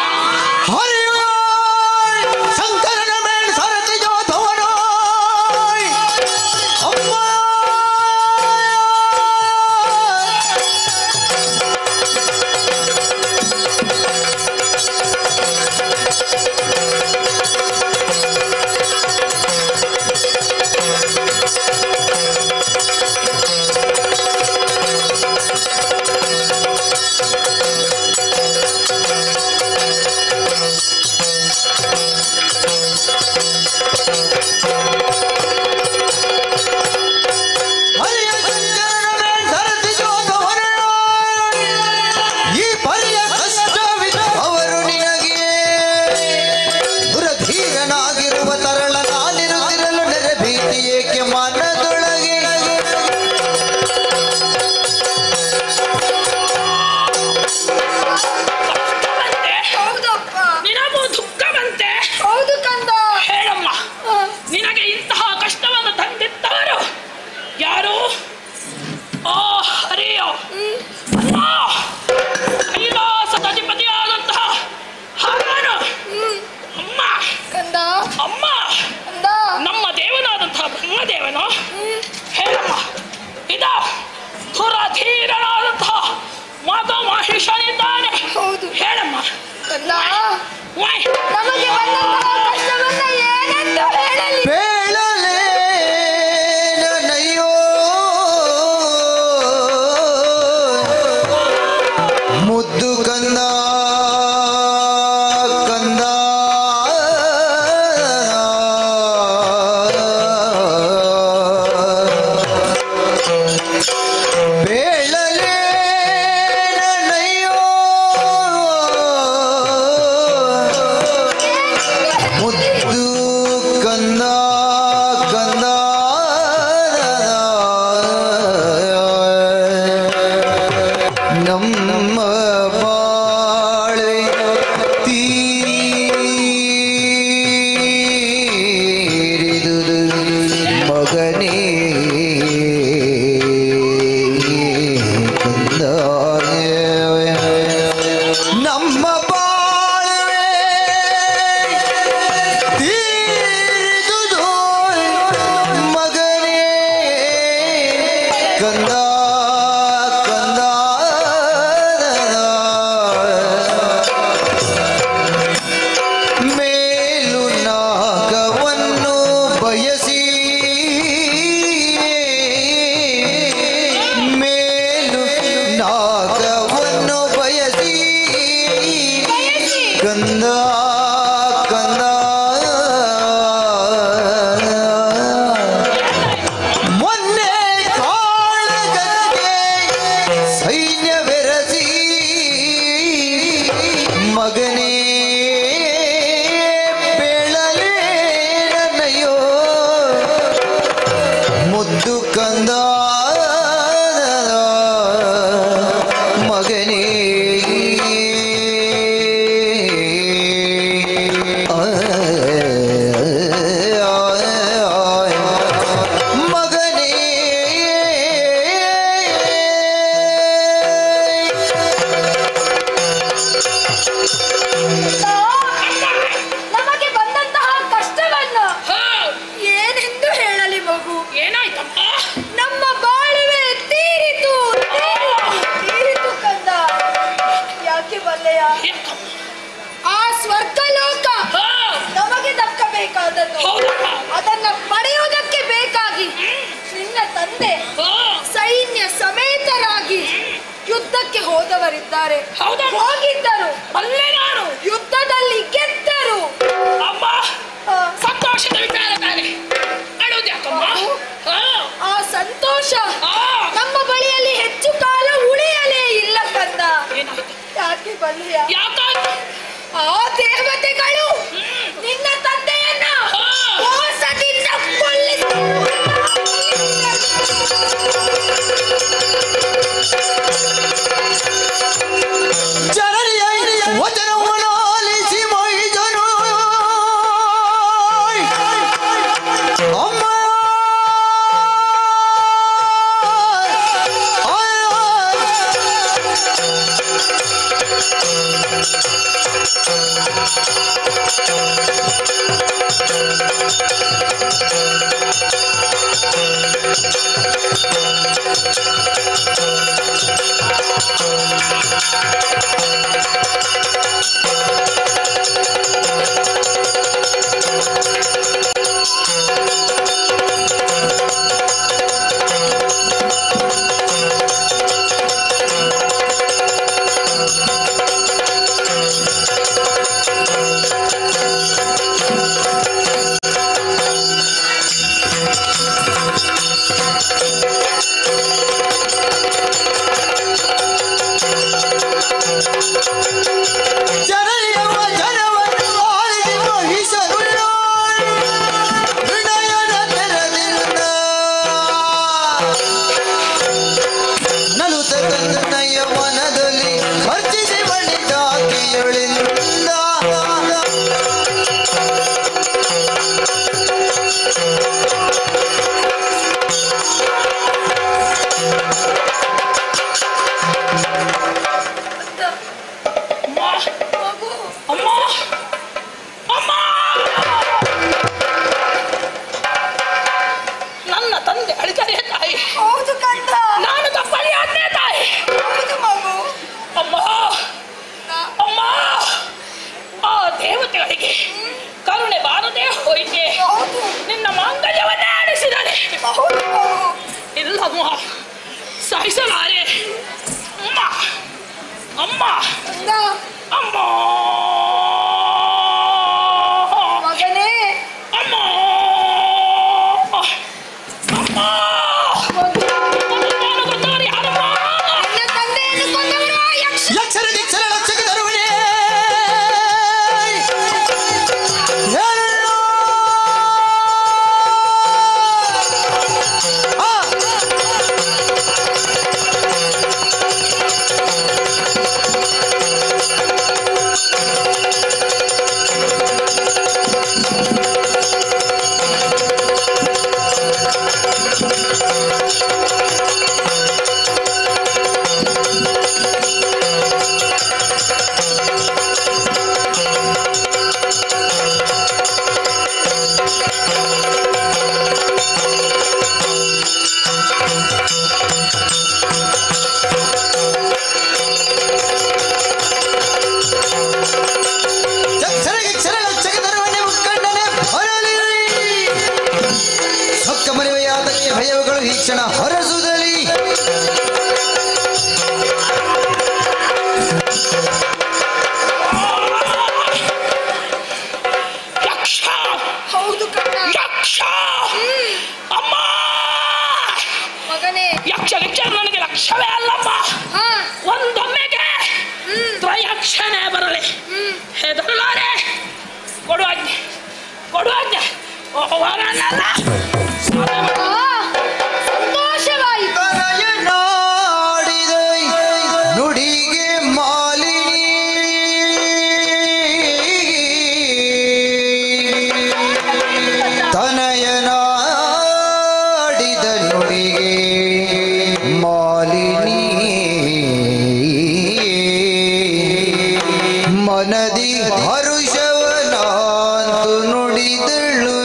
ಶಂಕರನ ಮೇಲ್ ಸರತಿ ಜೋಧವನೋ ಅಮ್ಮ ನಮಗೆ ಬಂದಂತಹ ಕಷ್ಟವನ್ನ ಏನೆಂದು ಹೇಳಲಿ? ಬೇಳಲೇನಯ್ಯೋ ಮುದ್ದು ಕಂದ ಕಂದ ಬೇಳಲೇನಯ್ಯೋ ಮುದ್ದು ಕಂದ ಕಂದ ನಮ್ಮ ಬಾಳೆ ತೀರಿದುದು ಮಗನೇ ಕಂದ ನಮ್ಮ ಬಾಳೆ ತೀರಿದುದು ಮಗನೇ ಕಂದ ಕಂದ ಮೇಲು ನಾಗವನ್ನು ಬಯಸಿ ಮೇಲು ನಾಗವನ್ನು ಬಯಸಿ ಕಂದ ಕಂದ ಮೊನ್ನೆ ಕಾಳಗಕ್ಕೆ ಸೈನ್ಯವೆರಸಿ ಮಗನೇ ಬೇಳಲೇನಯ್ಯೋ ಮುದ್ದು ಕಂದ ಮಗನೇ ಮಗನೇ ನಮಗೆ ಬಂದಂತಹ ಕಷ್ಟವನ್ನ ಏನೆಂದು ಹೇಳಲಿ ಮಗು? ಏನಾಯ್ತಮ್ಮ? ನಮ್ಮ ಬಾಳುವೆ ತೀರಿತು ತೀರಿತು ಕಂದ. ಯಾಕೆ ಬಲ್ಲೆಯ? ಆ ಸ್ವರ್ಗಲೋಕ ನಮಗೆ ದಕ್ಕಬೇಕಾದದ್ದು. ಅದನ್ನ ಪಡೆಯುವುದಕ್ಕೆ ಬೇಕಾಗಿ ನಿನ್ನ ತಂದೆ ಸೈನ್ಯ ಸಮೇತರಾಗಿ ಯುದ್ಧಕ್ಕೆ ಹೋದವರಿದ್ದಾರೆ. ಹೋಗಿದ್ದರು, ಅಲ್ಲೇ ನಾನು ಯುದ್ಧದಲ್ಲಿ ಗೆದ್ದರು. ಅಮ್ಮ ಸಂತೋಷದ ವಿಚಾರ ತಾನೆ. ಇಲ್ಲಮ್ಮ ಸಹಿಸಲಾರೆ. ಅಮ್ಮ ಅಮ್ಮ ಅಮ್ಮ ಮಗನೇ, ಅಮ್ಮ ಅಮ್ಮ ಯಾರಮ್ಮ? ನನ್ನ ತಂದೆಯನ್ನು ಕೊಂದವರು ಆ ಯಕ್ಷ. ಯಕ್ಷರ ದಿಕ್ಷರ ಲಕ್ಷಕ ತರುವನೇ ಭಯಗಳು ಈ ಕ್ಷಣ ಹೊರಸುದಲಿ. ಹೌದು ಕಣ್ಣ. ಯಕ್ಷ ಅಮ್ಮ ಮಗನೇ, ಯಕ್ಷ ನನಗೆ ಲಕ್ಷವೇ ಅಲ್ಲಮ್ಮ. ಒಂದೊಮ್ಮೆಗೆ ತ್ರಯಕ್ಷಣೆ ಬರಲಿ. ಹೆದರಲಾರೆ. ಕೊಡುವಾಜ್ಞೆ ಕೊಡುವಾಜ್ಞೆ. ಸಂತೋಷವಾಯಿತು. ನಾಡಿದ ನುಡಿಗೆ ಮಾಲಿನಿ ತನಯನಾಡಿದ ನುಡಿಗೆ ಮಾಲಿನಿ ಮನದಿ ಹರುಷವನಾಂತು ನುಡಿದಳು.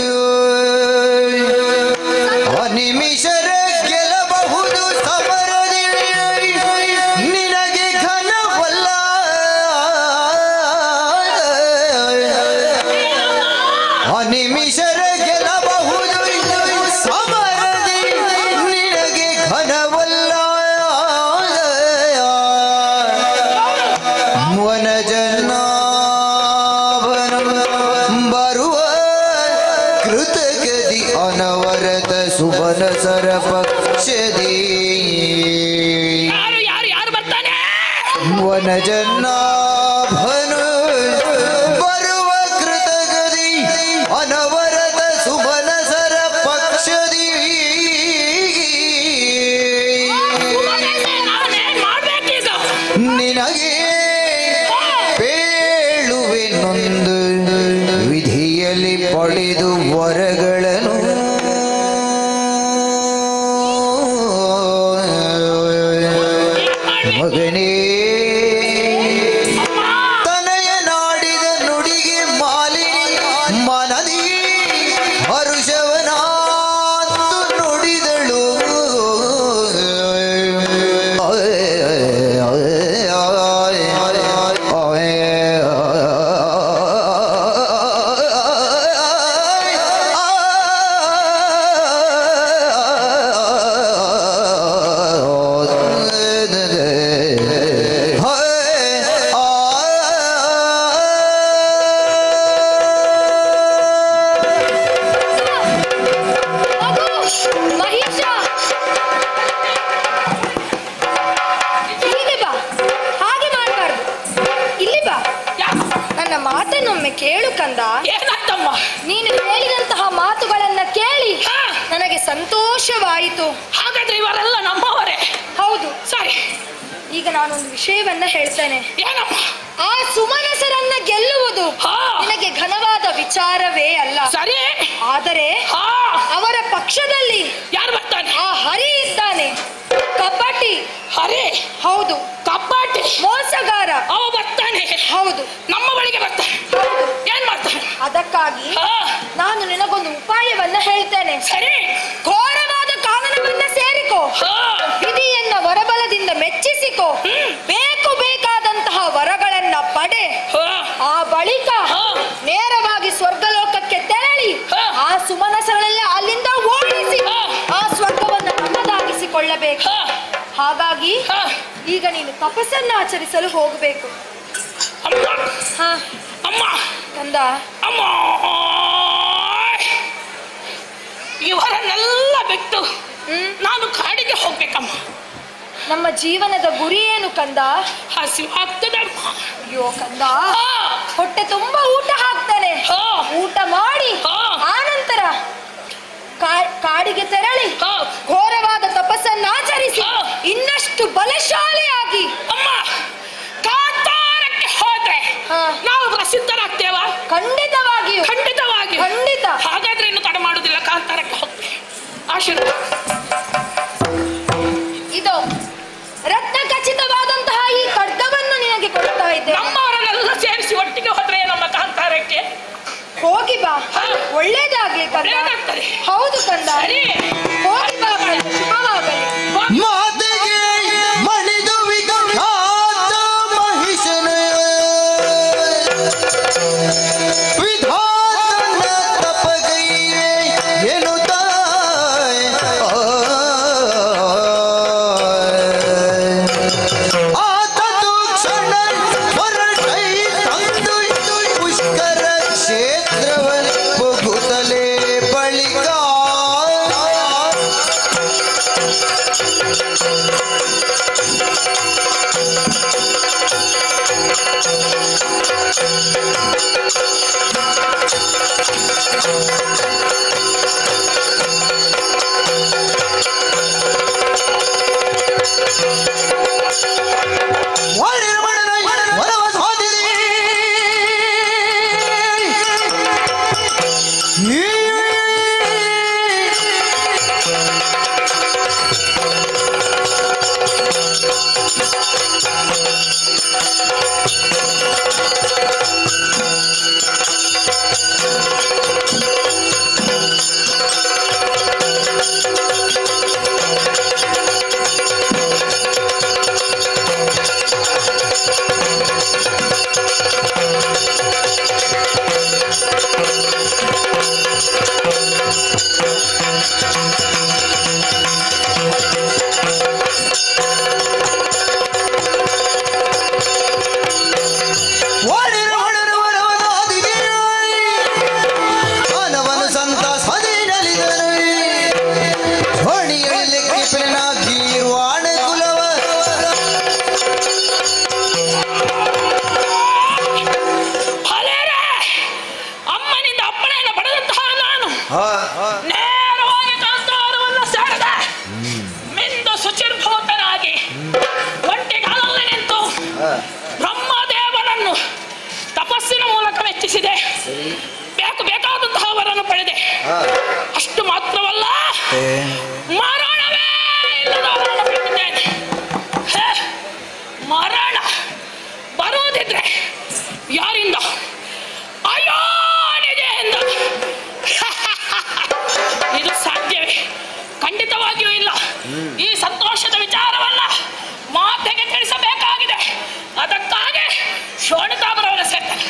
ನಿಮಿಷರ ಗೆಲ್ಲಬಹುದು ಸಮರದಿ ನಿನಗೆ ಘನವಲ್ಲ. ನಿಮಿಷರ ಗೆಲ್ಲಬಹುದು ಸಮರದಿ ನಿನಗೆ ಘನವಲ್ಲ. ವನಜನಾಭನ ಬರುವ ಕೃತಗದಿ ಅನವರತ ಸುಬನ ಸರ ಪಕ್ಷದಿ ಯಾರು ಬರ್ತಾನೆ? ವನಜನಾಭನು ಬರುವ ಕೃತಗದಿ ಅನವರತ ಸುಬನ ಸರ ಪಕ್ಷದಿ ನಿನಗೆ ಪೇಳುವೆನೊಂದು ವಿಧಿಯಲ್ಲಿ ಪಡೆದು ವರಗಳನ್ನು ಮಗನೇ ತನಯ ನಾಡಿದ ನುಡಿಗೆ ಮಾಲಿನಿ ಮನದಿ ಹರುಷವನಾಂತು ನುಡಿದಳು. ಮಹಿಷ, ಹೀಗೆ ಬಾ, ಹಾಗೆ ಮಾಡಬಾರ್ದು. ಇಲ್ಲಿ ಬಾ, ನನ್ನ ಮಾತನ್ನೊಮ್ಮೆ ಕೇಳು ಕಂದ. ಏನಾಯ್ತಮ್ಮ? ನೀನು ಹೇಳಿದಂತಹ ಮಾತುಗಳನ್ನ ಕೇಳಿ ನನಗೆ ಸಂತೋಷವಾಯಿತು. ಹಾಗಾದ್ರೆ ಇವರೆಲ್ಲ ನಮ್ಮವರೇ? ಹೌದು. ಸರಿ, ಈಗ ನಾನೊಂದು ವಿಷಯವನ್ನ ಹೇಳ್ತೇನೆ. ಏನಮ್ಮ? ಆ ಸುಮನಸರನ್ನ ಗೆಲ್ಲುವುದು ನಿನಗೆ ಘನವಾದ ವಿಚಾರವೇ ಅಲ್ಲ. ಸರಿ, ಆದರೆ ಅವರ ಪಕ್ಷದಲ್ಲಿ ಯಾರು ಬರ್ತಾನೆ? ಆ ಹರಿ ಇದ್ದಾನೆ, ಕಪಟಿ. ಹರಿ? ಹೌದು. ಕಪಾಟಿ ಮೋಸಗಾರ ಅವ ಬರ್ತಾನೆ? ಹೌದು. ನಮ್ಮ ಬಳಿಗೆ ಬರ್ತಾನೆ? ಏನ್ ಮಾಡ್ತಾನೆ? ಅದಕ್ಕಾಗಿ ನಾನು ನಿನಗೊಂದು ಉಪಾಯವನ್ನ ಹೇಳ್ತೇನೆ. ಸರಿ. ಘೋರವಾದ ಕಾನನವನ್ನ ಸೇರಿಕೋ, ವಿಧಿಯನ್ನ ವರಬಲದಿಂದ ಮೆಚ್ಚಿಸಿಕೋ, ಬೇಕು ಬೇಕಾದಂತಹ ವರಗಳನ್ನ ಪಡೆ. ಆ ಬಳಿಕ ನೇರವಾಗಿ ಸ್ವರ್ಗಲೋಕಕ್ಕೆ ತೆರಳಿ ಆ ಸುಮನಸಗಳೆಲ್ಲ ಅಲ್ಲಿಂದ ಓಡಿಸಿ ಆ ಹಾಗಾಗಿ ಹಾ. ಈಗ ನೀನು ತಪಸ್ಸನ್ನು ಆಚರಿಸಲು ಹೋಗಬೇಕು. ಅಮ್ಮ ಹಾ ಅಮ್ಮ ಕಂದ, ಅಮ್ಮ, ಇವರನ್ನೆಲ್ಲ ಬಿಟ್ಟು ನಾನು ಕಾಡಿಗೆ ಹೋಗ್ಬೇಕಮ್ಮ. ನಮ್ಮ ಜೀವನದ ಗುರಿ ಏನು ಕಂದ? ಹಸಿವಾಗ್ತದೆ ಅಮ್ಮ. ಅಯ್ಯೋ ಕಂದ, ಹಾ. ಹೊಟ್ಟೆ ತುಂಬಾ ಊಟ ಹಾಕ್ತಾನೆ. ಹಾ. ಊಟ ಮಾಡಿ ಹಾ. ಆನಂತರ ಕಾಡಿಗೆ ತೆರಳಿ ಹಾ. ಘೋರವಾದ ತಪಸ್ಸನ್ನು ಆಚರಿಸಿ ಹಾ. ಇನ್ನಷ್ಟು ಬಲಶಾಲಿಯಾಗಿ ಅಮ್ಮ, ಕಾಂತಾರಕ್ಕೆ ಹೋದ್ರೆ ಹಾ. ನಾವು ಪ್ರಸಿದ್ಧರಾಗ್ತೇವ? ಖಂಡಿತವಾಗಿಯೂ ಖಂಡಿತವಾಗಿ. ಖಂಡಿತ. ಹಾಗಾದ್ರೆ ಇನ್ನು ತಡ ಮಾಡುದಿಲ್ಲ, ಕಾಂತಾರಕ್ಕೆ ಹೋಗ್ತೇವೆ. ಆಶೀರ್ವಾದ. ಇದು ರತ್ನ ಖಚಿತವಾದಂತಹ ಈ ಖಡ್ಗವನ್ನು ನಿನಗೆ ಕೊಡ್ತಾ ಇದ್ದೆ. ನಮ್ಮವರನ್ನೆಲ್ಲ ಸೇರಿಸಿ ಒಟ್ಟಿಗೆ ಹೋದ್ರೆ ನಮ್ಮ ಕಾಂತಾರಕ್ಕೆ ಹೋಗಿ ಬಾ, ಹಾ. ಒಳ್ಳೇದಾಗ್ಲಿ ಕಂದ. ಒಳ್ಳೇದಾಗ್ತದೆ. ಹೌದು ಕಂದ, ಸರಿ. ಹೋಗಿ ಬಾ, ಶುಭವಾಗಲಿ. ಮಾತೆಗೆ ಮಣಿದು ವಿಖ್ಯಾತ ಮಹಿಷನ ವಿಧಾನ ತಪಗೈರೆ ಎನ್ನುತ್ತ ಆತದು ಕ್ಷಣ ಹೊರಟೈ ತಂದು ಪುಷ್ಕರ ಕ್ಷೇತ್ರವ ಬಗುತ್ತಲೇ ಬಳಿಕ ವರವ ಸಾಧಿದೆ ಮಾನವನು ಸಂತ ಸ್ವಾಧೀನಲಿದನು ಹೊಣಿಯಲ್ಲಿ ಕಿಪಿನ ಗೀರ್ವಾಣ ಕುಲವ ಹಲೇರೆ, ಅಮ್ಮನಿಂದ ಅಪ್ಪಣೆಯನ್ನು ಪಡೆದಂತಹ ನಾನು ನೇರವಾಗಿ ಕಾಂತಾರವನ್ನು ಸೇರಿದೆ. ಮಿಂದು ಶುಚಿರ್ಭೂತನಾಗಿ ಒಂಟಿಗಾಲಲ್ಲಿ ನಿಂತು ಬ್ರಹ್ಮದೇವನನ್ನು ತಪಸ್ಸಿನ ಮೂಲಕ ಮೆಚ್ಚಿಸಿದೆ. ಬೇಕಾದಂತಹವರನ್ನು ಪಡೆದೆ. ಅಷ್ಟು ಮಾತ್ರವಲ್ಲ, ಮರಣವೇ ಇಲ್ಲದವರನ್ನು ಪಡೆದಿದ್ದೇನೆ. ಮರಣ ಬರುವುದಿದ್ರೆ ಯಾರಿಂದ? ಅಯ್ಯೋ ನಿಜೆಯಿಂದ. ಇದು ಸಾಧ್ಯವೇ? ಖಂಡಿತವಾಗಿಯೂ ಇಲ್ಲ. ಈ ಸಂತೋಷದ ವಿಚಾರವನ್ನ ಮಾತೆಗೆ ತಿಳಿಸಬೇಕಾಗಿದೆ. ಅದಕ್ಕಾಗಿ ಶೋಣಿತಾಬರವರ ಸೇರ್ತಾರೆ.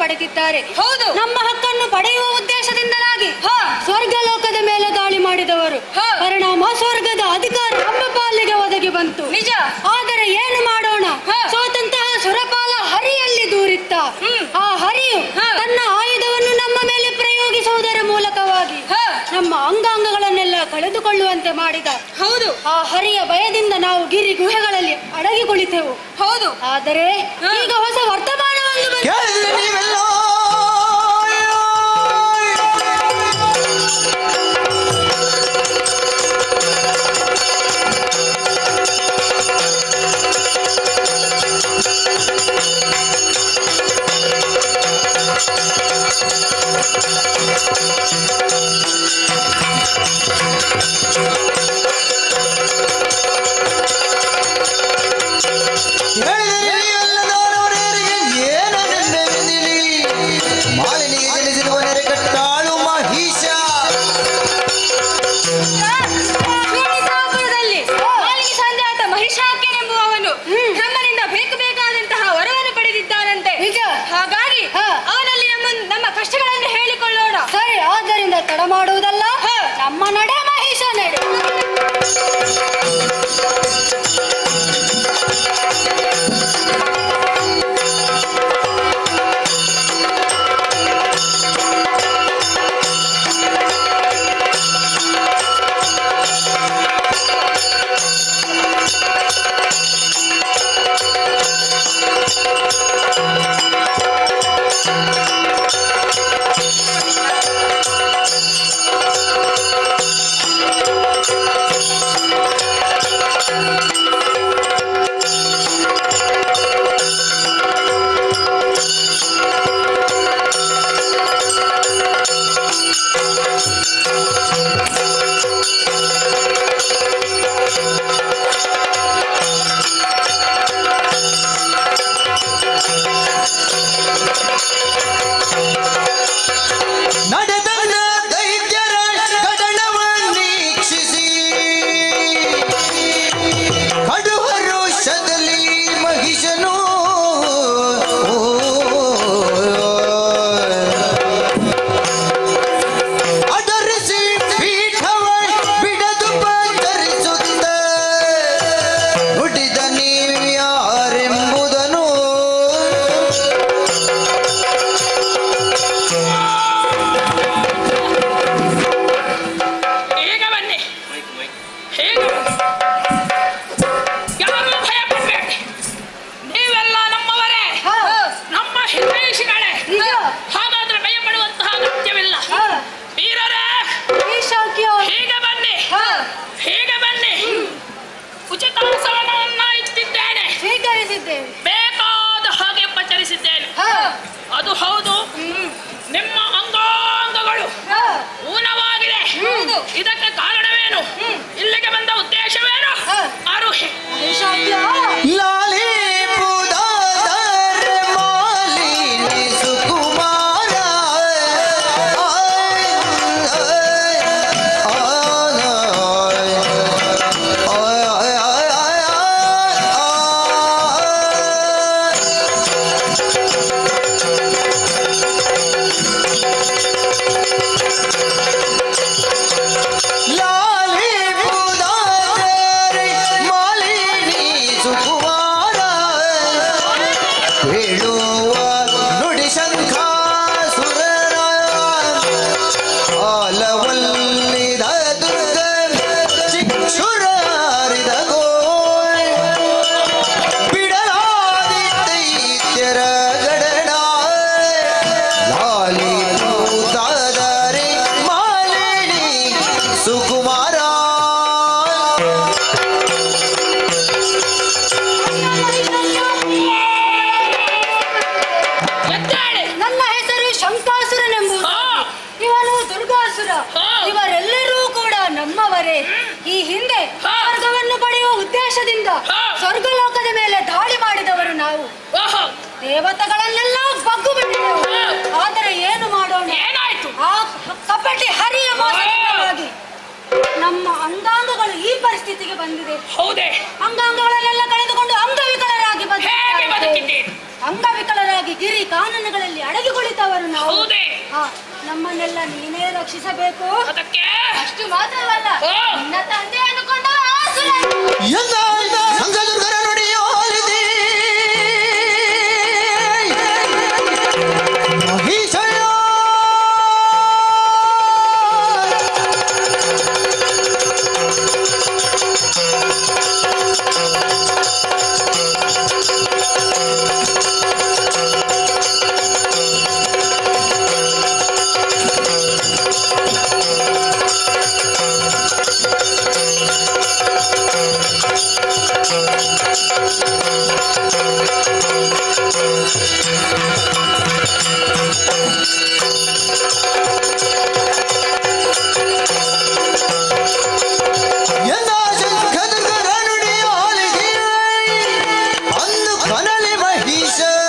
ಪಡೆದಿದ್ದಾರೆ. ಹೌದು. ನಮ್ಮ ಹಕ್ಕನ್ನು ಪಡೆಯುವ ಉದ್ದೇಶದಿಂದಲಾಗಿ ಸ್ವರ್ಗಲೋಕದ ಮೇಲೆ ದಾಳಿ ಮಾಡಿದವರು. ಪರಿಣಾಮ ಸ್ವರ್ಗದ ಅಧಿಕಾರ ನಮ್ಮ ಪಾಲಿಗೆ ಒದಗಿ ಬಂತು. ನಿಜ. ಆದರೆ ಏನು ಮಾಡೋಣ, ಸೋತಂತಹ ಸುರಪಾಲ ಹರಿಯಲ್ಲಿ ದೂರಿತ್ತ. ಆ ಹರಿಯು ತನ್ನ ಆಯುಧವನ್ನು ನಮ್ಮ ಮೇಲೆ ಪ್ರಯೋಗಿಸುವುದರ ಮೂಲಕವಾಗಿ ನಮ್ಮ ಅಂಗಾಂಗಗಳನ್ನೆಲ್ಲ ಕಳೆದುಕೊಳ್ಳುವಂತೆ ಮಾಡಿದ. ಹೌದು. ಆ ಹರಿಯ ಭಯದಿಂದ ನಾವು ಗಿರಿ ಗುಹೆಗಳಲ್ಲಿ ಅಡಗಿ ಕುಳಿತೆವು. ಹೌದು. ಆದರೆ ಈಗ ಹೊಸ ವರ್ತಮಾನವನ್ನು ಬಂದಿದೆ. ಕೇಳಿದ್ರೆ ನೀವೆಲ್ಲ ಮಾಲಿನಿಗೆ ಜನಿಸಿರುವ ನೆರೆಕಟ್ಟಾಳು ಮಹಿಷ. ಶೋಣಿತಾಪುರದಲ್ಲಿ ಮಾಲಿಗೆ ಸಂಜಾತ ಮಹಿಷಾಕ್ಯನೆಂಬುವವನು ನಮ್ಮನಿಂದ ಬೇಕಾದಂತಹ ವರವನ್ನು ಪಡೆದಿದ್ದಾನಂತೆ. ನಿಜ. ಹಾಗಾಗಿ ಅವನಲ್ಲಿ ನಮ್ಮ ಕಷ್ಟಗಳನ್ನು ಹೇಳಿಕೊಳ್ಳೋಣ. ಸರಿ, ಆದ್ದರಿಂದ ತಡ ಮಾಡುವುದಲ್ಲ, ನಮ್ಮ ನಡೆ ಮಹಿಷ ನಡೆ. ನಡೆದಂಗ ದೈತ್ಯರ ಕದನವನ್ನೀಕ್ಷಿಸಿ ಕಡುವರುಷದಲ್ಲಿ ಮಹಿಷನು ಅದರಿಸಿ ಪೀಠವ ಬಿಡದು ಬಂಧರಿಸುತ್ತ ನುಡಿದ ನೀವ್ಯಾರೆಂಬುದನು ಈಗ ಬನ್ನಿ. ಹೇಗೆ ಯಾರು ಭಯ ಪಡಬೇಡಿ. ನೀವೆಲ್ಲ ನಮ್ಮವರೇ, ನಮ್ಮ ಹಿತೈಷಿಗಳೇ. ಹಾಗಾದ್ರೆ ಭಯ ಪಡುವಂತಹ ಅಗತ್ಯವಿಲ್ಲ. ವೀರರೇ, ಹೀಗೆ ಬನ್ನಿ. ಹೀಗೆ ಬನ್ನಿ. ಉಚಿತಾಸನವನ್ನ ಇಟ್ಟಿದ್ದೇನೆ. ಸ್ವೀಕರಿಸಿದ್ದೇವೆ. ಬೇಕಾದ ಹಾಗೆ ಪಚರಿಸಿದ್ದೇನೆ. ಅದು ಹೌದು, ನಿಮ್ಮ ಅಂಗಾಂಗಗಳು ಊನವಾಗಿದೆ. ಇದಕ್ಕೆ ಕಾರಣವೇನು? ಇಲ್ಲಿಗೆ ಬಂದ ಉದ್ದೇಶವೇನು? ಅರುಹಿ. ಲಾಲಿ ಪುದಾದರ ಮಾಲಿನಿ ಸುಕುಮಾರ ಲಾಲಿ ಪುದಾದರ ಮಾಲಿನಿ ಸುಕುಮಾರ ಹೇಳುವ ನುಡಿ ಶಂಖಾಸುರರ ಆಲವಲ್ಲಿದ ದುರ್ಗ ಚಿಕ್ಷುರಾರಿದ ಗೋಳ್ ಬಿಡಲಾದಿ ದೈತ್ಯರ ಗಡಣ ಲಾಲಿ ಪೂತಾದರೆ ಮಾಲಿನಿ ಸುಕುಮಾರ. ಎದ್ದೇಳಿ. ನನ್ನ ಹೆಸರು ಶಂಕಾಸುರನೆಂಬುದು. ಇವನು ದುರ್ಗಾಸುರ. ಇವರೆಲ್ಲರೂ ಕೂಡ ನಮ್ಮವರೇ. ಈ ಹಿಂದೆ ಸ್ವರ್ಗವನ್ನು ಪಡೆಯುವ ಉದ್ದೇಶದಿಂದ ಸ್ವರ್ಗಲೋಕದ ಮೇಲೆ ದಾಳಿ ಮಾಡಿದವರು ನಾವು. ಓಹೋ, ದೇವತೆಗಳನ್ನೆಲ್ಲ ಬಗ್ಗು ಬಿಟ್ಟಿದ್ದೆವು. ಆದರೆ ಏನು ಮಾಡೋಣ, ಏನಾಯ್ತು? ಆ ಕಪಟಿ ಹರಿಯ ಮೋಸದಿಂದಾಗಿ ನಮ್ಮ ಅಂಗಾಂಗಗಳು ಈ ಪರಿಸ್ಥಿತಿಗೆ ಬಂದಿದೆ. ಹೌದೇ? ಅಂಗಾಂಗಗಳನ್ನೆಲ್ಲ ಕಳೆದುಕೊಂಡು ಅಂಗವಿಕಲರಾಗಿ ಹೇಗೆ ಬದುಕಿದ್ದೀರಿ? ಅಂಗವಿಕಲರಾಗಿ ಅನಾಥರಾಗಿ ಗಿರಿ ಕಾನೂನುಗಳಲ್ಲಿ ಅಡಗಿ ಕುಳಿತವರು ನಾವು. ಹೌದೇ? ಹಾ, ನಮ್ಮನ್ನೆಲ್ಲ ನೀನೇ ರಕ್ಷಿಸಬೇಕು. ಅದಕ್ಕೆ ಅಷ್ಟು ಮಾತ್ರವಲ್ಲ, ನಿನ್ನ ತಂದೆ ಅನ್ಕೊಂಡ ಎಂದ ಸಂಘದುರ್ಗರ ನುಡಿಯೋಲಿದೆ ಮಹಿಷಯ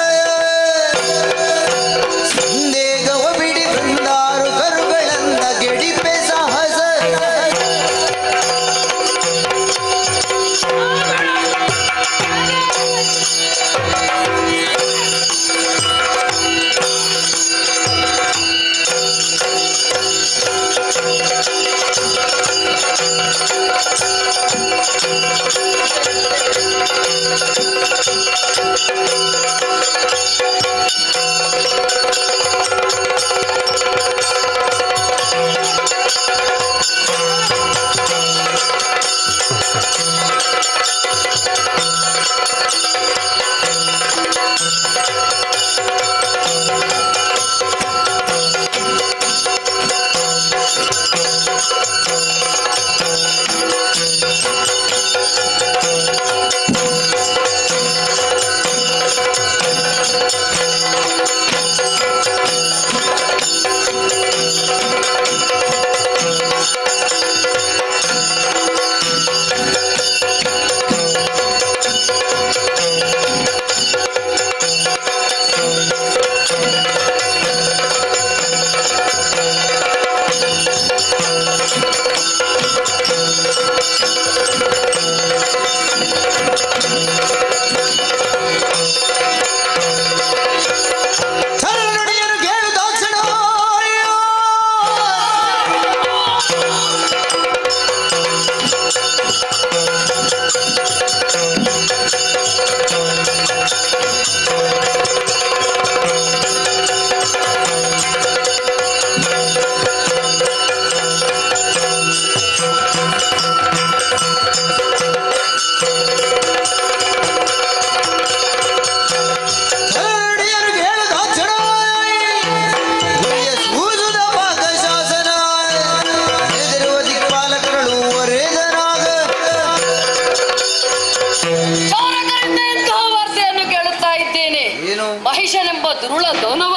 ಮಹಿಷನೆಂಬ ದುರುಳ ದೋನವ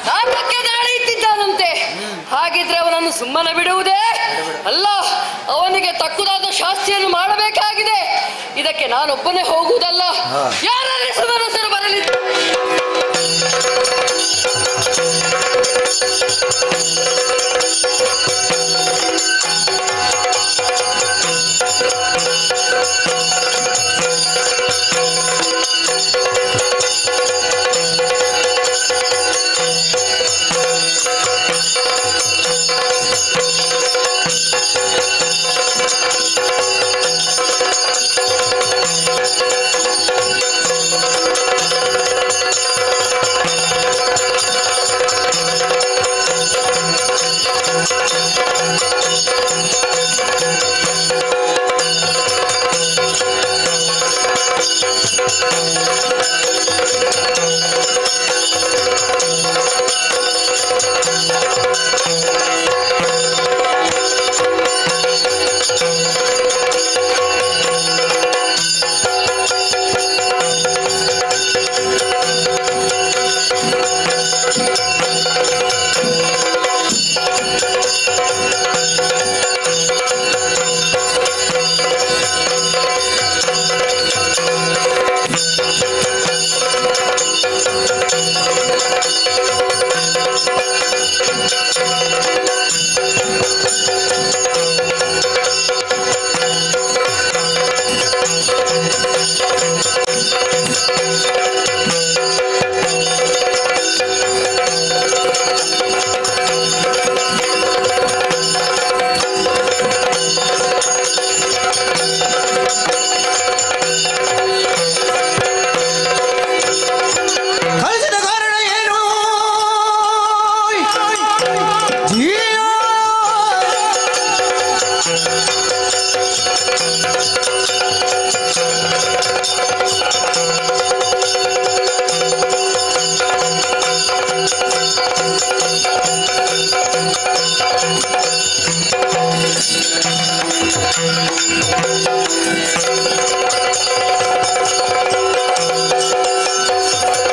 ನಾಟಕ್ಕೆ ದಾಳಿ ಇಟ್ಟಿದ್ದಾನಂತೆ. ಹಾಗಿದ್ರೆ ಅವನನ್ನು ಸುಮ್ಮನೆ ಬಿಡುವುದೇ ಅಲ್ಲ, ಅವನಿಗೆ ತಕ್ಕುದಾದ ಶಾಸ್ತಿಯನ್ನು ಮಾಡಬೇಕಾಗಿದೆ. ಇದಕ್ಕೆ ನಾನೊಬ್ಬನೇ ಹೋಗುವುದಲ್ಲ, ಯಾರಲ್ಲಿ ಸಮರಸರು ಬರಲಿ.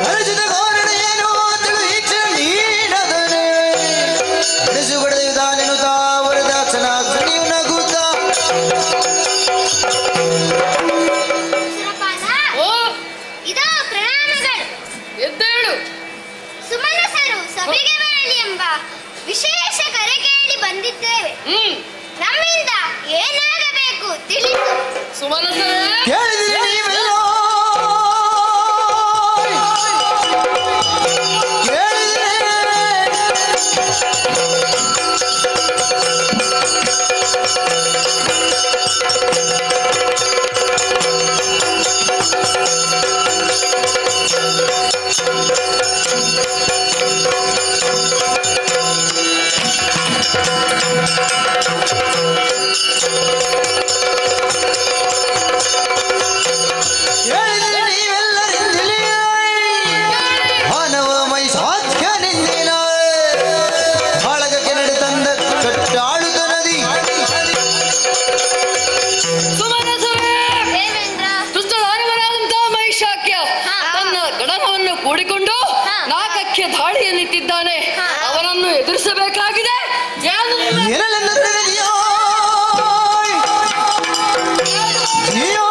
ಅರಜಿದ ಕಾರಣ ಏನು ಅಂತೇಳಿ ಈಚೆ ನೀಡದನೆ ನಡೆಸು ಬಡದಾನೆನುತ್ತಾ ವರದಾಕ್ಷಣ ನೀವು ನಗುತ್ತಾ ಇದೋ ಪ್ರಣಾಮಗಳು. ಎದ್ದೇಳು. ಸುಮನಸರು ಸಭೆಗೆ ಬರಲಿ ಎಂಬ ವಿಶೇಷ ಕರೆ ಕೇಳಿ ಬಂದಿದ್ದೇವೆ. ನಮ್ಮಿಂದ ಏನಾಗಬೇಕು ತಿಳಿಸು. ಸುಮನಸರೇ, ಕೇಳಿದಿರಿ ನೀವೆಲ್ಲ ಮಾನವ ಮೈ ಸಾಧ್ಯ ನಿಂದಿನ ಬಾಳಗಕ್ಕೆ ನಡೆ ತಂದ ಕಟ್ಟಾಡುತ್ತ ನದಿ ಸುಮನಸರೇ, ದೇವೇಂದ್ರ ದುಷ್ಟದಾನವನಾದಂತಹ ಮಹಿಷಾಕ್ಯ ತನ್ನ ಗಣವನ್ನು ಕೂಡಿಕೊಂಡು ನಾಗಕ್ಕೆ ದಾಳಿಯಲ್ಲಿ ನಿಂತಿದ್ದಾನೆ. ಅವನನ್ನು ಎದುರಿಸಬೇಕಾಗಿದೆ. ಏನೆಲ್ಲ ನಡೆದಿದೆಯೋ? ಅಯ್ಯೋ.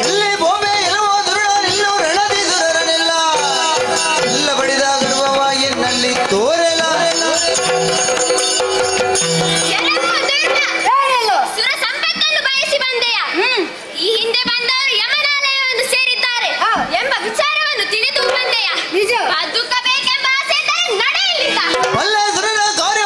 ಎಲ್ಲಿ ಬೊಂಬೆ ಇರುವ ದುರುಳನಿಲ್ಲೂ ರಣದಿ ದುರರನಿಲ್ಲ ಎಲ್ಲ ಬಡಿದಾಗಿರುವವ ಎನ್ನಲ್ಲಿ ತೋರೆಲ್ಲ ಸುರ ಸಂಪತ್ತನ್ನು ಬಯಸಿ ಬಂದೆಯ ಈ ಹಿಂದೆ ಬಂದವರು ಯಮನಾಲಯವನ್ನು ಸೇರಿದ್ದಾರೆ ಎಂಬ ವಿಚಾರವನ್ನು ತಿಳಿದು ಬಂದೆಯ ಬದುಕಬೇಕೆಂಬ ಆಸೆ ಇದ್ದರೆ ನಡೆಯಲಿಲ್ಲ. ಒಳ್ಳೆ ಸುರನ ಕಾರ್ಯ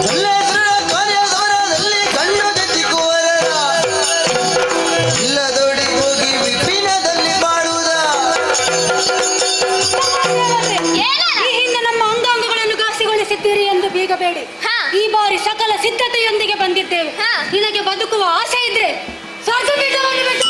ಒಳ್ಳೆ ಸುರನ ಕಾರ್ಯ ಸಮರದಲ್ಲಿ ಕಣ್ಣು ತೆತ್ತಿಕುವರ ಇಲ್ಲದೊಡಿ ಹೋಗಿ ವಿಪಿನದಲ್ಲಿ ಮಾಡುವುದ ಈ ಹಿಂದೆ ನಮ್ಮ ಅಂಗಾಂಗಗಳನ್ನು ಘಾಸಿಗೊಳಿಸಿದ್ದೀರಿ ಎಂದು ಬೀಗಬೇಡಿ. ಈ ಬಾರಿ ಸಕಲ ಸಿದ್ಧತೆಯೊಂದಿಗೆ ಬಂದಿದ್ದೇವೆ. ನಿನಗೆ ಬದುಕುವ ಆಸೆ ಇದ್ರೆ ಸ್ವರ್ಗಪೀಠವನ್ನು ಬಿಟ್ಟು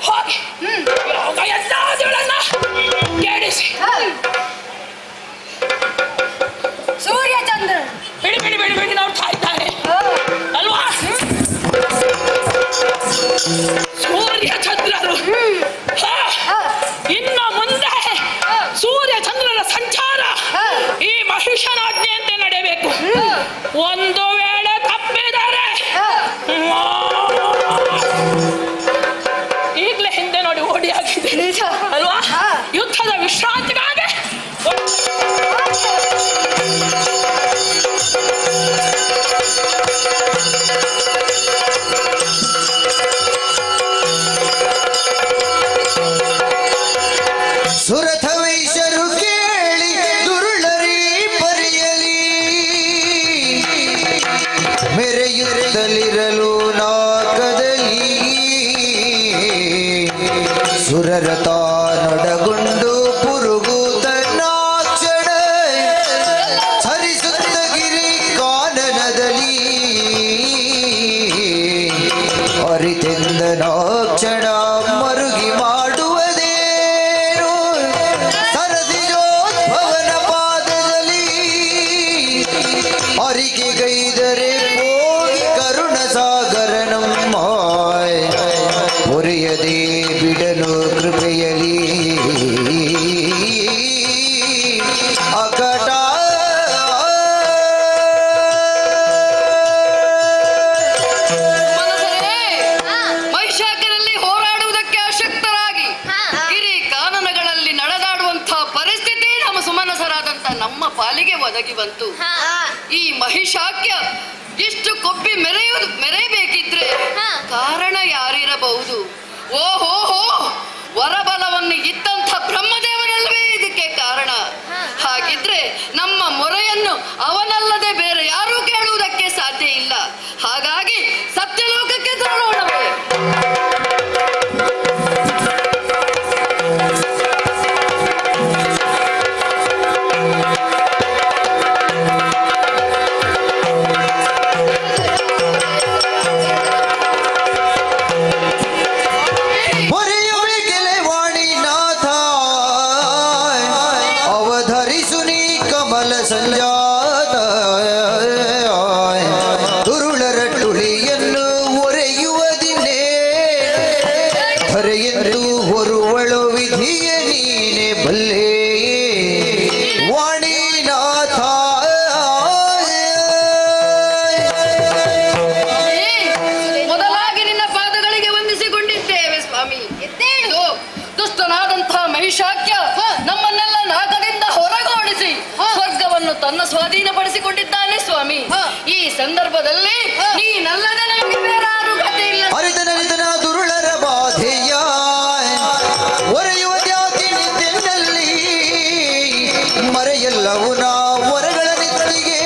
ಹೋಗಿ ಯೋಗ ಎಲ್ಲಾದಿಗಳನ್ನ ಕೇಳಿಸಿ ಸೂರ್ಯ ಚಂದ್ರ ಬಿಡಿ ಬಿಡಿ ಬಿಡಿ ಬಿಡಿ ನೋಡ್ತಾ ಇದ್ದಾರೆ ಅಲ್ವಾ? ಸೂರ್ಯ ಚಂದ್ರರು ಇನ್ನು ಮುಂದೆ ಸೂರ್ಯ ಚಂದ್ರರ ಸಂಚಾರ ಈ ಮಹಿಷನಾಜ್ಞೆಯಂತೆ ನಡೆಯಬೇಕು. ಒಂದು ವೇಳೆ ತಪ್ಪಿದರೆ ಈಗಲೇ ಹಿಂದೆ ನೋಡಿ ಓಡಿ ಆಗಿದೆ ಅಲ್ವಾ? ಯುದ್ಧದ ವಿಶ್ರಾಂತಿಗಾಗಿ ಸುರಥವೈಶರು ಕೇಳಿ ದುರುಳರಿ ಪರಿಯಲಿ ಮೆರೆಯುತ್ತಲಿರಲು ನಾಕದಲ್ಲಿ ಸುರರಥ ನೊಡಗೊಂಡು ಪುರುಗು ತನ್ನಾಕ್ಷಣ ಸರಿಸುತ್ತ ಗಿರಿ ಕಾನನದಲ್ಲಿ ಅರಿತೆಂದನಾಕ್ಷಣ ಮರುಗಿ ಮಾಡುವುದೇನು ಸರದಿರೋದ್ಭವನ ಪಾದದಲ್ಲಿ ಅರಿಕೆಗೈದರೆ ಹೋಗಿ ಕರುಣ ಸಾಗರನಮ್ಮ ಮುರಿಯದೆ ಬಿಡಲು ಕೃಪೆಯಲಿ ಅಕಟ ಮಹಿಷಾಕರಲ್ಲಿ ಹೋರಾಡುವುದಕ್ಕೆ ಅಶಕ್ತರಾಗಿ ಗಿರಿ ಕಾನನಗಳಲ್ಲಿ ನಡೆದಾಡುವಂತಹ ಪರಿಸ್ಥಿತಿ ನಮ್ಮ ಸುಮನಸರಾದಂತ ನಮ್ಮ ಪಾಲಿಗೆ ಒದಗಿ ಬಂತು. ಈ ಮಹಿಷಾಕ್ಯ ಇಷ್ಟು ಕೊಬ್ಬಿ ಮೆರೆಯಬೇಕಿದ್ರೆ ಕಾರಣ ಯಾರಿರಬಹುದು? ಓಹೋ ವರಬಲವನ್ನು ಇದ್ದಂಥ ಬ್ರಹ್ಮದೇವನಲ್ಲವೇ ಇದಕ್ಕೆ ಕಾರಣ. ಹಾಗಿದ್ರೆ ನಮ್ಮ ಮೊರೆಯನ್ನು ಅವನಲ್ಲದೆ ಬೇರೆ ಯಾರೂ ಕೇಳುವುದಕ್ಕೆ ಸಾಧ್ಯ ಇಲ್ಲ. ಹಾಗಾಗಿ ಸತ್ಯಲೋಕಕ್ಕೆ ತರೋಣವೇ. ಮೊರೆಯುವಿಕೆಲೆ ವಾಣಿನಾಥ ಅವಧರಿಸು ನೀ ಕಮಲ ಸಂಜಾತ ದುರುಳರ ಟುಳಿಯನ್ನು ಒರೆಯುವುದಿನ್ನೇ ಧರೆಯೆಂದು ಹೊರುವಳು ವಿಧಿಯ ನೀನೆ ಬಲ್ಲೆ ವಾಣಿನಾಥ. ಮೊದಲಾಗಿ ನಿನ್ನ ಪಾದಗಳಿಗೆ ವಂದಿಸಿಕೊಂಡಿದ್ದೇವೆ ಸ್ವಾಮಿ. ಇದು ದುಷ್ಟನಾದಂತಹ ಮಹಿಷಾಕ್ಯ ನಮ್ಮನ್ನೆಲ್ಲ ನಾಗದಿಂದ ಹೊರಗೋಡಿಸಿ ಸ್ವರ್ಗವನ್ನು ತನ್ನ ಸ್ವಾಧೀನಪಡಿಸಿಕೊಂಡಿದ್ದಾನೆ ಸ್ವಾಮಿ. ಈ ಸಂದರ್ಭದಲ್ಲಿ ನೀನಲ್ಲದೆ ನಮಗೆ ಬೇರೆ ಯಾರೂ ಗತಿ ಇಲ್ಲ. ಅರಿತನ ದುರುಳರ ಬಾಧೆಯ ಒರೆಯುವುದ್ಯಾಕೆ ನಿದ್ದೆನ್ನಲ್ಲಿ ಮರೆಯೆಲ್ಲವು ನಾ ಹೊರಗಳ ನಿತ್ತಿಗೆ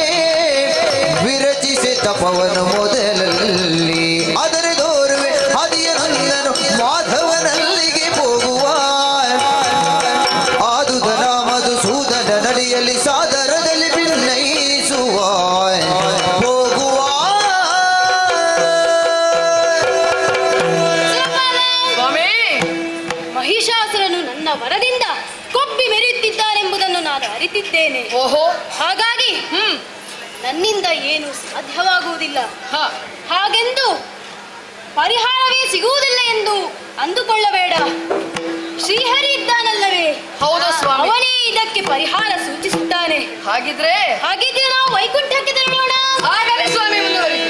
ವಿರಚಿಸಿ ತಪವನು ಮೊದಲಲ್ಲಿ ಅದರ ದೋರುವೆ ಹದಿಯ ನಂದನು ಮಾಧವನಲ್ಲಿಗೆ ಹೋಗುವ ಆದುದನ ಮಧುಸೂದನ ನಡಿಯಲ್ಲಿ ಸಾದರದಲ್ಲಿ ಭಿನ್ನಯಿಸುವ ಹೋಗುವ. ಸ್ವಾಮಿ ಮಹಿಷಾಸುರನು ನನ್ನ ವರದಿಂದ ಕೊಬ್ಬಿ ಮೆರೆಯುತ್ತಿದ್ದಾನೆಂಬುದನ್ನು ನಾನು ಅರಿತಿದ್ದೇನೆ. ಓಹೋ ಹಾಗಾಗಿ ನನ್ನಿಂದ ಏನು ಸಾಧ್ಯವಾಗುವುದಿಲ್ಲ. ಹಾಗೆಂದು ಪರಿಹಾರವೇ ಸಿಗುವುದಿಲ್ಲ ಎಂದು ಅಂದುಕೊಳ್ಳಬೇಡ. ಶ್ರೀಹರಿ ಇದ್ದಾನಲ್ಲವೇ? ಹೌದು ಸ್ವಾಮಿ. ಅವನೇ ಇದಕ್ಕೆ ಪರಿಹಾರ ಸೂಚಿಸುತ್ತಾನೆ. ಹಾಗಿದ್ರೆ ನಾವು ವೈಕುಂಠಕ್ಕೆ ತೆರಳೋಣ. ಆಗಲೇ ಸ್ವಾಮಿ ಮುಂದುವರಿ.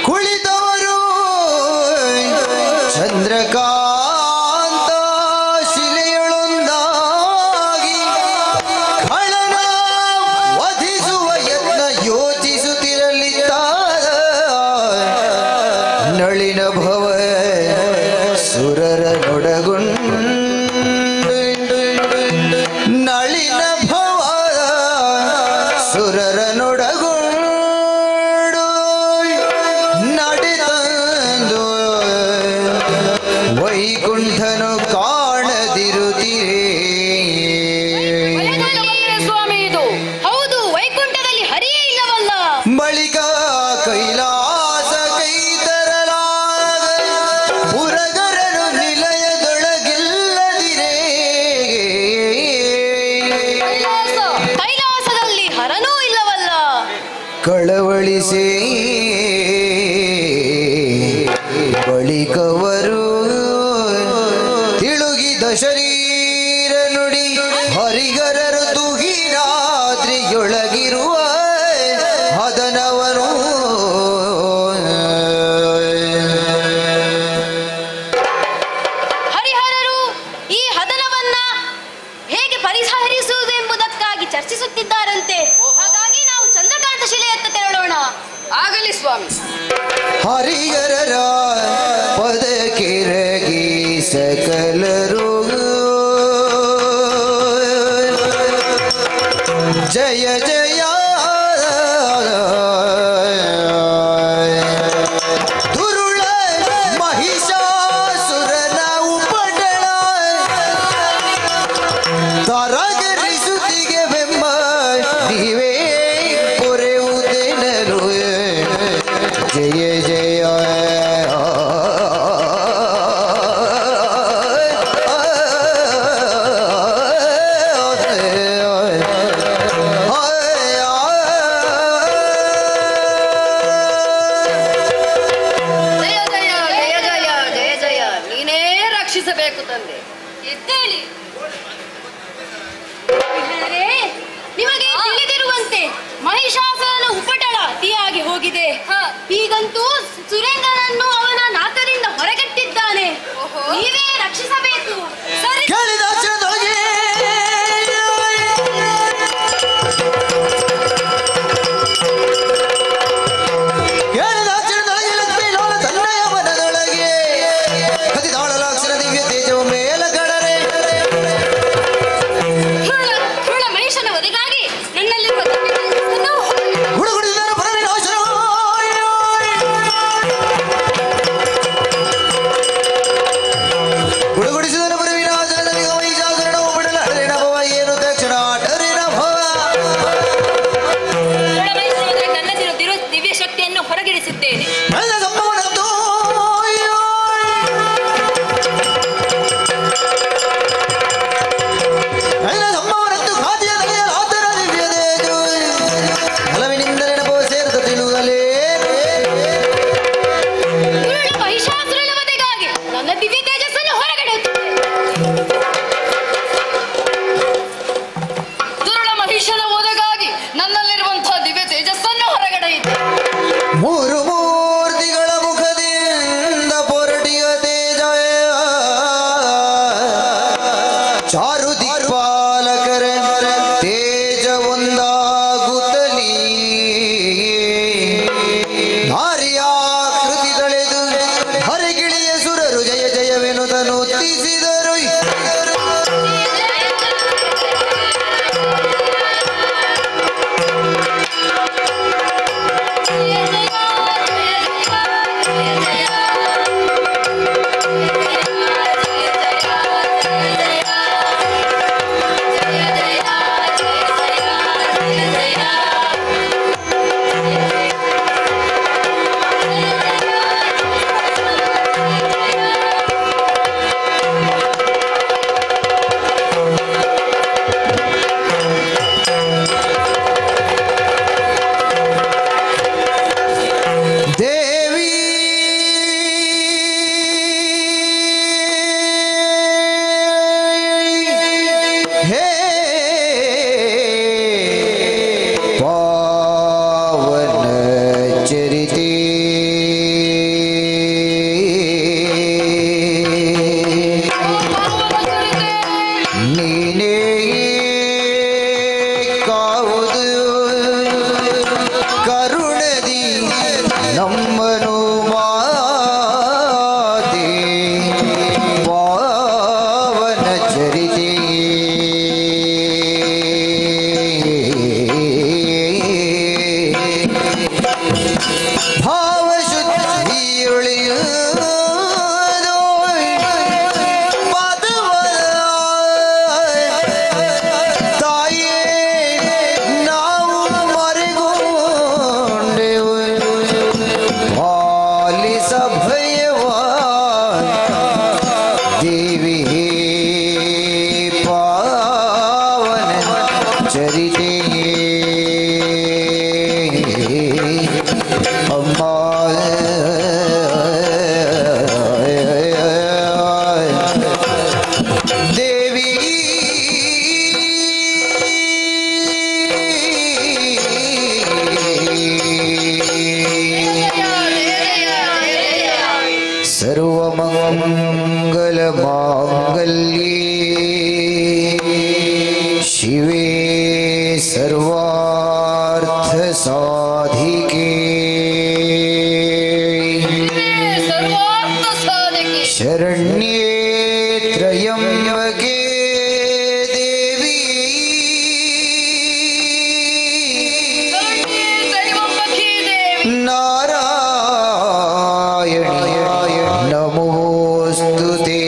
ಕುಳಿತವರು ಚಂದ್ರಕಾಂತನ ಕಳವಳಿಸಿ ಬಳಿಕವರು ತಿಳುಗಿದ ಶರೀರ ನುಡಿ ಹರಿಗರರು ತುಗಿರಾದ್ರಿಯೊಳಗಿರುವ ಹದನವನು ಹರಿಹರರು ಈ ಹದನವನ್ನ ಹೇಗೆ ಪರಿಹರಿಸುವುದು ಎಂಬುದಕ್ಕಾಗಿ ಚರ್ಚಿಸುತ್ತಿದ್ದಾರಂತೆ. ಹಾಗಾಗಿ ನಾವು ಚಂದ್ರಕಾಂತ ಶಿಲೆಯತ್ತ ತೆರಳೋಣ. ಆಗಲಿ ಸ್ವಾಮಿ. ಹರಿಗರರ ಪದಕಿರಗಿ ಸಕಲರು ಜಯ ಜಯ ದುರುಳ ಮಹಿಷಾಸುರನ ಉಪಟಳ ತರಗರಿಸುತ್ತಿಗೆ ಬೆಂಬ ನೀವೇ ಪೊರೆಯುವುದೇನರು ಜಯ ಜಯ ಜಯ ಜಯ ಜಯ ಜಯ ಜಯ ಜಯ ನೀನೇ ರಕ್ಷಿಸಬೇಕು ತಂದೆ. ಎದ್ದೇಳಿ. ಹರಿಹರರೇ, ನಿಮಗೆ ತಿಳಿದಿರುವಂತೆ ಮಹಿಷಾಸುರನ ಉಪಟಳ ಅತಿಯಾಗಿ ಹೋಗಿದೆ. ಈಗಂತೂ ಸುರೇಂದ್ರನನ್ನು ಅವನ ನಾಕದಿಂದ ಹೊರಗಟ್ಟಿದ್ದಾನೆ. ನೀವೇ ರಕ್ಷಿಸಬೇಕು. ಸರಿ. ಕೇಳಿದ ಚಂದ್ರಗೆ ಕೇಳಿದ ಚಂದ್ರಗೆ ಲಕ್ಷ್ಮೀಲೋಲ ತನ್ನಯ ಮನದೊಳಗೆ ಹದಿನಾಳ ಲಕ್ಷಣ ದಿವ್ಯ ತೇಜವ ಮೇಲಗಡರೆ ಕ್ರೂರ ಮಹಿಷನ ಒದಗಾಗಿ ನನ್ನಲ್ಲಿರುವ ತಪ್ಪಿಗಳನ್ನು ಹುಡುಗುಡಿದ ಪರವಿನಾಶನ ಹುಡುಗುಡಿ ಶಿವೇ ಸರ್ವಾರ್ಥ ಸಾಧಿಕೆ ಶರಣ್ಯೇ ತ್ರಯಂಬಕೆ ದೇವಿ ನಾರಾಯಣಿ ನಮೋಸ್ತುತೇ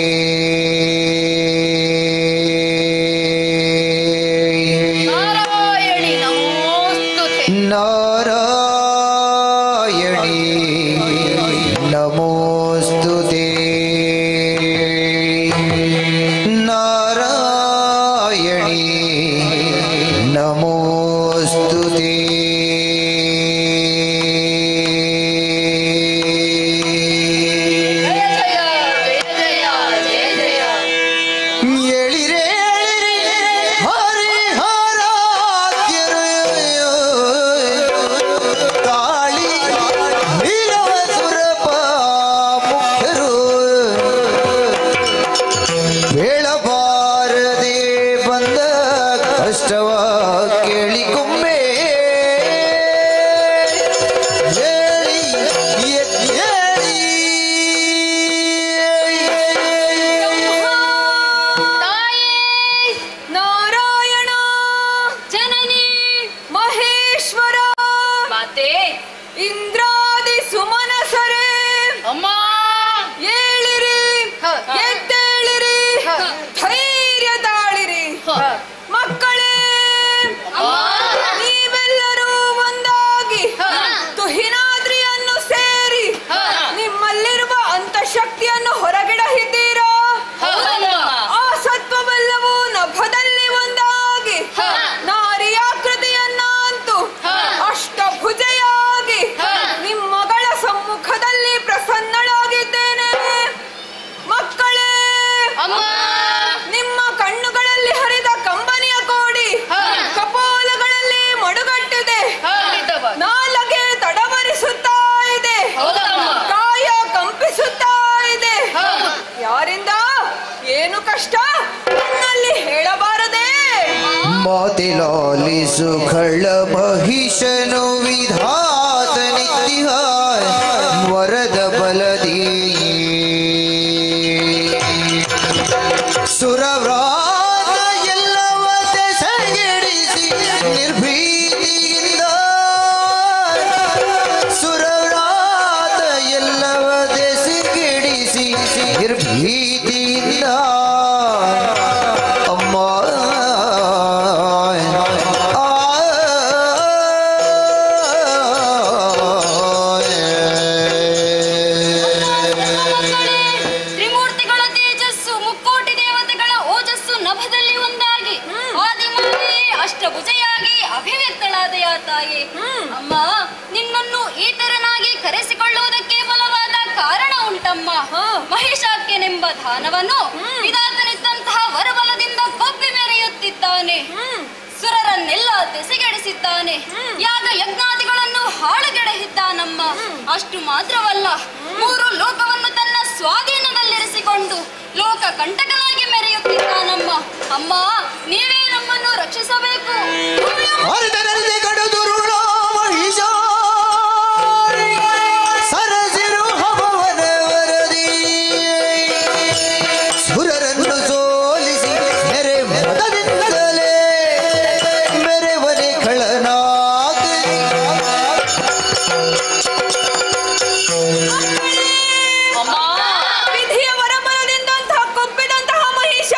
ನಾರಾಯಣಿ ನಮೋಸ್ತುತೇ ನಾರಾಯಣಿ ನಮೋಸ್ತುತೇ ಎಳಿರೆ ಹರಿಹರಾದ್ಯರು ತಾಳಿ ವೀರವ ಸುರಪ ಮುಖ್ಯರು ಬೇಳಬಾರದೆ ಬಂದ ಕಷ್ಟವ ಕೇಳಿಕೊಮ್ಮೆ ಹೇಳಿ ಎದ್ದೇಳಿ ನಾರಾಯಣ ಜನನಿ ಮಹೇಶ್ವರ ಮಾತೆ ಇಂದ್ರಾದಿ ಸುಮನಸರೇ ಅಮ್ಮ ಏಳಿರಿ ಎದ್ದೇಳಿರಿ ಧೈರ್ಯ ತಾಳಿರಿ ಮಕ್ಕಳೇ ನೀವೆಲ್ಲರೂ ಒಂದಾಗಿ ತುಹಿನಾದ್ರಿಯನ್ನು ಸೇರಿ ನಿಮ್ಮಲ್ಲಿರುವ ಅಂತಃಶಕ್ತಿಯನ್ನು ಹೊರಗಿಡಹಿದ್ದೀರಾ ಆ ಸತ್ವವೆಲ್ಲವೂ ನಭದಲ್ಲಿ ಒಂದಾಗಿ ನಾರಿಯಾಕೃತಿಯನ್ನಂತೂ ಅಷ್ಟಭುಜೆಯಾಗಿ ನಿಮ್ಮಗಳ ಸಮ್ಮುಖದಲ್ಲಿ ಪ್ರಸನ್ನಳಾಗಿದ್ದೇನೆ ಮಕ್ಕಳೇ ನಿಮ್ಮ ಕಣ್ಣುಗಳಲ್ಲಿ ಹರಿದ ಕಂಬನಿಯ ಕೋಡಿ ಕಪೋಲಗಳಲ್ಲಿ ಮಡುಗಟ್ಟಿದೆ ನಾಲಗೆ ತಡವರಿಸುತ್ತಾ ಇದೆ ಕಾಯ ಕಂಪಿಸುತ್ತಾ ಇದೆ ಯಾರಿಂದ ಏನು ಕಷ್ಟ ನನ್ನಲ್ಲಿ ಹೇಳಬಾರದೆ ಮಾತಿಲಾಲಿಸು ಕಳ್ಳ ಮಹಿಷನು ವಿಧಾತ ನಿತ್ಯ ವರದ ಬಲದಿ ಸುರವ್ರಾತ ಎಲ್ಲವ ಸೆಸಗಿಡಿಸಿ ನಿರ್ಭೀತಿಯಿಂದ ಸುರವ್ರಾತ ಎಲ್ಲವ ಸೆಸಗಿಡಿಸಿ ನಿರ್ಭೀತಿಯಿಂದ ಅಮ್ಮ ತ್ರಿಮೂರ್ತಿಗಳ ತೇಜಸ್ಸು ಮುಕ್ಕೋಟಿ ದೇವತೆಗಳ ಓಜಸ್ಸು ನಭದಲ್ಲಿ ಒಂದಾಗಿ ಆದಿಮಾಯೇ ಅಷ್ಟಭುಜೆಯಾಗಿ ಅಭಿವ್ಯಕ್ತಳಾದೆಯ ತಾಯಿ ಅಮ್ಮ ನಿನ್ನನ್ನು ಈತರನಾಗಿ ಕರೆಸಿಕೊಳ್ಳುವುದಕ್ಕೆ ಬಲವಾದ ಕಾರಣ ಉಂಟಮ್ಮ ಮಹಿಷಾಕ್ಯನೆಂಬ ದಾನವನು ವಿಧಾತನಿದ್ದಂತಹ ವರಬಲದಿಂದ ಕೊಬ್ಬಿ ಮೆರೆಯುತ್ತಿದ್ದಾನೆ ಸುರರನ್ನೆಲ್ಲ ತೆಸೆಗೆಡಿಸಿದ್ದಾನೆ ಯಾಗ ಯಜ್ಞಾದಿಗಳನ್ನು ಹಾಳುಗೆಡಹಿದ್ದಾನಮ್ಮ ಅಷ್ಟು ಮಾತ್ರವಲ್ಲ 3 ಲೋಕವನ್ನು ತನ್ನ ಸ್ವಾಧೀನದಲ್ಲಿರಿಸಿಕೊಂಡು ಲೋಕ ಕಂಟಕನಾಗಿ ಮೆರೆಯುತ್ತಿದ್ದಾನಮ್ಮ ಅಮ್ಮ ನೀವೇ ನಮ್ಮನ್ನು ರಕ್ಷಿಸಬೇಕು ಹರಿದರದೆ ಕಡುದುರುಳ ಮಹಿಷ ಸರಸಿರು ಹವನ ವರದಿ ಸುರರನ್ನು ಸೋಲಿಸಿ ನೆರೆ ಮದದಿಂದಲೇ ಮೆರೆವನೆ ಖಳನಾಗಿ ವಿಧಿಯ ವರಬಲದಿಂದಂತಹ ಕೊಬ್ಬಿದಂತಹ ಮಹಿಷ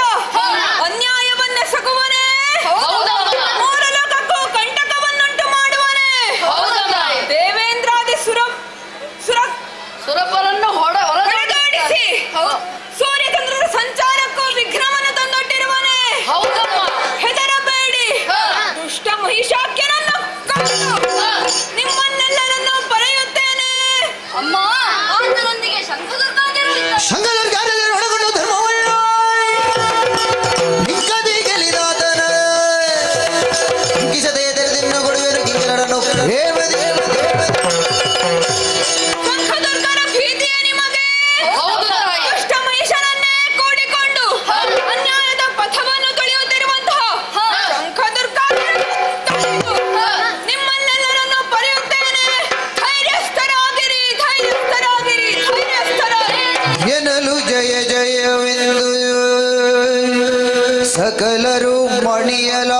ಅನ್ಯಾಯವನ್ನು ಮಣಿಯಲಾಗಿಯೇ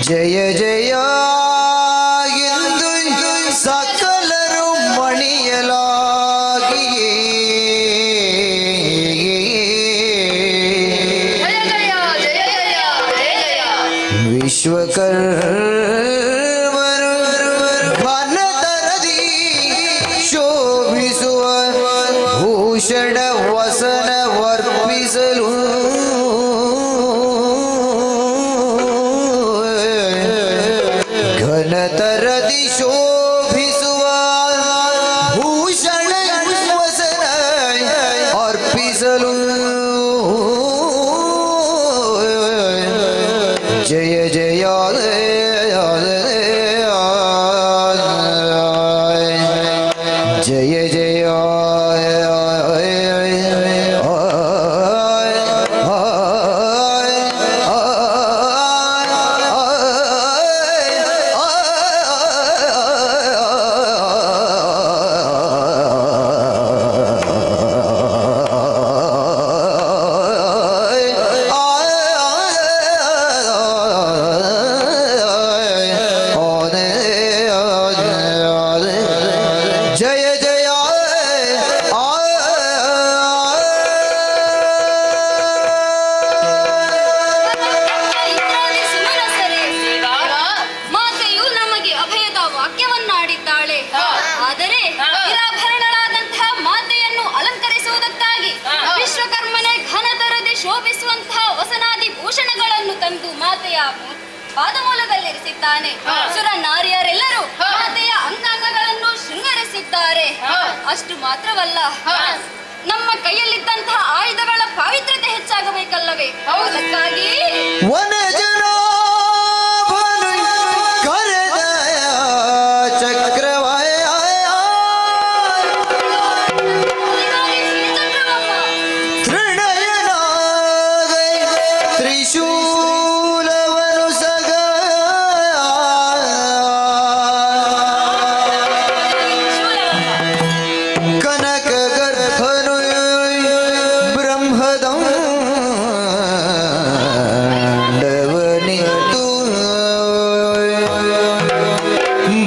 ಜಯ ಜಯ ಎಂದು ಸಕಲರು ಮಣಿಯಲಾಗಿಯೇ ವಿಶ್ವಕರ್ಮರು ಘನತರದಿ ಶೋಭಿಸುವ ಭೂಷಣ ವಸನ ವರ್ಪಿಸಲು ಘನತರದಿ ಶೋಭಿಸುವ ಭೂಷಣ ವಸನ ಅರ್ಪಿಸಲು ಜಯ ಜಯ ಜಯ ಜಯ ಜಯ ಜಯ ಇಂದ್ರಾದಿ ಸುಮನಸರೇ, ಮಾತೆಯು ನಮಗೆ ಅಭಯದ ವಾಕ್ಯವನ್ನಾಡಿದ್ದಾಳೆ. ಆದರೆ ನಿರಾಭರಣಳಾದಂತಹ ಮಾತೆಯನ್ನು ಅಲಂಕರಿಸುವುದಕ್ಕಾಗಿ ವಿಶ್ವಕರ್ಮನೆ ಘನತರದೆ ಶೋಭಿಸುವಂತಹ ವಸನಾದಿ ಭೂಷಣಗಳನ್ನು ತಂದು ಮಾತೆಯ ಪಾದಮೂಲದಲ್ಲಿರಿಸಿದ್ದಾನೆ. ಸುರ ನಾರಿಯರೆಲ್ಲರೂ ಮಾತೆಯ ಅಂಗಾಂಗಗಳನ್ನು ಶೃಂಗರಿಸಿದ್ದಾರೆ. ಅಷ್ಟು ಮಾತ್ರವಲ್ಲ, ನಮ್ಮ ಕೈಯಲ್ಲಿದ್ದಂತಹ ಆಯುಧಗಳ ಪಾವಿತ್ರ್ಯತೆ ಹೆಚ್ಚಾಗಬೇಕಲ್ಲವೇ? ಅದಕ್ಕಾಗಿ ವನಜನಾಭನು ಕರೆದ ಚಕ್ರವಾಯ ತೃಣಯನಾಗೈ ತ್ರಿಶೂಲವನು ಸಗ ಕನಕ ಗರ್ಭನು ಬ್ರಹ್ಮದಂಡವನಿತ್ತು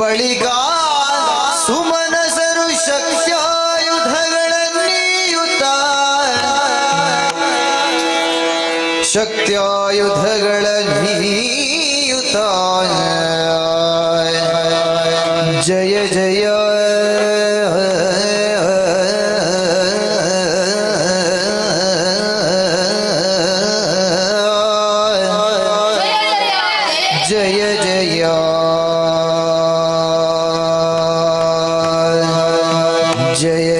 ಬಳಿಕ ಸುಮನಸರು ಶಕ್ತ್ಯಾಯುಧಗಳನ್ನೀಯುತ ಜಯ ಜಯ ಜಯ ಜಯ ಜಯ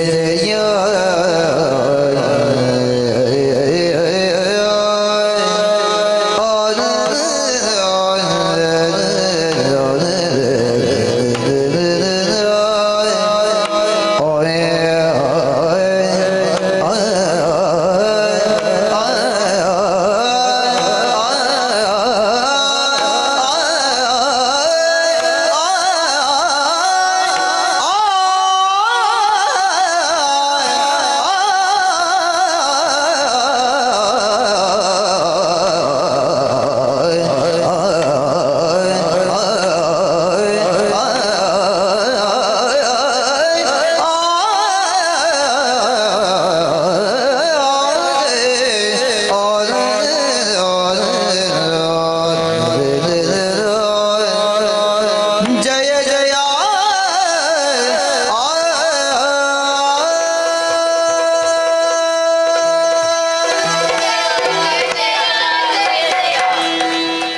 ಜಯ ಜಯ ಜಯ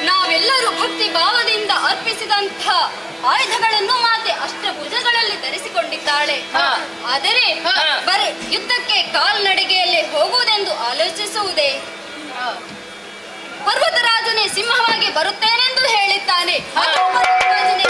ನಾವೆಲ್ಲರೂ ಭಕ್ತಿ ಭಾವದಿಂದ ಅರ್ಪಿಸಿದಂಥ ಆಯುಧಗಳನ್ನು ಮಾತೆ ಅಷ್ಟಭುಜಗಳಲ್ಲಿ ಧರಿಸಿಕೊಂಡಿದ್ದಾಳೆ. ಆದರೆ ಬರೀ ಯುದ್ಧಕ್ಕೆ ಕಾಲ್ನಡಿಗೆಯಲ್ಲಿ ಹೋಗುವುದೆಂದು ಆಲೋಚಿಸುವುದೇ? ಪರ್ವತರಾಜನೇ ಸಿಂಹವಾಗಿ ಬರುತ್ತೇನೆಂದು ಹೇಳಿದ್ದಾನೆ. ಅದು ಪರ್ವತರಾಜನೇ.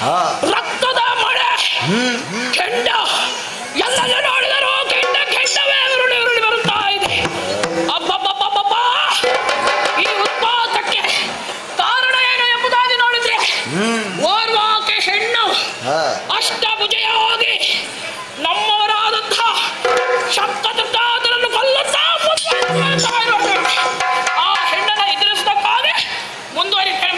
ರಕ್ತದ ಮಳೆ, ಕೆಂಡ, ಎಲ್ಲೆಲ್ಲ ನೋಡಿದರೂ ಕೆಂಡವೇ ಉರುಳಿ ಬರುತ್ತಾ ಇದೆ. ಅಬ್ಬಬ್ಬಬ್ಬಬ್ಬ, ಈ ಉತ್ಪಾತಕ್ಕೆ ಕಾರಣ ಏನು ಎಂಬುದಾಗಿ ನೋಡಿದ್ರೆ ಓರ್ವಾಕೆ ಹೆಣ್ಣು ಅಷ್ಟಭುಜೆಯಾಗಿ ನಮ್ಮವರಾದಂಥ ಶಬ್ದದನ್ನು ಕೊಲ್ಲುತ್ತಾ ಆ ಹೆಣ್ಣನ್ನ ಎದುರಿಸಬೇಕಾಗಿ ಮುಂದುವರಿತೇನೆ.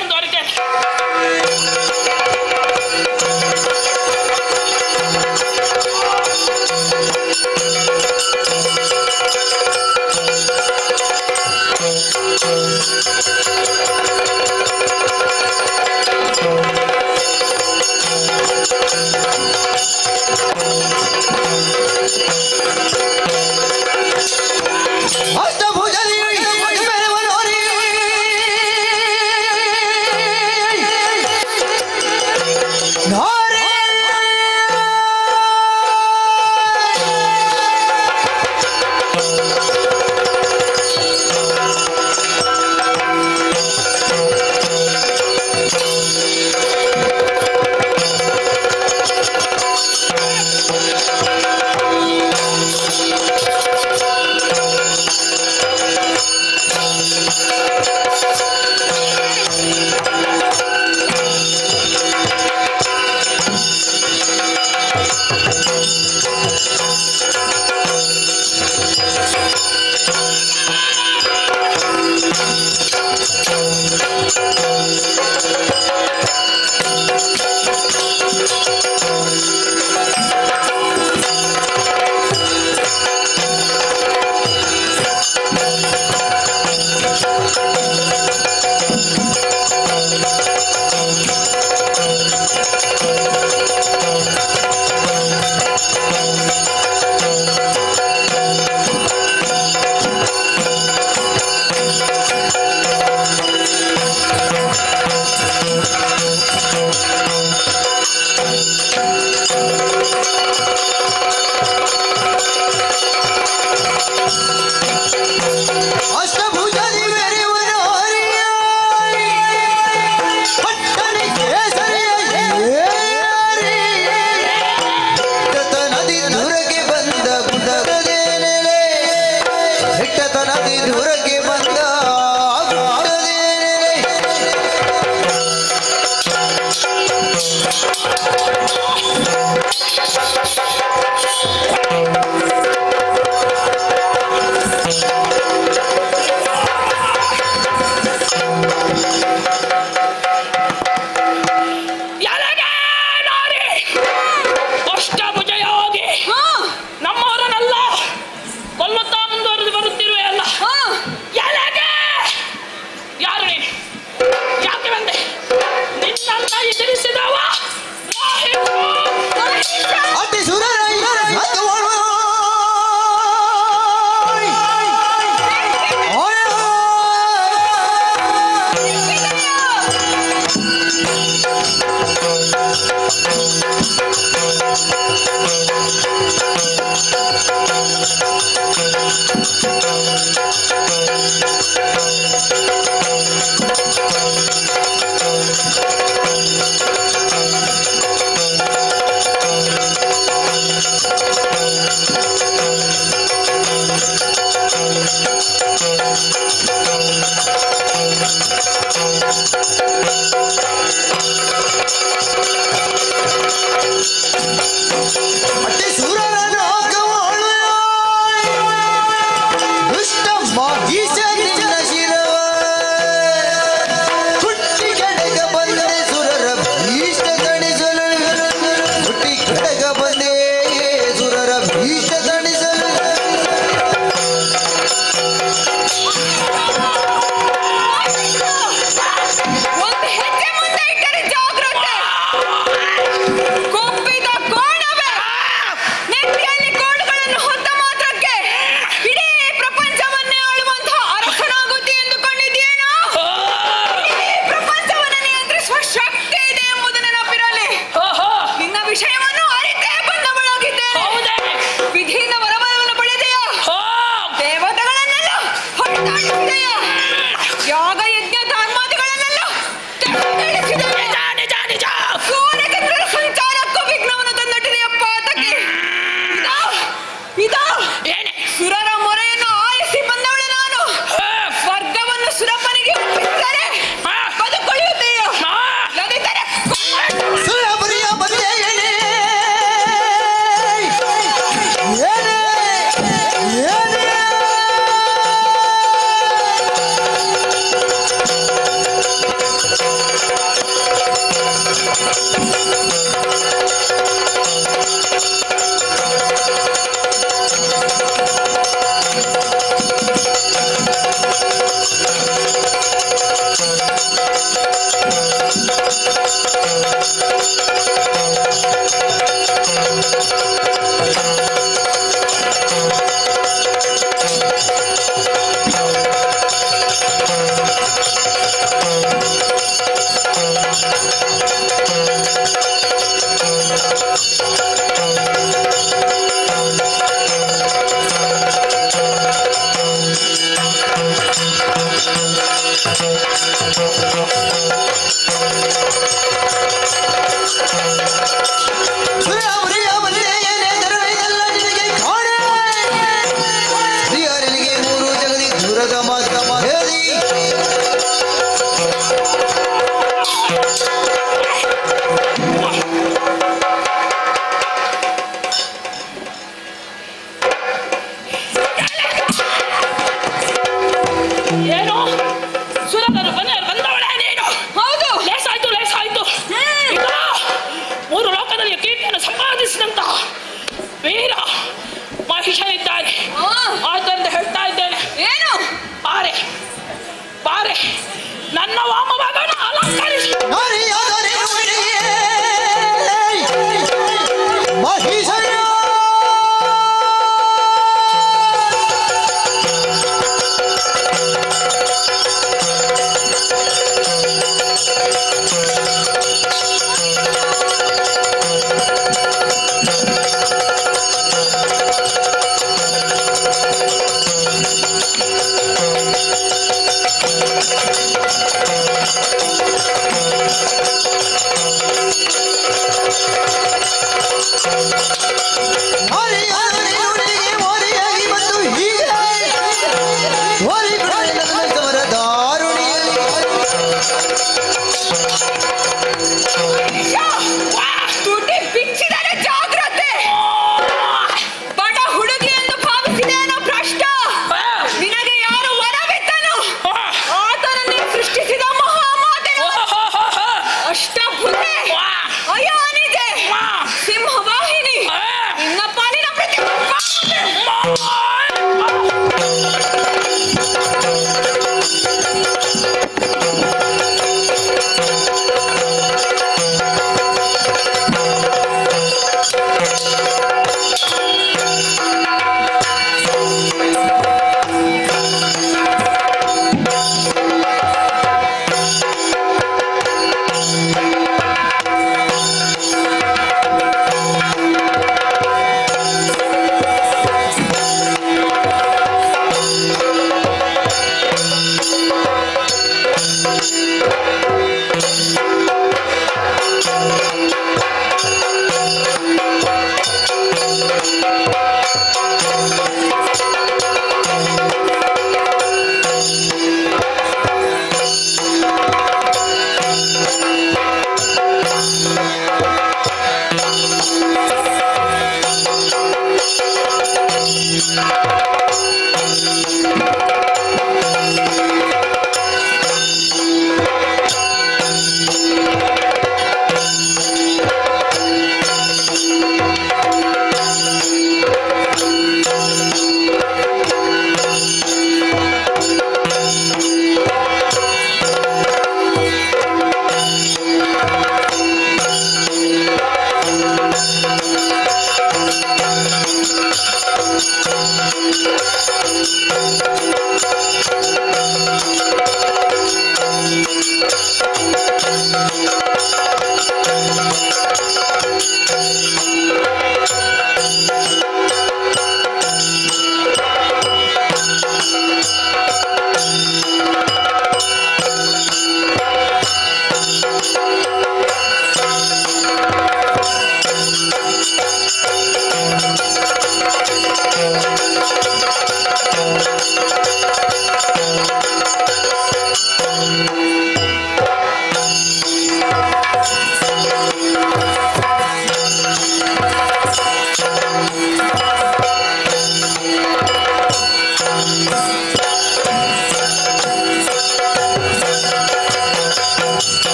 ಯಾಗ ಯಜ್ಞ ಧರ್ಮಾದಿಗಳನ್ನೆಲ್ಲ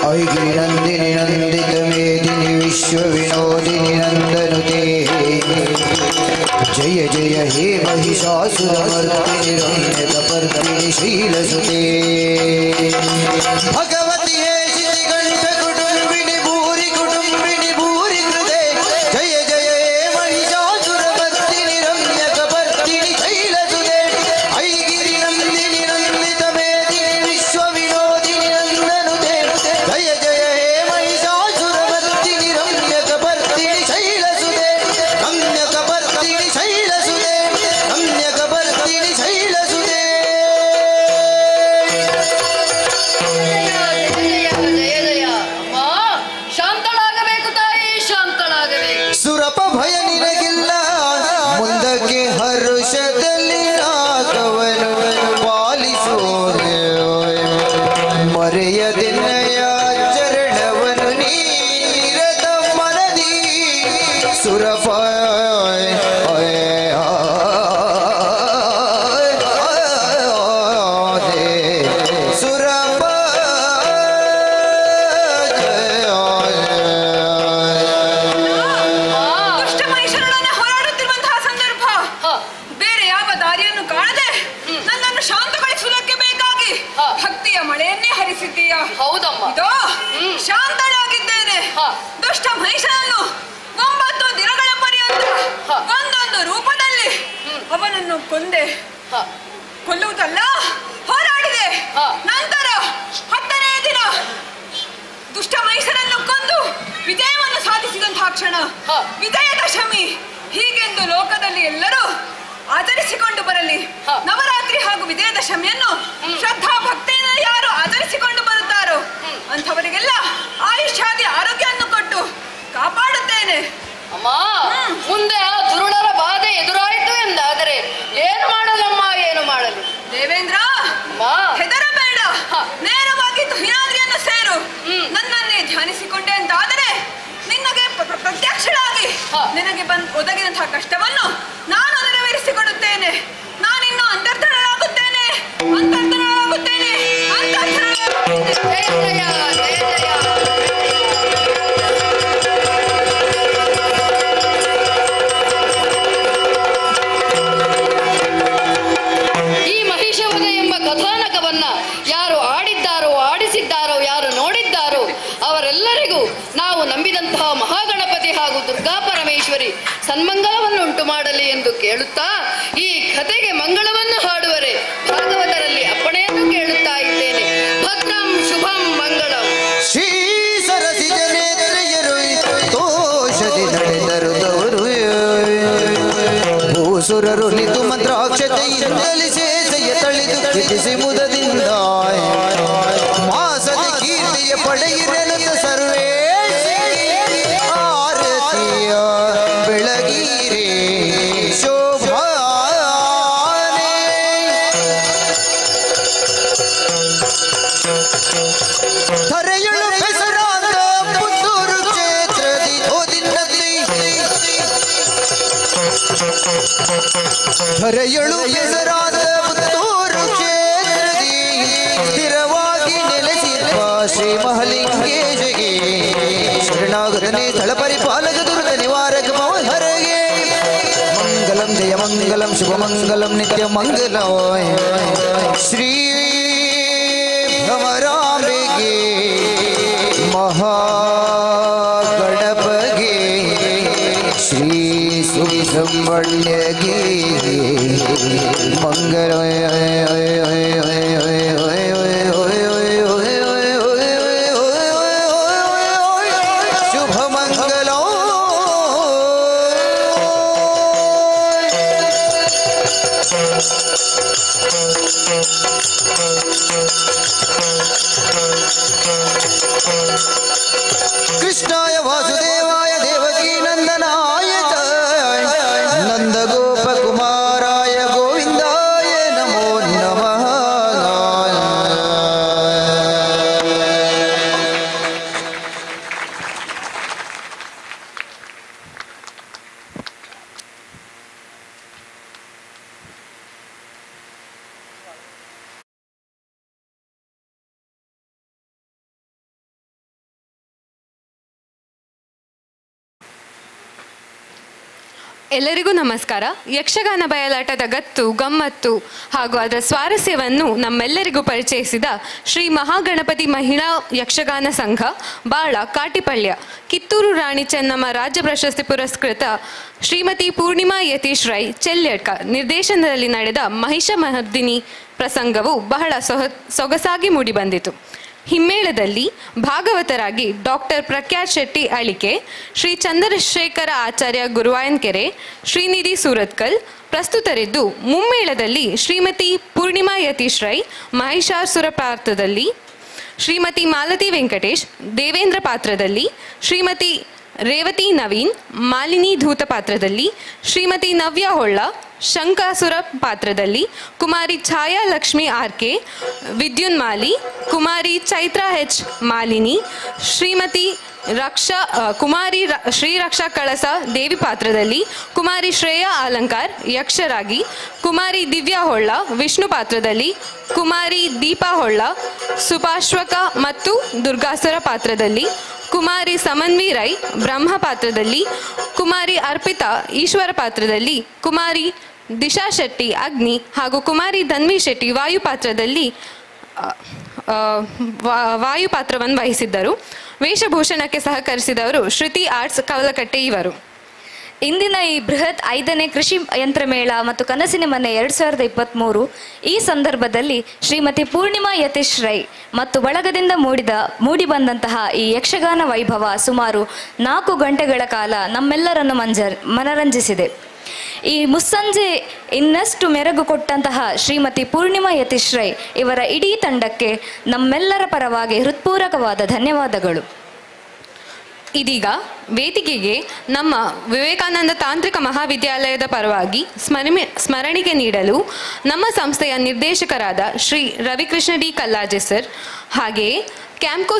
ऐगिरिनन्दिनि नन्दितमेदिनि विश्वविनोदिनि नन्दनुते जय जय हे महिषासुरमर्दिनि रम्यकपर्दिनि शीलसुते भगवति हे शितिकण्ठ कुटुम्बिनि भूरि कृते जय जय हे महिषासुरमर्दिनि रम्यकपर्दिनि शीलसुते ऐगिरिनन्दिनि नन्दितमेदिनि विश्वविनोदिनि नन्दनुते जय जय हे महिषासुरमर्दिनि रम्यकपर्दिनि शैलसुते रम्यकपर्दिनि शैलसुते रम्यकपर्दिनि शैलसुते ಶಾಂತಳಾಗಬೇಕು ತಾಯಿ, ಶಾಂತಳಾಗಬೇಕು. ಸುರಪ ಭಯ ನಿನಗಿಲ್ಲ ಮುಂದಕ್ಕೆ ಹರುಷದಲ್ಲಿ ನಾಗವನು ಪಾಲಿಸೋ ಮರೆಯದೆನ್ನಯ ಚರಣವನು ನೀರದ ಮನದಿ ಸುರಪ ಸುರಪ ದುಷ್ಟ ಮಹಿಷರೊಡನೆ ಹೋರಾಡುತ್ತಿರುವಂತಹ ಸಂದರ್ಭ ಬೇರೆ ಯಾವ ದಾರಿಯನ್ನು ಕಾಣದೆ ನನ್ನನ್ನು ಶಾಂತಗೊಳಿಸುವುದಕ್ಕೆ ಬೇಕಾಗಿ ಭಕ್ತಿಯ ಮಳೆಯನ್ನೇ ಹರಿಸಿದ್ದೀಯ. ಹೌದಮ್ಮ. ಇದೋ ಶಾಂತಳಾಗಿದ್ದೇನೆ. ದುಷ್ಟ ಮಹಿಷನನ್ನು 9 ದಿನಗಳ ಪರ್ಯಂತ ಒಂದೊಂದು ರೂಪದಲ್ಲಿ ಅವನನ್ನು ಕೊಂದೆ. ಕೊಲ್ಲುವುದಲ್ಲ, ಹೋರಾಡಿದೆ. ನಂತರ 10ನೇ ದಿನ ದುಷ್ಟ ಮಹಿಷನನ್ನು ಕೊಂದು ವಿಜಯವನ್ನು ಸಾಧಿಸಿದಂತಹ ಕ್ಷಣ ವಿಜಯದಶಮಿ ಹೀಗೆಂದು ಲೋಕದಲ್ಲಿ ಎಲ್ಲರೂ ಆಚರಿಸಿಕೊಂಡು ಬರಲಿ. ನವರಾತ್ರಿ ಹಾಗೂ ವಿಜಯದಶಮಿಯನ್ನು ಶ್ರದ್ಧಾ ಭಕ್ತಿಯಿಂದ ಯಾರು ಆಚರಿಸಿಕೊಂಡು ಬರುತ್ತಾರೋ ಅಂಥವರಿಗೆಲ್ಲ ಆಯುಷ್ಯಾದಿ ಆರೋಗ್ಯವನ್ನು ಕೊಟ್ಟು ಕಾಪಾಡುತ್ತೇನೆ. ಅಮ್ಮ, ಮುಂದೆ ಆ ದುರುಳರ ಬಾಧೆ ಎದುರಾಯಿತು ಎಂದಾದರೆ ಏನು ಮಾಡಲಮ್ಮ, ಏನು ಮಾಡಲು? ದೇವೇಂದ್ರ, ಅಮ್ಮ, ಹೆದರಬೇಡ. ನೇರವಾಗಿ ತುಹಿನಾದ್ರಿಯನ್ನು ಸೇರು. ನನ್ನನ್ನೇ ಧ್ಯಾನಿಸಿಕೊಂಡೆ ಅಂತಾದರೆ ನಿನಗೆ ಪ್ರತ್ಯಕ್ಷಳಾಗಿ ನಿನಗೆ ಒದಗಿದಂತಹ ಕಷ್ಟವನ್ನು ನಾನು ನೆರವೇರಿಸಿಕೊಡುತ್ತೇನೆ. ನಾನಿನ್ನು ಅಂತರ್ಧನಳಾಗುತ್ತೇನೆ, ಅಂತರ್ಧನಳಾಗುತ್ತೇನೆ, ಅಂತರ್ಧನಳಾಗುತ್ತೇನೆ. ಜಯ ಜಯ ಜಯ ಜಯ. ಈ ಮಹಿಷವಧ ಎಂಬ ಕಥಾನಕವನ್ನ ಯಾರು ಆಡಿದ್ದಾರೋ, ಆಡಿಸಿದ್ದಾರೋ, ಯಾರು ನೋಡಿದ್ದಾರೋ ಅವರೆಲ್ಲರಿಗೂ ನಾವು ನಂಬಿದಂತಹ ಮಹಾಗಣಪತಿ ಹಾಗೂ ದುರ್ಗಾ ಪರಮೇಶ್ವರಿ ಸನ್ಮಂಗಲವನ್ನು ಉಂಟು ಮಾಡಲಿ ಎಂದು ಕೇಳುತ್ತಾ ಈ ಕಥೆಗೆ ಮಂಗಳವನ್ನು ಹಾಡುವರೆ ಭಾಗವತರಲ್ಲಿ ಅಪ್ಪಣೆಯನ್ನು ಕೇಳುತ್ತಾ ಇದ್ದೇನೆ. ಭದ್ರಂ ಶುಭಂ ಮಂಗಳಂ. ಶ್ರೀ ಸರಸಿ ಜನೇತ್ರಯರು ತೋಷದಿ ನಡೆದರು ತವರು ಭೂಸುರರು ನಿಂತು ಮಂತ್ರಾಕ್ಷತೆಯಿಂದಲಿ ಶೇಷಯ ತಳಿದು ಕಿಟಿಸಿ ಮುದದಿಂದ ಮಾಸದ ಕೀರ್ತಿಯ ಪಡೆಯಿರಲು ಸರ್ವೇ ಆರತಿಯ ಬೆಳಗಿರೆ ಶೋಭಾನೆ ಧರೆಯಳು ಬೆಸರಾದ ಪುತ್ತೂರು ಕ್ಷೇತ್ರದಿ ಓದಿನಲ್ಲಿ ಧರೆಯಳು ಬೆಸರಾದ ಪುತ್ತೂರು ಕ್ಷೇತ್ರದಿ ಸ್ಥಿರವಾಗಿ ನೆಲೆಸಿರುವ ಶ್ರೀ ಮಹಲಿಂಗೇಶಗೆ ಶರಣಾಗತನೇ ಸ್ಥಳ ಪರಿಪಾಲಕ ದುರ್ಗ ನಿವಾರಕ ಮಹರಗೆ ಮಂಗಲಂ ಜಯ ಮಂಗಲಂ ಶುಭ ಮಂಗಲಂ ನಿತ್ಯ ಮಂಗಲಂ ಶ್ರೀ ಭ್ರಮರಾಂಬೆಗೆ ಮಹಾಗಣಪಗೆ ಶ್ರೀ ಸುಬ್ರಹ್ಮಣ್ಯಗೆ ಮಂಗಲ ಶುಭ ಮಂಗಲ ಕೃಷ್ಣಾಯ ವಾಸುದೇವಾಯ ದೇವಕೀ ನಂದನ ಎಲ್ಲರಿಗೂ ನಮಸ್ಕಾರ. ಯಕ್ಷಗಾನ ಬಯಲಾಟದ ಗತ್ತು ಗಮ್ಮತ್ತು ಹಾಗೂ ಅದರ ಸ್ವಾರಸ್ಯವನ್ನು ನಮ್ಮೆಲ್ಲರಿಗೂ ಪರಿಚಯಿಸಿದ ಶ್ರೀ ಮಹಾಗಣಪತಿ ಮಹಿಳಾ ಯಕ್ಷಗಾನ ಸಂಘ ಬಾಳ ಕಾಟಿಪಳ್ಯ, ಕಿತ್ತೂರು ರಾಣಿ ಚೆನ್ನಮ್ಮ ರಾಜ್ಯ ಪ್ರಶಸ್ತಿ ಪುರಸ್ಕೃತ ಶ್ರೀಮತಿ ಪೂರ್ಣಿಮಾ ಯತೀಶ್ ರೈ ಚೆಲ್ಯಡ್ಕ ನಿರ್ದೇಶನದಲ್ಲಿ ನಡೆದ ಮಹಿಷಮರ್ದಿನಿ ಪ್ರಸಂಗವು ಬಹಳ ಸೊಗಸಾಗಿ ಮೂಡಿಬಂದಿತು. ಹಿಮ್ಮೇಳದಲ್ಲಿ ಭಾಗವತರಾಗಿ ಡಾಕ್ಟರ್ ಪ್ರಖ್ಯಾತ್ ಶೆಟ್ಟಿ ಅಳಿಕೆ, ಶ್ರೀ ಚಂದ್ರಶೇಖರ ಆಚಾರ್ಯ ಗುರುವಾಯನ್ಕೆರೆ, ಶ್ರೀನಿಧಿ ಸೂರತ್ಕಲ್ ಪ್ರಸ್ತುತರಿದ್ದು, ಮುಮ್ಮೇಳದಲ್ಲಿ ಶ್ರೀಮತಿ ಪೂರ್ಣಿಮಾ ಯತೀಶ್ ರೈ ಮಹಿಷಾಸುರ ಪಾತ್ರದಲ್ಲಿ, ಶ್ರೀಮತಿ ಮಾಲತಿ ವೆಂಕಟೇಶ್ ದೇವೇಂದ್ರ ಪಾತ್ರದಲ್ಲಿ, ಶ್ರೀಮತಿ ರೇವತಿ ನವೀನ್ ಮಾಲಿನಿ ಧೂತ ಪಾತ್ರದಲ್ಲಿ, ಶ್ರೀಮತಿ ನವ್ಯ ಹೊಳ್ಳ ಶಂಕಾಸುರ ಪಾತ್ರದಲ್ಲಿ, ಕುಮಾರಿ ಛಾಯಾ ಲಕ್ಷ್ಮಿ ಆರ್ಕೆ ವಿದ್ಯುನ್ಮಾಲಿ, ಕುಮಾರಿ ಚೈತ್ರ ಎಚ್ ಮಾಲಿನಿ, ಶ್ರೀಮತಿ ಕುಮಾರಿ ಶ್ರೀರಕ್ಷಾ ಕಳಸ ದೇವಿ ಪಾತ್ರದಲ್ಲಿ, ಕುಮಾರಿ ಶ್ರೇಯಾ ಅಲಂಕಾರ್ ಯಕ್ಷರಾಗಿ, ಕುಮಾರಿ ದಿವ್ಯಾ ಹೊಳ್ಳ ವಿಷ್ಣು ಪಾತ್ರದಲ್ಲಿ, ಕುಮಾರಿ ದೀಪಾ ಹೊಳ್ಳ ಸುಪಾಶ್ವಕ ಮತ್ತು ದುರ್ಗಾಸುರ ಪಾತ್ರದಲ್ಲಿ, ಕುಮಾರಿ ಸಮನ್ವಿ ರೈ ಬ್ರಹ್ಮ ಪಾತ್ರದಲ್ಲಿ, ಕುಮಾರಿ ಅರ್ಪಿತಾ ಈಶ್ವರ ಪಾತ್ರದಲ್ಲಿ, ಕುಮಾರಿ ದಿಶಾ ಶೆಟ್ಟಿ ಅಗ್ನಿ ಹಾಗೂ ಕುಮಾರಿ ಧನ್ವಿ ಶೆಟ್ಟಿ ವಾಯು ಪಾತ್ರದಲ್ಲಿ ವಾಯು ಪಾತ್ರವನ್ನು ವಹಿಸಿದ್ದರು. ವೇಷಭೂಷಣಕ್ಕೆ ಸಹಕರಿಸಿದವರು ಶ್ರುತಿ ಆರ್ಟ್ಸ್ ಕವಲಕಟ್ಟೆ ಇವರು. ಇಂದಿನ ಈ ಬೃಹತ್ 5ನೇ ಕೃಷಿ ಯಂತ್ರಮೇಳ ಮತ್ತು ಕನಸಿನ ಮನೆ 2023 ಈ ಸಂದರ್ಭದಲ್ಲಿ ಶ್ರೀಮತಿ ಪೂರ್ಣಿಮಾ ಯತೀಶ್ ರೈ ಮತ್ತು ಬಳಗದಿಂದ ಮೂಡಿಬಂದಂತಹ ಈ ಯಕ್ಷಗಾನ ವೈಭವ ಸುಮಾರು 4 ಗಂಟೆಗಳ ಕಾಲ ನಮ್ಮೆಲ್ಲರನ್ನು ಮನರಂಜಿಸಿದೆ. ಈ ಮುಸ್ಸಂಜೆ ಇನ್ನಷ್ಟು ಮೆರುಗು ಕೊಟ್ಟಂತಹ ಶ್ರೀಮತಿ ಪೂರ್ಣಿಮಾ ಯತೀಶ್ ರೈ ಇವರ ಇಡೀ ತಂಡಕ್ಕೆ ನಮ್ಮೆಲ್ಲರ ಪರವಾಗಿ ಹೃತ್ಪೂರ್ವಕವಾದ ಧನ್ಯವಾದಗಳು. ಇದೀಗ ವೇದಿಕೆಗೆ ನಮ್ಮ ವಿವೇಕಾನಂದ ತಾಂತ್ರಿಕ ಮಹಾವಿದ್ಯಾಲಯದ ಪರವಾಗಿ ಸ್ಮರಣಿಕೆ ನೀಡಲು ನಮ್ಮ ಸಂಸ್ಥೆಯ ನಿರ್ದೇಶಕರಾದ ಶ್ರೀ ರವಿಕೃಷ್ಣ ಡಿ ಕಲ್ಲಾಜೆ ಸರ್ ಹಾಗೆಯೇ ಕ್ಯಾಂಪ್ಕೋ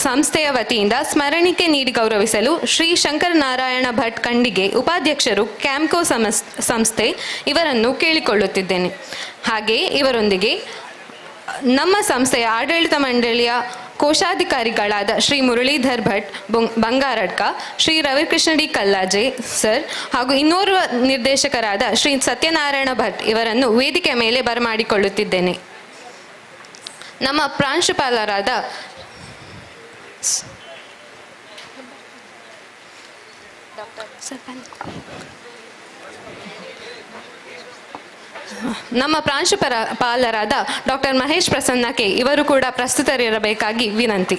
ಸಂಸ್ಥೆಯ ವತಿಯಿಂದ ಸ್ಮರಣಿಕೆ ನೀಡಿ ಗೌರವಿಸಲು ಶ್ರೀ ಶಂಕರ ನಾರಾಯಣ ಭಟ್ ಖಂಡಿಗೆ ಉಪಾಧ್ಯಕ್ಷರು ಕ್ಯಾಂಪ್ಕೋ ಸಂಸ್ಥೆ ಇವರನ್ನು ಕೇಳಿಕೊಳ್ಳುತ್ತಿದ್ದೇನೆ. ಹಾಗೆಯೇ ಇವರೊಂದಿಗೆ ನಮ್ಮ ಸಂಸ್ಥೆಯ ಆಡಳಿತ ಮಂಡಳಿಯ ಕೋಶಾಧಿಕಾರಿಗಳಾದ ಶ್ರೀ ಮುರಳೀಧರ್ ಭಟ್ ಬಂಗಾರಡ್ಕ, ಶ್ರೀ ರವಿಕೃಷ್ಣ ಡಿ ಕಲ್ಲಾಜೆ ಸರ್ ಹಾಗೂ ಇನ್ನೋರ್ವ ನಿರ್ದೇಶಕರಾದ ಶ್ರೀ ಸತ್ಯನಾರಾಯಣ ಭಟ್ ಇವರನ್ನು ವೇದಿಕೆಯ ಮೇಲೆ ಬರಮಾಡಿಕೊಳ್ಳುತ್ತಿದ್ದೇನೆ. ನಮ್ಮ ಪ್ರಾಂಶುಪಾಲರಾದ ಡಾಕ್ಟರ್ ಮಹೇಶ್ ಪ್ರಸನ್ನಕ್ಕೆ ಇವರು ಕೂಡ ಪ್ರಸ್ತುತರಿರಬೇಕಾಗಿ ವಿನಂತಿ.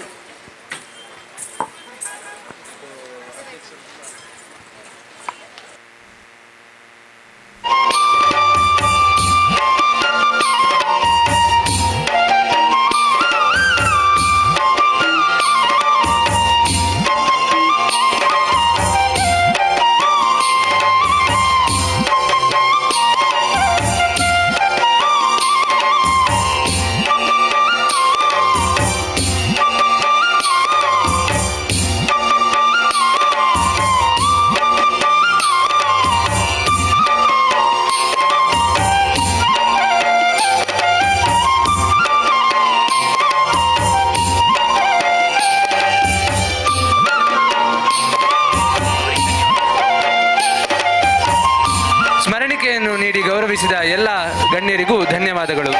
ಸ್ಮರಣಿಕೆಯನ್ನು ನೀಡಿ ಗೌರವಿಸಿದ ಎಲ್ಲ ಗಣ್ಯರಿಗೂ ಧನ್ಯವಾದಗಳು.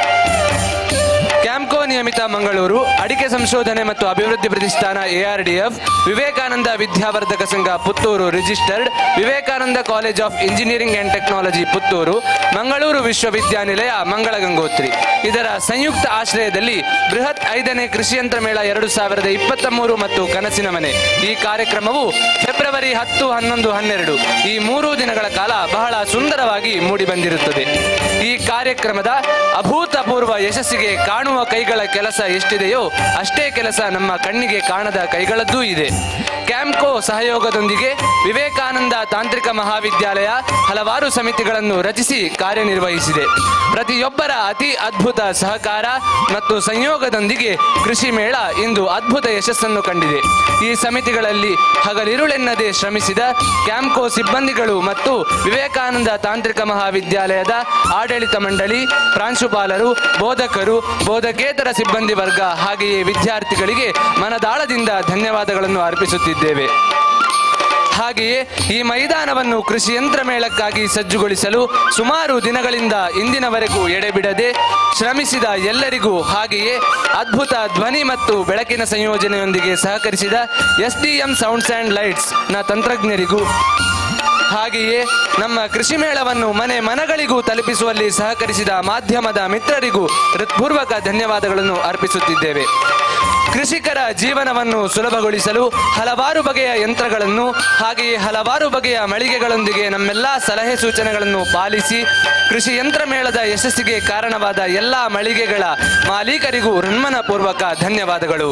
ಕ್ಯಾಂಪ್ಕೋ ನಿಯಮಿತ ಮಂಗಳೂರು, ಅಡಿಕೆ ಸಂಶೋಧನೆ ಮತ್ತು ಅಭಿವೃದ್ಧಿ ಪ್ರತಿಷ್ಠಾನ ARDF, ವಿವೇಕಾನಂದ ವಿದ್ಯಾವರ್ಧಕ ಸಂಘ Puttur registered, Vivekananda college of engineering and technology Puttur, Mangaluru ವಿಶ್ವವಿದ್ಯಾನಿಲಯ ಮಂಗಳ ಗಂಗೋತ್ರಿ ಇದರ ಸಂಯುಕ್ತ ಆಶ್ರಯದಲ್ಲಿ ಬೃಹತ್ 5ನೇ ಕೃಷಿಯಂತ್ರ ಮೇಳ 2023 ಮತ್ತು ಕನಸಿನ ಮನೆ ಈ ಕಾರ್ಯಕ್ರಮವು ಫೆಬ್ರವರಿ 10, 11, 12 ಈ 3 ದಿನಗಳ ಕಾಲ ಬಹಳ ಸುಂದರವಾಗಿ ಮೂಡಿಬಂದಿರುತ್ತದೆ. ಈ ಕಾರ್ಯಕ್ರಮದ ಅಭೂತಪೂರ್ವ ಯಶಸ್ಸಿಗೆ ಕಾಣುವ ಕೈಗಳ ಕೆಲಸ ಎಷ್ಟಿದೆಯೋ ಅಷ್ಟೇ ಕೆಲಸ ನಮ್ಮ ಕಣ್ಣಿಗೆ ಕಾಣದ ಕೈಗಳದ್ದೂ ಇದೆ. ಕ್ಯಾಂಪ್ಕೋ ಸಹಯೋಗದೊಂದಿಗೆ ವಿವೇಕಾನಂದ ತಾಂತ್ರಿಕ ಮಹಾವಿದ್ಯಾಲಯ ಹಲವಾರು ಸಮಿತಿಗಳನ್ನು ರಚಿಸಿ ಕಾರ್ಯನಿರ್ವಹಿಸಿದೆ. ಪ್ರತಿಯೊಬ್ಬರ ಅತಿ ಅದ್ಭುತ ಸಹಕಾರ ಮತ್ತು ಸಂಯೋಗದೊಂದಿಗೆ ಕೃಷಿ ಮೇಳ ಇಂದು ಅದ್ಭುತ ಯಶಸ್ಸನ್ನು ಕಂಡಿದೆ. ಈ ಸಮಿತಿಗಳಲ್ಲಿ ಹಗಲಿರುಳೆನ್ನದೆ ಶ್ರಮಿಸಿದ ಕ್ಯಾಂಪ್ಕೋ ಸಿಬ್ಬಂದಿಗಳು ಮತ್ತು ವಿವೇಕಾನಂದ ತಾಂತ್ರಿಕ ಮಹಾವಿದ್ಯಾಲಯದ ಆಡಳಿತ ಮಂಡಳಿ, ಪ್ರಾಂಶುಪಾಲರು, ಬೋಧಕರು, ಬೋಧಕೇತರ ಸಿಬ್ಬಂದಿ ವರ್ಗ ಹಾಗೆಯೇ ವಿದ್ಯಾರ್ಥಿಗಳಿಗೆ ಮನದಾಳದಿಂದ ಧನ್ಯವಾದಗಳನ್ನು ಅರ್ಪಿಸುತ್ತಿದ್ದೇವೆ. ಹಾಗೆಯೇ ಈ ಮೈದಾನವನ್ನು ಕೃಷಿ ಯಂತ್ರ ಮೇಳಕ್ಕಾಗಿ ಸಜ್ಜುಗೊಳಿಸಲು ಸುಮಾರು ದಿನಗಳಿಂದ ಇಂದಿನವರೆಗೂ ಎಡೆಬಿಡದೆ ಶ್ರಮಿಸಿದ ಎಲ್ಲರಿಗೂ, ಹಾಗೆಯೇ ಅದ್ಭುತ ಧ್ವನಿ ಮತ್ತು ಬೆಳಕಿನ ಸಂಯೋಜನೆಯೊಂದಿಗೆ ಸಹಕರಿಸಿದ SDM ಸೌಂಡ್ಸ್ ಆ್ಯಂಡ್ ಲೈಟ್ಸ್ನ ತಂತ್ರಜ್ಞರಿಗೂ, ಹಾಗೆಯೇ ನಮ್ಮ ಕೃಷಿ ಮೇಳವನ್ನು ಮನೆ ಮನಗಳಿಗೂ ತಲುಪಿಸುವಲ್ಲಿ ಸಹಕರಿಸಿದ ಮಾಧ್ಯಮದ ಮಿತ್ರರಿಗೂ ಹೃತ್ಪೂರ್ವಕ ಧನ್ಯವಾದಗಳನ್ನು ಅರ್ಪಿಸುತ್ತಿದ್ದೇವೆ. ಕೃಷಿಕರ ಜೀವನವನ್ನು ಸುಲಭಗೊಳಿಸಲು ಹಲವಾರು ಬಗೆಯ ಯಂತ್ರಗಳನ್ನು ಹಾಗೆಯೇ ಹಲವಾರು ಬಗೆಯ ಮಳಿಗೆಗಳೊಂದಿಗೆ ನಮ್ಮೆಲ್ಲ ಸಲಹೆ ಸೂಚನೆಗಳನ್ನು ಪಾಲಿಸಿ ಕೃಷಿ ಯಂತ್ರ ಮೇಳದ ಯಶಸ್ಸಿಗೆ ಕಾರಣವಾದ ಎಲ್ಲ ಮಳಿಗೆಗಳ ಮಾಲೀಕರಿಗೂ ಹೃನ್ಮನಪೂರ್ವಕ ಧನ್ಯವಾದಗಳು.